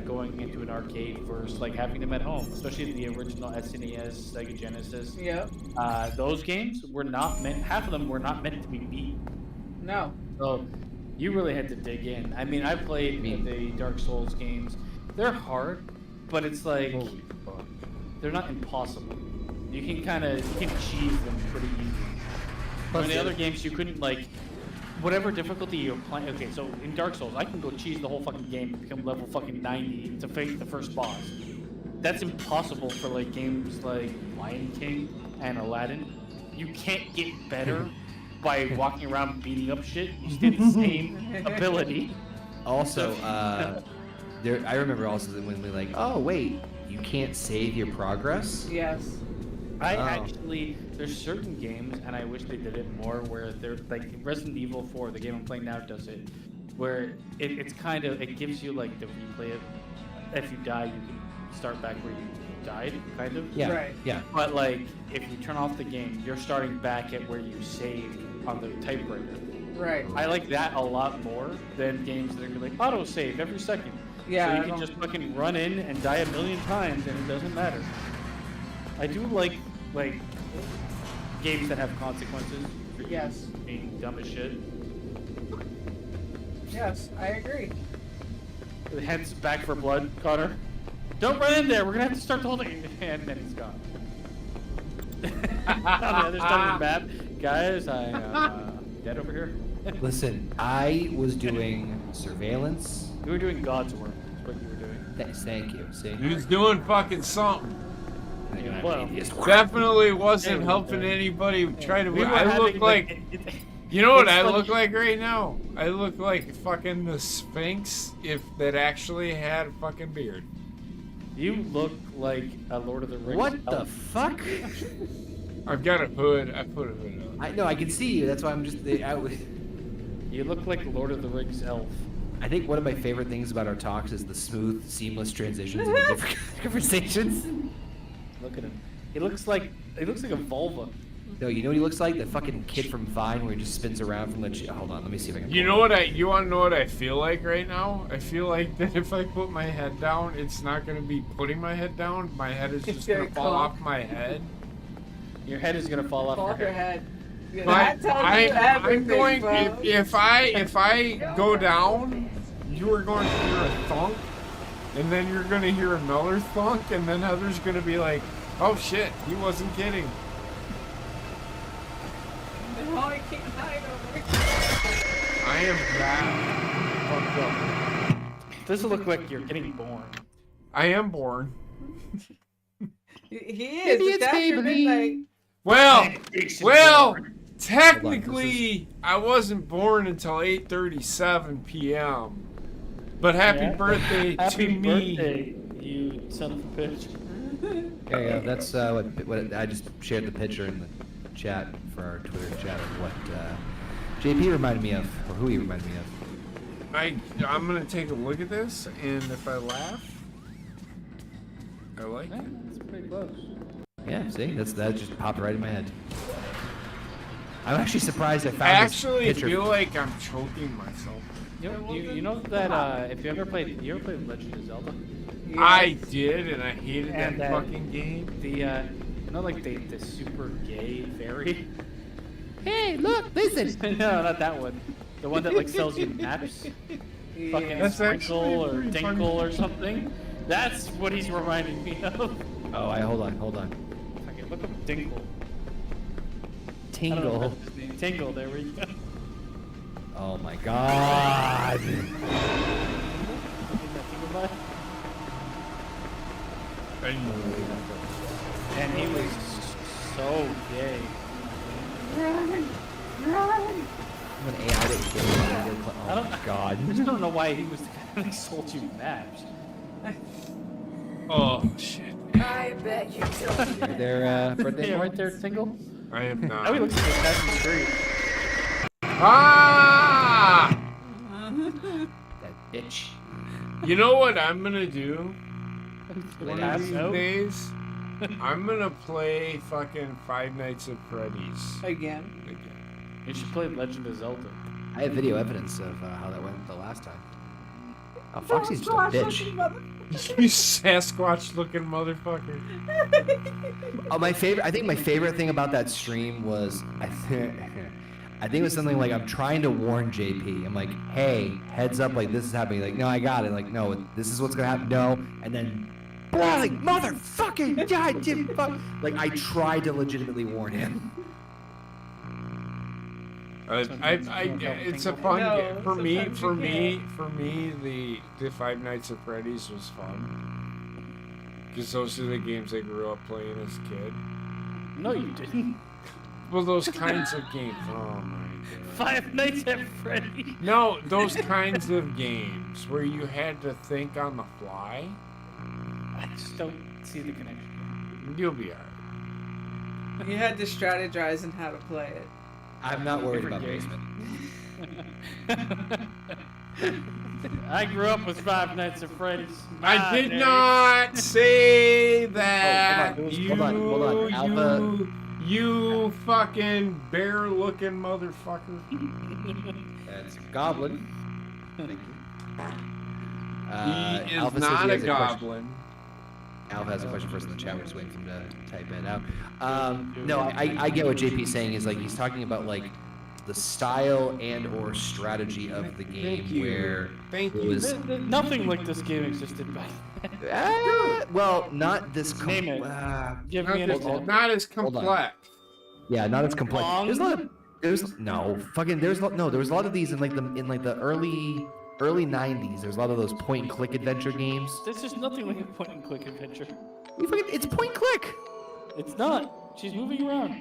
Speaker 2: going into an arcade versus like having them at home, especially the original SNES, Sega Genesis.
Speaker 3: Yeah.
Speaker 2: Those games were not meant. Half of them were not meant to be beat.
Speaker 3: No.
Speaker 2: So you really had to dig in. I mean, I played the Dark Souls games. They're hard, but it's like they're not impossible. You can cheese them pretty easy. But in the other games, you couldn't, like, whatever difficulty you're playing. Okay, so in Dark Souls, I can go cheese the whole fucking game and become level fucking 90 to face the first boss. That's impossible for like games like Lion King and Aladdin. You can't get better by walking around beating up shit. You stay the same ability.
Speaker 1: Also, I remember also when we like, oh wait, you can't save your progress?
Speaker 3: Yes.
Speaker 2: Actually, there's certain games, and I wish they did it more, where they're like Resident Evil 4, the game I'm playing now, does it, where it gives you like the replay of if you die, you can start back where you died, kind of.
Speaker 1: Yeah.
Speaker 3: Right.
Speaker 1: Yeah.
Speaker 2: But like, if you turn off the game, you're starting back at where you saved on the typewriter.
Speaker 3: Right.
Speaker 2: I like that a lot more than games that are gonna be like auto save every second.
Speaker 3: Yeah,
Speaker 2: So
Speaker 3: I
Speaker 2: you can
Speaker 3: don't-
Speaker 2: just fucking run in and die a million times and it doesn't matter. I do like games that have consequences for you
Speaker 3: Yes.
Speaker 2: being dumb as shit.
Speaker 3: Yes, I agree.
Speaker 2: Hence back for blood, Connor. Don't run in there. We're gonna have to start the whole thing, and then he's gone. On the other side of the map, guys, I am dead over here.
Speaker 1: Listen, I was doing surveillance.
Speaker 2: You were doing God's work. Is what you were doing.
Speaker 1: Thank you. See,
Speaker 4: He's doing fucking something.
Speaker 1: I think I'm
Speaker 2: Well,
Speaker 1: an atheist.
Speaker 4: Definitely wasn't
Speaker 2: Yeah,
Speaker 4: helping
Speaker 2: we-
Speaker 4: anybody try to.
Speaker 2: We were
Speaker 4: I look
Speaker 2: having,
Speaker 4: like. You know what
Speaker 2: it's
Speaker 4: I
Speaker 2: like-
Speaker 4: look like right now? I look like fucking the Sphinx if that actually had a fucking beard.
Speaker 2: You look like a Lord of the Rings.
Speaker 1: What the
Speaker 2: elf.
Speaker 1: fuck?
Speaker 4: I've got a hood. I put a hood on.
Speaker 1: I know I can see you. That's why I'm just.
Speaker 2: You look like Lord of the Rings elf.
Speaker 1: I think one of my favorite things about our talks is the smooth, seamless transitions into different conversations.
Speaker 2: Look at him. He looks like a vulva.
Speaker 1: No, you know what he looks like? The fucking kid from Vine where he just spins around from the. Hold on, let me see if I can.
Speaker 4: You
Speaker 1: pull
Speaker 4: know
Speaker 1: it
Speaker 4: what
Speaker 1: up.
Speaker 4: you want to know what I feel like right now? I feel like that if I put my head down, it's not going to be putting my head down. My head is just going
Speaker 3: gonna
Speaker 4: to fall
Speaker 3: come.
Speaker 4: off my head.
Speaker 2: Your head is gonna fall off
Speaker 3: Fall
Speaker 2: your
Speaker 3: off your
Speaker 2: head.
Speaker 3: head. Yeah,
Speaker 4: But
Speaker 3: that tells you
Speaker 4: I'm
Speaker 3: everything,
Speaker 4: going.
Speaker 3: bro.
Speaker 4: If I go down, you are going to hear a thunk, and then you're going to hear another thunk, and then Heather's going to be like, "Oh shit, he wasn't kidding."
Speaker 3: No, I can't hide over
Speaker 4: I am that fucked up.
Speaker 2: Doesn't look like you're getting born.
Speaker 4: I am born.
Speaker 3: He is. It's after midnight.
Speaker 4: Well, technically, I wasn't born until 8:37 p.m. But happy birthday
Speaker 2: Happy
Speaker 4: to me.
Speaker 2: birthday, you son of a bitch.
Speaker 1: There you go. That's what I just shared the picture in the chat for our Twitter chat of what JP reminded me of, or who he reminded me of.
Speaker 4: I'm gonna take a look at this, and if I laugh, I like
Speaker 2: Yeah,
Speaker 4: it.
Speaker 2: it's pretty close.
Speaker 1: Yeah, see, that just popped right in my head. I'm actually surprised I
Speaker 4: I
Speaker 1: found
Speaker 4: actually
Speaker 1: this picture.
Speaker 4: feel like I'm choking myself.
Speaker 2: You know that if you ever played Legend of Zelda?
Speaker 4: I did, and I hated
Speaker 2: And
Speaker 4: that fucking game.
Speaker 2: The you know like the super gay fairy?
Speaker 1: Hey, look, listen.
Speaker 2: No, not that one. The one that like sells you maps. Fucking
Speaker 4: That's
Speaker 2: Sprinkle
Speaker 4: actually
Speaker 2: or
Speaker 4: pretty funny.
Speaker 2: Dinkle or something. That's what he's reminding me of.
Speaker 1: Oh, hold on.
Speaker 2: Fucking look up Dinkle. I don't know
Speaker 1: Tingle.
Speaker 2: if that's his name. Tingle, there we go.
Speaker 1: Oh my god.
Speaker 2: And he was so gay.
Speaker 1: I'm an AI that can
Speaker 2: I
Speaker 1: Oh
Speaker 2: don't-
Speaker 1: my god.
Speaker 2: I just don't know why he was the guy that sold you maps.
Speaker 4: Oh shit!
Speaker 7: I bet you don't.
Speaker 1: Their birthday
Speaker 2: Yeah,
Speaker 1: boy?
Speaker 2: right there, Tingle.
Speaker 4: I am
Speaker 2: Now he
Speaker 4: not.
Speaker 2: looks like Assassin's Creed.
Speaker 4: Ah!
Speaker 1: That bitch.
Speaker 4: You know what I'm gonna do? One
Speaker 2: Pass
Speaker 4: of these
Speaker 2: out.
Speaker 4: days, I'm gonna play fucking Five Nights at Freddy's
Speaker 3: Again.
Speaker 4: again.
Speaker 2: You should play Legend of Zelda.
Speaker 1: I have video evidence of how that went the last time. Oh, Foxy's just a bitch.
Speaker 4: You Sasquatch-looking motherfucker.
Speaker 1: Oh, I think my favorite thing about that stream was I think it was something like I'm trying to warn JP. I'm like, hey, heads up, like this is happening. Like, no, I got it. Like, no, this is what's gonna happen. No, and then, like, motherfucking goddamn fuck. Like, I tried to legitimately warn him.
Speaker 4: It's a fun
Speaker 3: No,
Speaker 4: game for me.
Speaker 3: sometimes
Speaker 4: For
Speaker 3: you
Speaker 4: me, for me, the Five Nights at Freddy's was fun because those are the games I grew up playing as a kid.
Speaker 2: No, you didn't.
Speaker 4: Well, those kinds of games. Oh my god.
Speaker 2: Five Nights at Freddy's.
Speaker 4: No, those kinds of games where you had to think on the fly.
Speaker 2: I just don't see the connection.
Speaker 4: You'll be alright.
Speaker 3: You had to strategize on how to play it.
Speaker 1: I'm not worried
Speaker 2: Different
Speaker 1: about
Speaker 2: game.
Speaker 1: basement.
Speaker 2: I grew up with Five Nights at Freddy's.
Speaker 4: I did not say that.
Speaker 1: Hold on. Alpha.
Speaker 4: You fucking bear-looking motherfucker.
Speaker 1: That's a goblin. Thank you.
Speaker 4: He is
Speaker 1: Alpha says
Speaker 4: not
Speaker 1: he
Speaker 4: a
Speaker 1: has question.
Speaker 4: goblin.
Speaker 1: Alpha has a question for us in the chat. We're just waiting for him to type it out. No, I get what JP's saying. Is like he's talking about like the style and or strategy of the game
Speaker 4: Thank you.
Speaker 1: where
Speaker 4: Thank
Speaker 1: it
Speaker 4: you.
Speaker 1: was
Speaker 2: Nothing like this game existed back then.
Speaker 1: well, not this.
Speaker 2: Name it. Give me an example.
Speaker 4: Not as
Speaker 1: Hold on.
Speaker 4: complex.
Speaker 1: Yeah, not as complex.
Speaker 2: Long?
Speaker 1: There's a lot of, there's no fucking there was a lot of these in like the early 90s. There's a lot of those point and click adventure games.
Speaker 2: This is nothing like a point and click adventure.
Speaker 1: It's point and click.
Speaker 2: It's not. She's moving around.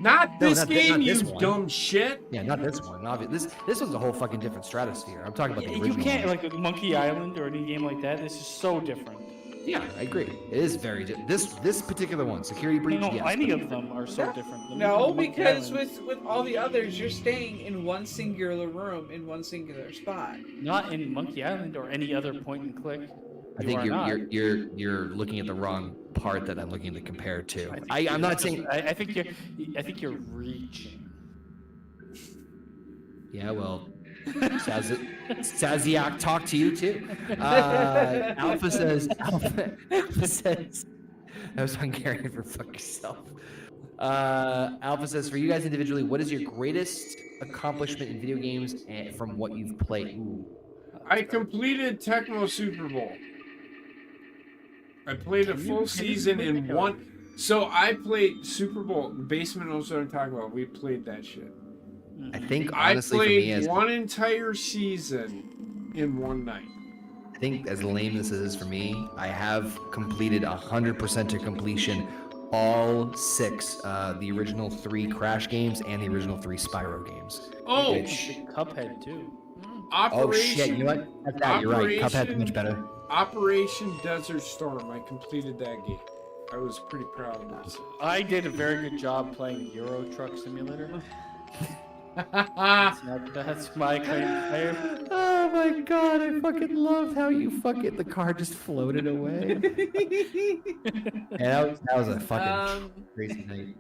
Speaker 4: Not
Speaker 1: No,
Speaker 4: this
Speaker 1: not
Speaker 4: game,
Speaker 1: this
Speaker 4: you
Speaker 1: one.
Speaker 4: dumb shit.
Speaker 1: Yeah, not this one. This one's a whole fucking different stratosphere. I'm talking about the original.
Speaker 2: You can't
Speaker 1: one.
Speaker 2: like Monkey Island or any game like that. This is so different.
Speaker 1: Yeah, I agree. It is very this particular one, Security Breach.
Speaker 2: No,
Speaker 1: Yes.
Speaker 2: any of them are so different.
Speaker 3: No,
Speaker 2: Monkey
Speaker 3: because
Speaker 2: Island.
Speaker 3: with all the others, you're staying in one singular room in one singular spot.
Speaker 2: Not in Monkey Island or any other point and click.
Speaker 1: I think you're looking at the wrong part that I'm looking to compare to. I'm not saying.
Speaker 2: I think you're reaching.
Speaker 1: Yeah, well, Saziak, talk to you too. Alpha says. I was Hungarian for fuck yourself. Alpha says, for you guys individually, what is your greatest accomplishment in video games and from what you've played? Ooh.
Speaker 4: I completed Tecmo Super Bowl. I played a full season in one. So I played Super Bowl. Basement knows what I'm talking about. We played that shit.
Speaker 1: I think
Speaker 4: I
Speaker 1: honestly for me,
Speaker 4: played one entire season in one night.
Speaker 1: I think as lame as this is for me, I have completed 100% to completion all 6, the original 3 Crash games and the original 3 Spyro games.
Speaker 4: Oh,
Speaker 1: Which-
Speaker 2: Cuphead too.
Speaker 1: Oh shit! You know what? That's that. You're right. Cuphead's much better.
Speaker 4: Operation Desert Storm. I completed that game. I was pretty proud of myself.
Speaker 2: I did a very good job playing Euro Truck Simulator. That's my claim to fame.
Speaker 1: Oh my god! I fucking loved how you fucking the car just floated away. Yeah, that was a fucking crazy night.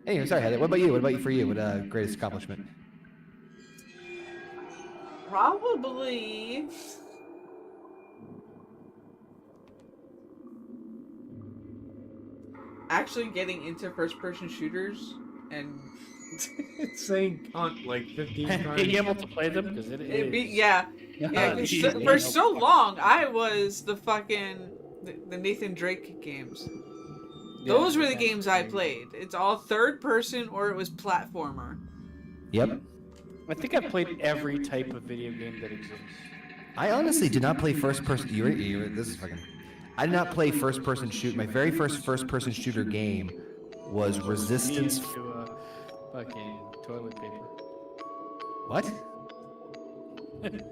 Speaker 1: Anyway, sorry, Heather. What about you? What about you for you? What greatest accomplishment?
Speaker 3: Probably. Actually getting into first-person shooters and
Speaker 4: It's saying cunt like 15 times.
Speaker 2: Being able to play them because it is.
Speaker 3: yeah. 'Cause for so long I was the Nathan Drake games. Those were the games I played. It's all third person or it was platformer.
Speaker 1: Yep.
Speaker 2: I think I've played every type of video game that exists.
Speaker 1: I honestly did not play first person. This is fucking. I did not play first person shoot. My very first person shooter game was Resistance.
Speaker 2: To fucking toilet paper.
Speaker 1: What?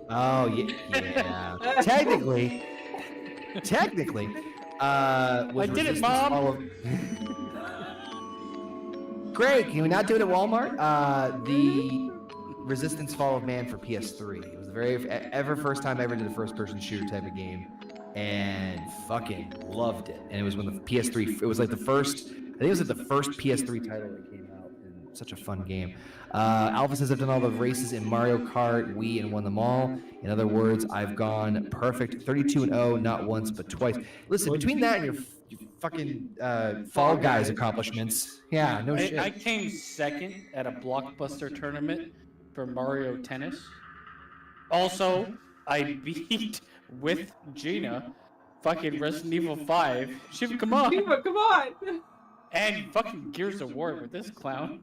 Speaker 1: Oh yeah. Technically. Was
Speaker 2: I did it,
Speaker 1: Resistance
Speaker 2: Mom.
Speaker 1: Fall of- Great. Can we not do it at Walmart? The Resistance Fall of Man for PS3. It was the very first time I ever did a first-person shooter type of game, and fucking loved it. And it was when the PS3. It was like the first. I think it was like the first PS3 title that came out, and such a fun game. Alpha says I've done all the races in Mario Kart, Wii, and won them all. In other words, I've gone perfect, 32-0, not once but twice. Listen, between that and your fucking Fall Guys accomplishments, yeah, no shit.
Speaker 2: I came second at a Blockbuster tournament for Mario Tennis. Also, I beat with Gina fucking Resident Evil 5. Shiva, come on!
Speaker 3: Shiva, come on!
Speaker 2: And fucking Gears of War with this clown.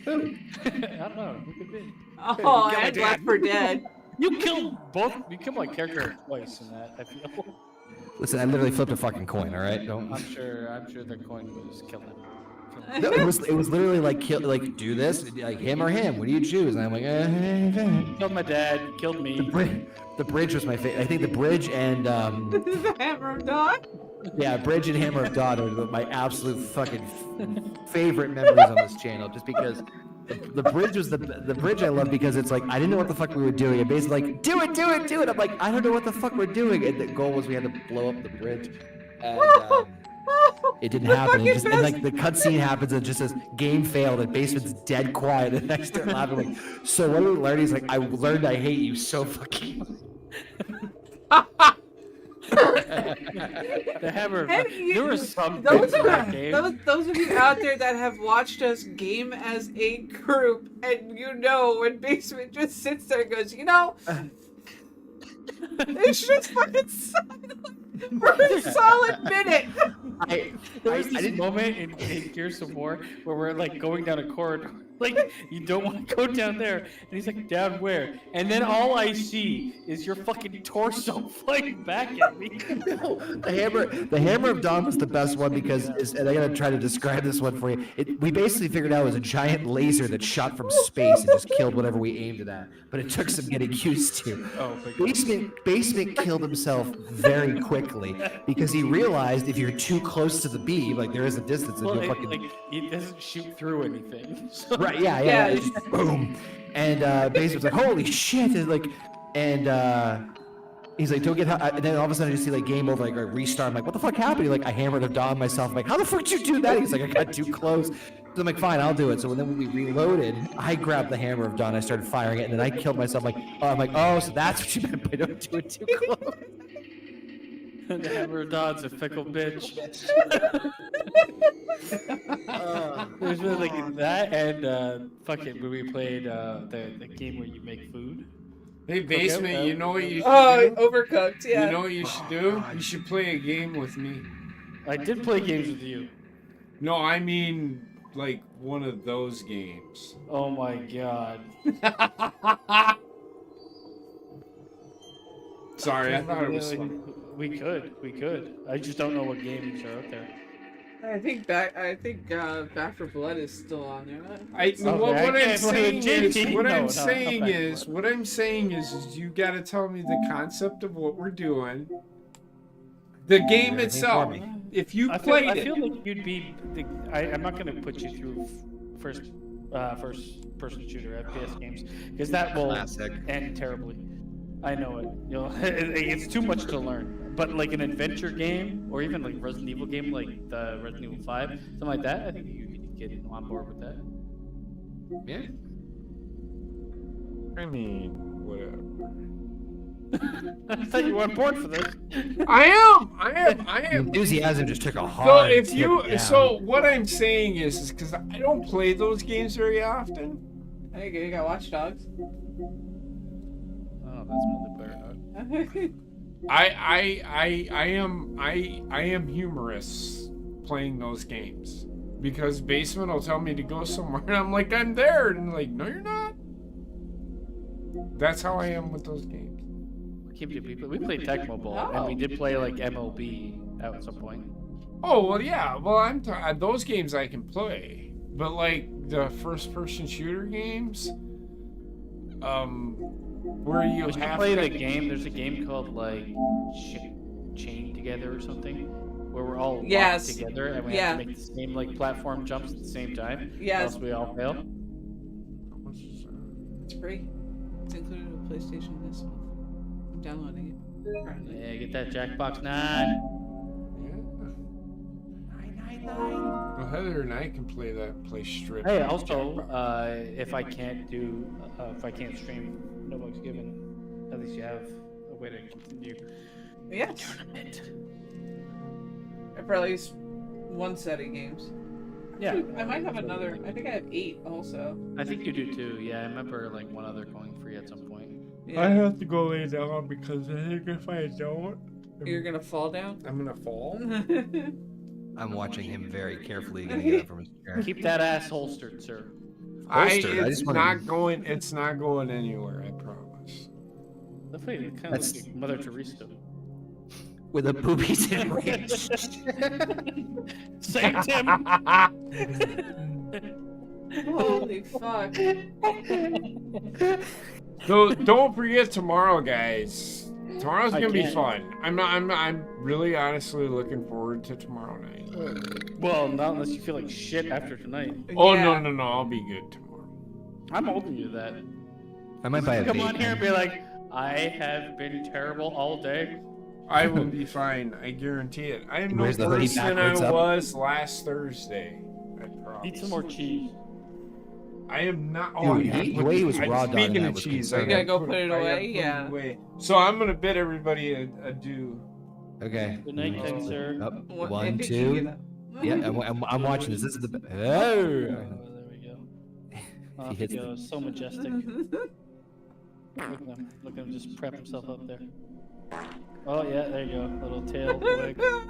Speaker 2: Who? I don't know. Who could be?
Speaker 3: Oh, and Left 4 Dead.
Speaker 2: You killed both. You killed my character twice in that. I feel.
Speaker 1: Listen, I literally flipped a fucking coin. All right, don't.
Speaker 2: I'm sure the coin was killing him.
Speaker 1: No, it was literally like do this, like him or him. What do you choose? And I'm like,
Speaker 2: Killed my dad. Killed me.
Speaker 1: The bridge was my favorite. I think the bridge and
Speaker 3: The Hammer of Dawn?
Speaker 1: yeah, bridge and Hammer of Dawn are my absolute fucking favorite memories on this channel. Just because the bridge was the bridge I love because it's like I didn't know what the fuck we were doing. And basically like, do it. I'm like, I don't know what the fuck we're doing. And the goal was we had to blow up the bridge. And it didn't happen. And like the cutscene happens and it just says game failed and Basement's dead quiet. And I start laughing like, so what did we learn? He's like, I learned I hate you so fucking.
Speaker 2: The hammer. There were some
Speaker 3: Those
Speaker 2: things in that game.
Speaker 3: those of you out there that have watched us game as a group, and you know when Basement just sits there and goes, it's just fucking silent for a solid minute.
Speaker 2: There was this moment in Gears of War where we're like going down a corridor. Like, you don't want to go down there. And he's like, down where? And then all I see is your fucking torso flying back at me.
Speaker 1: The hammer of Dawn was the best one because, and I gotta try to describe this one for you. We basically figured out it was a giant laser that shot from space and just killed whatever we aimed it at. But it took some getting used to.
Speaker 2: Oh, my God.
Speaker 1: Basement killed himself very quickly because he realized if you're too close to the beam, like there is a distance,
Speaker 2: Well,
Speaker 1: and you'll fucking
Speaker 2: like, it doesn't shoot through anything. So.
Speaker 1: right, yeah, it's just boom, and Basement's like, holy shit, and like, he's like, don't get, and then all of a sudden I just see like game over, like a restart. I'm like, what the fuck happened? He's like, I hammered a Dawn myself. I'm like, how the fuck did you do that? He's like, I got too close. So I'm like, fine, I'll do it. So then when we reloaded, I grabbed the hammer of Dawn, I started firing it, and then I killed myself. I'm like, oh, so that's what you meant by don't do it too close.
Speaker 2: The hammer of Dawn's a fickle bitch. There's been like that and fucking when we played the game where you make food.
Speaker 4: Hey, Basement, you know what you should
Speaker 3: Oh,
Speaker 4: do?
Speaker 3: Overcooked, yeah.
Speaker 4: You know what you should do? You should play a game with me.
Speaker 2: I did play games with you.
Speaker 4: No, I mean, like, one of those games.
Speaker 2: Oh my god.
Speaker 4: Sorry, I thought it was fun.
Speaker 2: We could. I just don't know what games are out there.
Speaker 3: I think Back for Blood is still on there.
Speaker 4: What I'm saying is you gotta tell me the concept of what we're doing. The game itself. If you played it.
Speaker 2: I feel like you'd be. I'm not gonna put you through first person shooter FPS games because that will end terribly. I know it. It's too much to learn. But like an adventure game, or even like Resident Evil game, like the Resident Evil 5, something like that, I think you could get on board with that.
Speaker 1: Yeah.
Speaker 4: I mean, whatever.
Speaker 2: I thought you were on board for this.
Speaker 4: I am.
Speaker 1: Enthusiasm just took a hard.
Speaker 4: So what I'm saying is because I don't play those games very often.
Speaker 3: There you go. You got Watch Dogs.
Speaker 2: Oh, that's multiplayer.
Speaker 4: I am humorous playing those games because Basement will tell me to go somewhere and I'm like, I'm there, and like, no, you're not. That's how I am with those games.
Speaker 2: We played Tecmo Bowl and we did play like MLB at some point.
Speaker 4: Oh well, yeah. Well, those games I can play, but like the first-person shooter games, where you
Speaker 2: have to play the game. There's a game called like Chain Together or something, where we're all locked together and we have to make the same like platform jumps at the same time.
Speaker 3: Yes.
Speaker 2: Else we all fail.
Speaker 3: It's free. It's included with PlayStation this month. I'm downloading it. Currently.
Speaker 2: Yeah, get that Jackbox 9.
Speaker 4: Yeah. 999. Well, Heather and I can play strip.
Speaker 2: Hey, also, if I can't stream No Bugs Given, at least you have a way to continue.
Speaker 3: Yeah.
Speaker 2: Tournament.
Speaker 3: For at least one set of games.
Speaker 2: Yeah.
Speaker 3: I might have another. I think I have 8 also.
Speaker 2: I think you do too. Yeah, I remember like one other going free at some point.
Speaker 3: Yeah.
Speaker 4: I have to go lay down because I think if I don't,
Speaker 3: You're gonna fall down?
Speaker 4: I'm gonna fall.
Speaker 1: I'm watching him very carefully getting it up from his chair.
Speaker 2: Keep that ass holstered, sir.
Speaker 4: It's not going anywhere, I promise.
Speaker 2: That's kind of like Mother Teresa.
Speaker 1: With a boobies in range.
Speaker 2: Saved him.
Speaker 3: Holy fuck.
Speaker 4: So don't forget tomorrow, guys. Tomorrow's gonna be fun. I'm really honestly looking forward to tomorrow night.
Speaker 2: Well, not unless you feel like shit after tonight.
Speaker 4: Oh
Speaker 3: Yeah.
Speaker 4: no, I'll be good tomorrow.
Speaker 2: I'm holding you to that.
Speaker 1: I might buy a
Speaker 2: Come
Speaker 1: vape
Speaker 2: on here and
Speaker 1: pen.
Speaker 2: be like, I have been terrible all day.
Speaker 4: I will be fine. I guarantee it. I am no
Speaker 1: Where's the hoodie
Speaker 4: worse than I
Speaker 1: backwards up?
Speaker 4: was last Thursday. I promise.
Speaker 2: Eat some more cheese.
Speaker 4: I am not.
Speaker 1: Dude, the way he was raw dogging
Speaker 4: speaking
Speaker 1: that
Speaker 4: of
Speaker 1: was
Speaker 4: cheese,
Speaker 1: concerning.
Speaker 3: You gotta go put it
Speaker 4: I gotta
Speaker 3: away?
Speaker 4: put it
Speaker 3: Yeah.
Speaker 4: away. So I'm gonna bid everybody a
Speaker 1: Okay.
Speaker 2: Good night, kind sir.
Speaker 1: Up.
Speaker 3: What-
Speaker 1: One,
Speaker 3: if you
Speaker 1: two.
Speaker 3: get up.
Speaker 1: Yeah, I'm watching this. This is the.
Speaker 2: Oh, there we go.
Speaker 1: He
Speaker 2: Off he
Speaker 1: hits
Speaker 2: goes. So majestic. Look at him just prep himself up there. Oh yeah, there you go. Little tail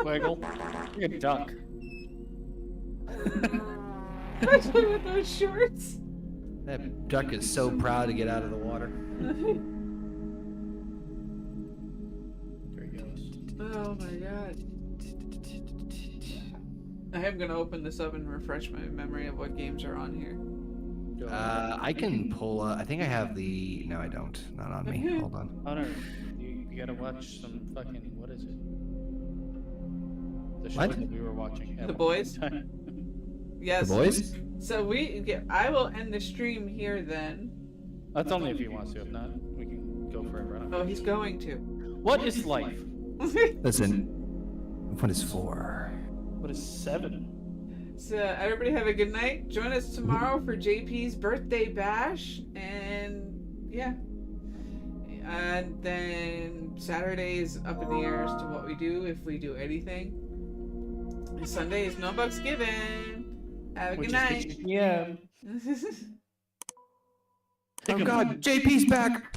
Speaker 2: waggle. You're a duck.
Speaker 3: Especially with those shorts.
Speaker 1: That duck is so proud to get out of the water.
Speaker 2: There he goes.
Speaker 3: Oh my god. I am gonna open this up and refresh my memory of what games are on here.
Speaker 1: I can pull. I think I have the. No, I don't. Not on me. Hold on.
Speaker 2: Oh no, you gotta watch some fucking, what is it? The show
Speaker 1: What?
Speaker 2: that we were watching. at
Speaker 3: The
Speaker 2: one
Speaker 3: Boys?
Speaker 2: point in time.
Speaker 3: Yes.
Speaker 1: The boys?
Speaker 3: So I will end the stream here then.
Speaker 2: That's only if he wants to. If not, we can go forever. I don't know.
Speaker 3: Oh, he's going to.
Speaker 2: What is life?
Speaker 1: Listen. What is 4?
Speaker 2: What is 7?
Speaker 3: So everybody have a good night. Join us tomorrow for JP's birthday bash, and yeah. And then Saturday is up in the air as to what we do, if we do anything. And Sunday is no bucks given. Have a
Speaker 2: Which
Speaker 3: good
Speaker 2: is
Speaker 3: night.
Speaker 2: 6 p.m.
Speaker 1: Oh God, JP's back.